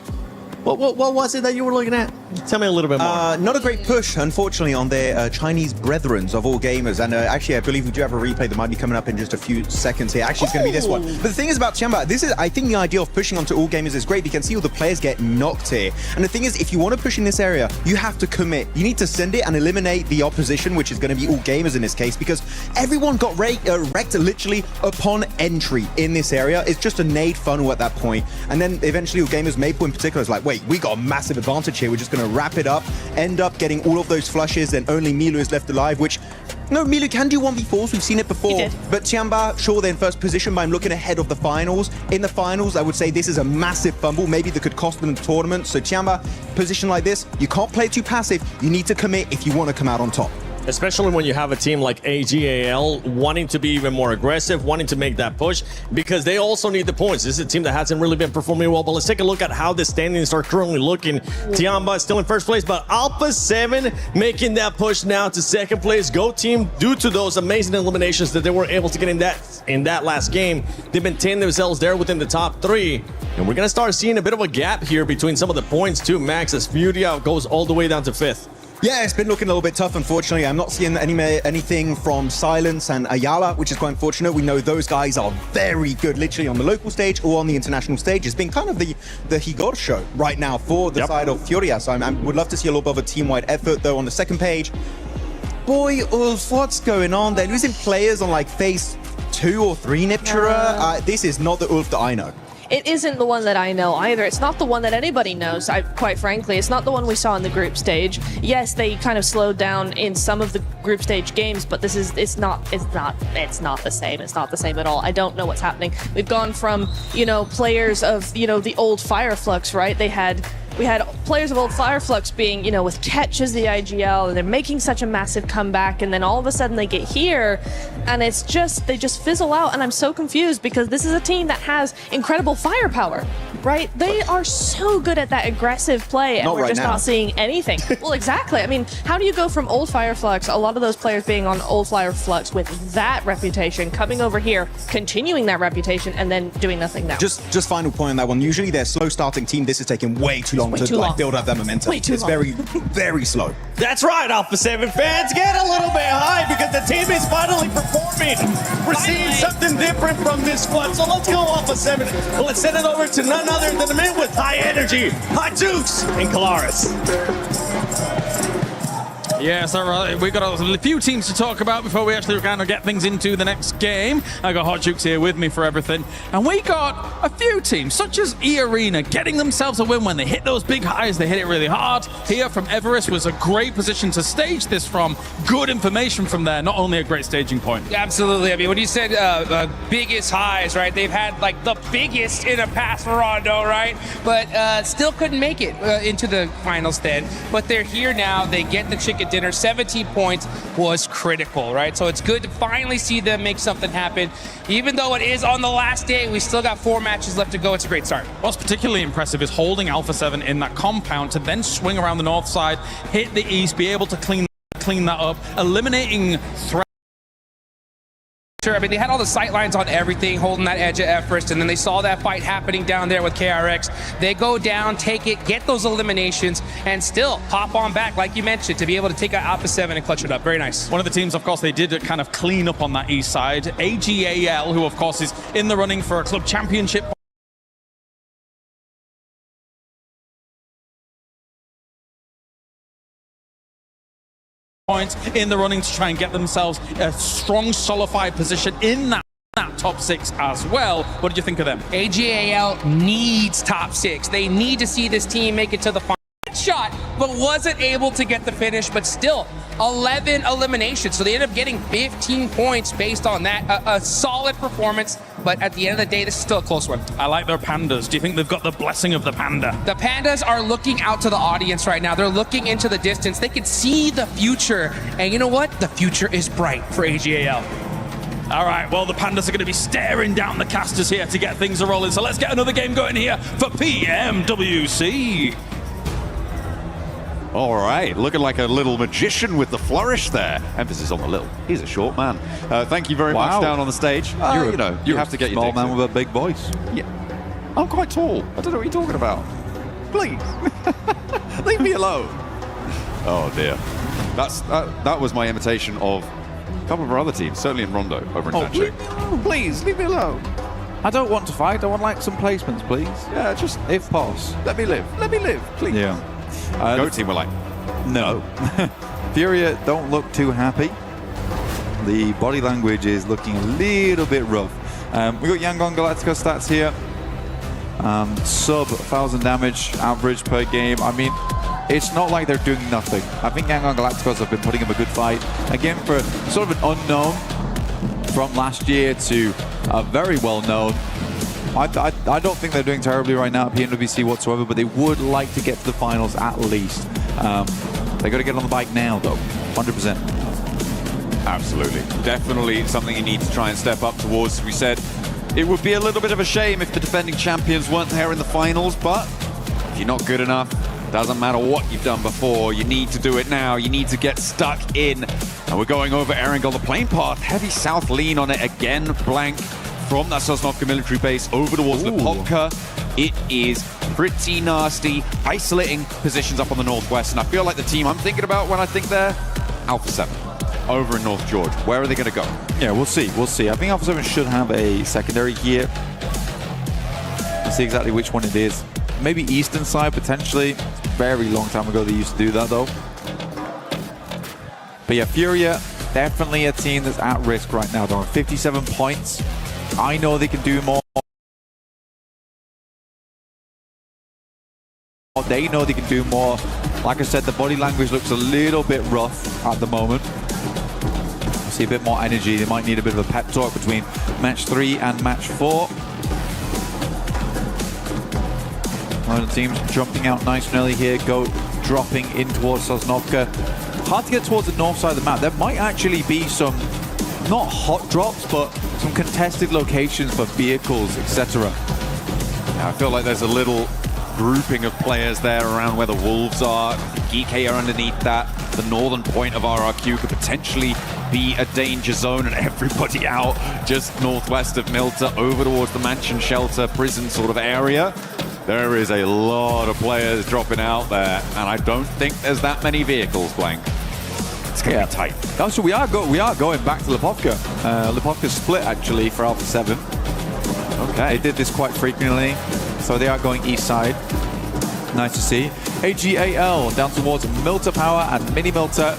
what was it that you were looking at? Tell me a little bit more. Not a great push, unfortunately, on their Chinese brethrens of all gamers. And actually, I believe we do have a replay that might be coming up in just a few seconds here. Actually, it's going to be this one. But the thing is about Tiamba, I think the idea of pushing onto all gamers is great. You can see all the players get knocked here. And the thing is, if you want to push in this area, you have to commit. You need to send it and eliminate the opposition, which is going to be all gamers in this case, because everyone got wrecked literally upon entry in this area. It's just a nade funnel at that point. And then eventually all gamers, Maple in particular, is like, wait, we got a massive advantage here. We're just going to wrap it up, end up getting all of those flushes, and only Milu is left alive, which, no, Milu can do 1v4s. We've seen it before. But Tiamba, sure, they're in first position, but I'm looking ahead of the finals. In the finals, I would say this is a massive fumble, maybe that could cost them the tournament. So Tiamba, position like this, you can't play too passive. You need to commit if you want to come out on top. Especially when you have a team like AGAL wanting to be even more aggressive, wanting to make that push, because they also need the points. This is a team that hasn't really been performing well, but let's take a look at how the standings are currently looking. Tiamba is still in first place, but Alpha 7 making that push now to second place. Go Team, due to those amazing eliminations that they were able to get in that last game, they maintained themselves there within the top 3. And we're going to start seeing a bit of a gap here between some of the points too, Max, as Furia goes all the way down to 5th. Yeah, it's been looking a little bit tough, unfortunately. I'm not seeing anything from Silence and Ayala, which is quite unfortunate. We know those guys are very good, literally on the local stage or on the international stage. It's been kind of the Higor show right now for the side of Furia. So I would love to see a little bit of a team-wide effort, though, on the second page. Boy, Ulf, what's going on? They're losing players on like phase 2 or 3 Niptura. This is not the Ulf that I know. It isn't the one that I know either. It's not the one that anybody knows, quite frankly. It's not the one we saw in the group stage. Yes, they kind of slowed down in some of the group stage games, but it's not the same. It's not the same at all. I don't know what's happening. We've gone from, players of, the old Fireflux, right? We had players of old Fireflux being, with Ketch as the IGL, and they're making such a massive comeback, and then all of a sudden they get here, and they just fizzle out, and I'm so confused because this is a team that has incredible firepower, right? They are so good at that aggressive play, and we're just not seeing anything. Well, exactly. I mean, how do you go from old Fireflux, a lot of those players being on old Fireflux with that reputation, coming over here, continuing that reputation, and then doing nothing now? Just final point on that one. Usually they're slow starting team. This is taking way too long to build up that momentum. It's very, very slow. That's right, Alpha 7 fans. Get a little bit high because the team is finally performing. We're seeing something different from this squad. So let's go, Alpha 7. Let's send it over to none other than the man with high energy, High Dukes, and Kalaris. Yeah, so we've got a few teams to talk about before we actually kind of get things into the next game. I got Hot Jukes here with me for everything. And we got a few teams, such as E-Arena, getting themselves a win when they hit those big highs. They hit it really hard. Here from Everest was a great position to stage this from. Good information from there, not only a great staging point. Absolutely. I mean, when you said biggest highs, right, they've had like the biggest in a past Rondo, right? But still couldn't make it into the finals then. But they're here now. They get the chicken dinner. 17 points was critical, right? So it's good to finally see them make something happen. Even though it is on the last day, we still got 4 matches left to go. It's a great start. What's particularly impressive is holding Alpha 7 in that compound to then swing around the north side, hit the east, be able to clean that up, eliminating threats. I mean, they had all the sight lines on everything, holding that edge at Everest, and then they saw that fight happening down there with KRX. They go down, take it, get those eliminations, and still pop on back, like you mentioned, to be able to take out Alpha 7 and clutch it up. Very nice. One of the teams, of course, they did kind of clean up on that east side. AGAL, who, of course, is in the running for a club championship. Points in the running to try and get themselves a strong, solidified position in that top 6 as well. What did you think of them? AGAL needs top 6. They need to see this team make it to the final shot, but wasn't able to get the finish, but still 11 eliminations. So they ended up getting 15 points based on that. A solid performance, but at the end of the day, this is still a close one. I like their pandas. Do you think they've got the blessing of the panda? The pandas are looking out to the audience right now. They're looking into the distance. They can see the future. And you know what? The future is bright for AGAL. All right, well, the pandas are going to be staring down the casters here to get things rolling. So let's get another game going here for PMWC. All right, looking like a little magician with the flourish there. Emphasis on the little. He's a short man. Thank you very much down on the stage. You have to get your small man with a big voice. Yeah, I'm quite tall. I don't know what you're talking about. Please, leave me alone. Oh dear, that was my imitation of a couple of our other teams, certainly in Rondo over in Tanchik. Please, leave me alone. I don't want to fight. I want like some placements, please. Yeah, just if possible. Let me live. Let me live, please. Yeah. Go team were like, no. Furia don't look too happy. The body language is looking a little bit rough. We got Yangon Galactica stats here. Sub 1,000 damage average per game. I mean, it's not like they're doing nothing. I think Yangon Galacticos have been putting up a good fight. Again, for sort of an unknown from last year to a very well known. I don't think they're doing terribly right now at PMWC whatsoever, but they would like to get to the finals at least. They got to get on the bike now, though, 100%. Absolutely. Definitely something you need to try and step up towards. We said it would be a little bit of a shame if the defending champions weren't there in the finals, but if you're not good enough, doesn't matter what you've done before, you need to do it now. You need to get stuck in. And we're going over Erangel, the plane path. Heavy south lean on it again, blank. From that Sosnovka military base over towards Lipovka. It is pretty nasty, isolating positions up on the northwest, and I feel like the team I'm thinking about when I think they're Alpha 7 over in North George. Where are they going to go? Yeah, we'll see. We'll see. I think Alpha 7 should have a secondary here. We'll see exactly which one it is. Maybe eastern side, potentially. It's a very long time ago they used to do that, though. But yeah, Furia, definitely a team that's at risk right now. They're on 57 points. I know they can do more. They know they can do more. Like I said, the body language looks a little bit rough at the moment. I see a bit more energy. They might need a bit of a pep talk between match 3 and match 4. One of the teams jumping out nice and early here. Go dropping in towards Sosnovka. Hard to get towards the north side of the map. There might actually be some, not hot drops, but some contested locations for vehicles, etc. Yeah, I feel like there's a little grouping of players there around where the Wolves are. GK are underneath that. The northern point of RRQ could potentially be a danger zone, and everybody out just northwest of Milta over towards the mansion shelter prison sort of area. There is a lot of players dropping out there, and I don't think there's that many vehicles, Blank. It's going to be tight. Also, we are going back to Lipovka. Lipovka's split, actually, for Alpha 7. Okay. They did this quite frequently, so they are going east side. Nice to see. AGAL down towards Milta Power and Mini Milta.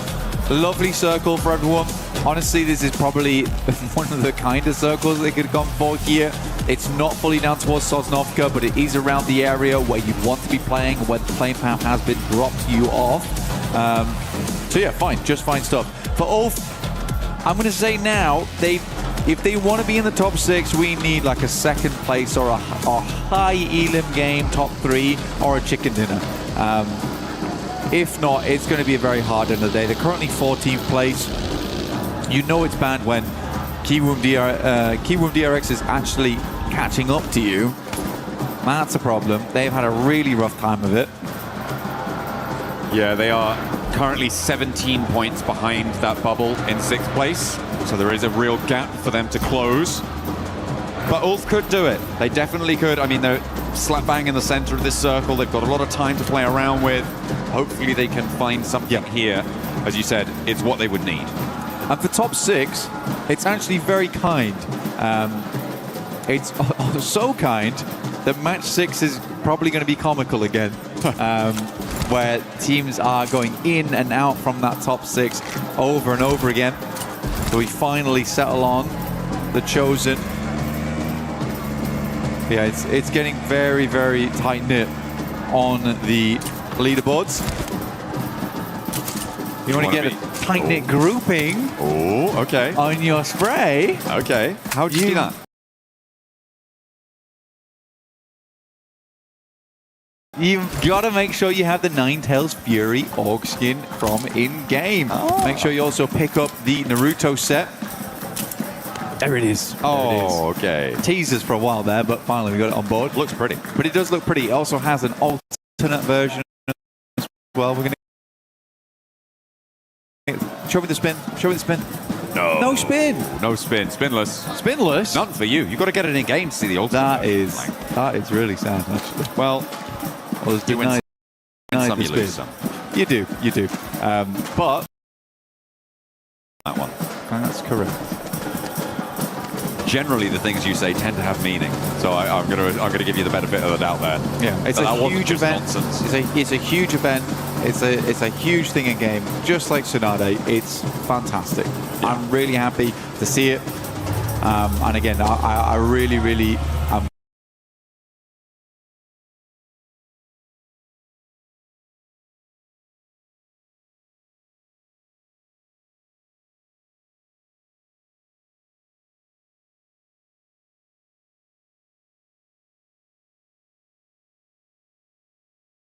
Lovely circle for everyone. Honestly, this is probably one of the kinder circles they could have gone for here. It's not fully down towards Sosnovka, but it is around the area where you'd want to be playing, where the playing path has been dropped to you off. So yeah, fine, just fine stuff. For Ulf, I'm going to say now, if they want to be in the top 6, we need like a second place or a high elim game, top 3, or a chicken dinner. If not, it's going to be a very hard end of the day. They're currently 14th place. You know it's bad when Kiwoom DRX is actually catching up to you. That's a problem. They've had a really rough time of it. Yeah, they are currently 17 points behind that bubble in 6th place. So there is a real gap for them to close. But Ulf could do it. They definitely could. I mean, they're slap bang in the center of this circle. They've got a lot of time to play around with. Hopefully they can find something here. As you said, it's what they would need. And for top 6, it's actually very kind. It's so kind that match 6 is probably going to be comical again, where teams are going in and out from that top 6 over and over again. So we finally settle on the Chosen. Yeah, it's getting very, very tight-knit on the leaderboards. You want to get a tight-knit grouping on your spray. Okay. How do you do that? You've got to make sure you have the Ninetales Fury Orc skin from in-game. Make sure you also pick up the Naruto set. There it is. Oh, okay. Teasers for a while there, but finally we got it on board. Looks pretty. But it does look pretty. It also has an alternate version as well. We're going to... Show me the spin. Show me the spin. No. No spin. No spin. Spinless. Spinless? None for you. You've got to get it in game to see the ultimate. That is really sad, actually. Well, you win some, you lose some. You do. But... That one. That's correct. Generally, the things you say tend to have meaning, so I'm gonna give you the benefit of the doubt there. Yeah, it's a huge event. Nonsense. It's a huge event. It's a huge thing in game, just like Tsunade. It's fantastic. Yeah. I'm really happy to see it. And again, I really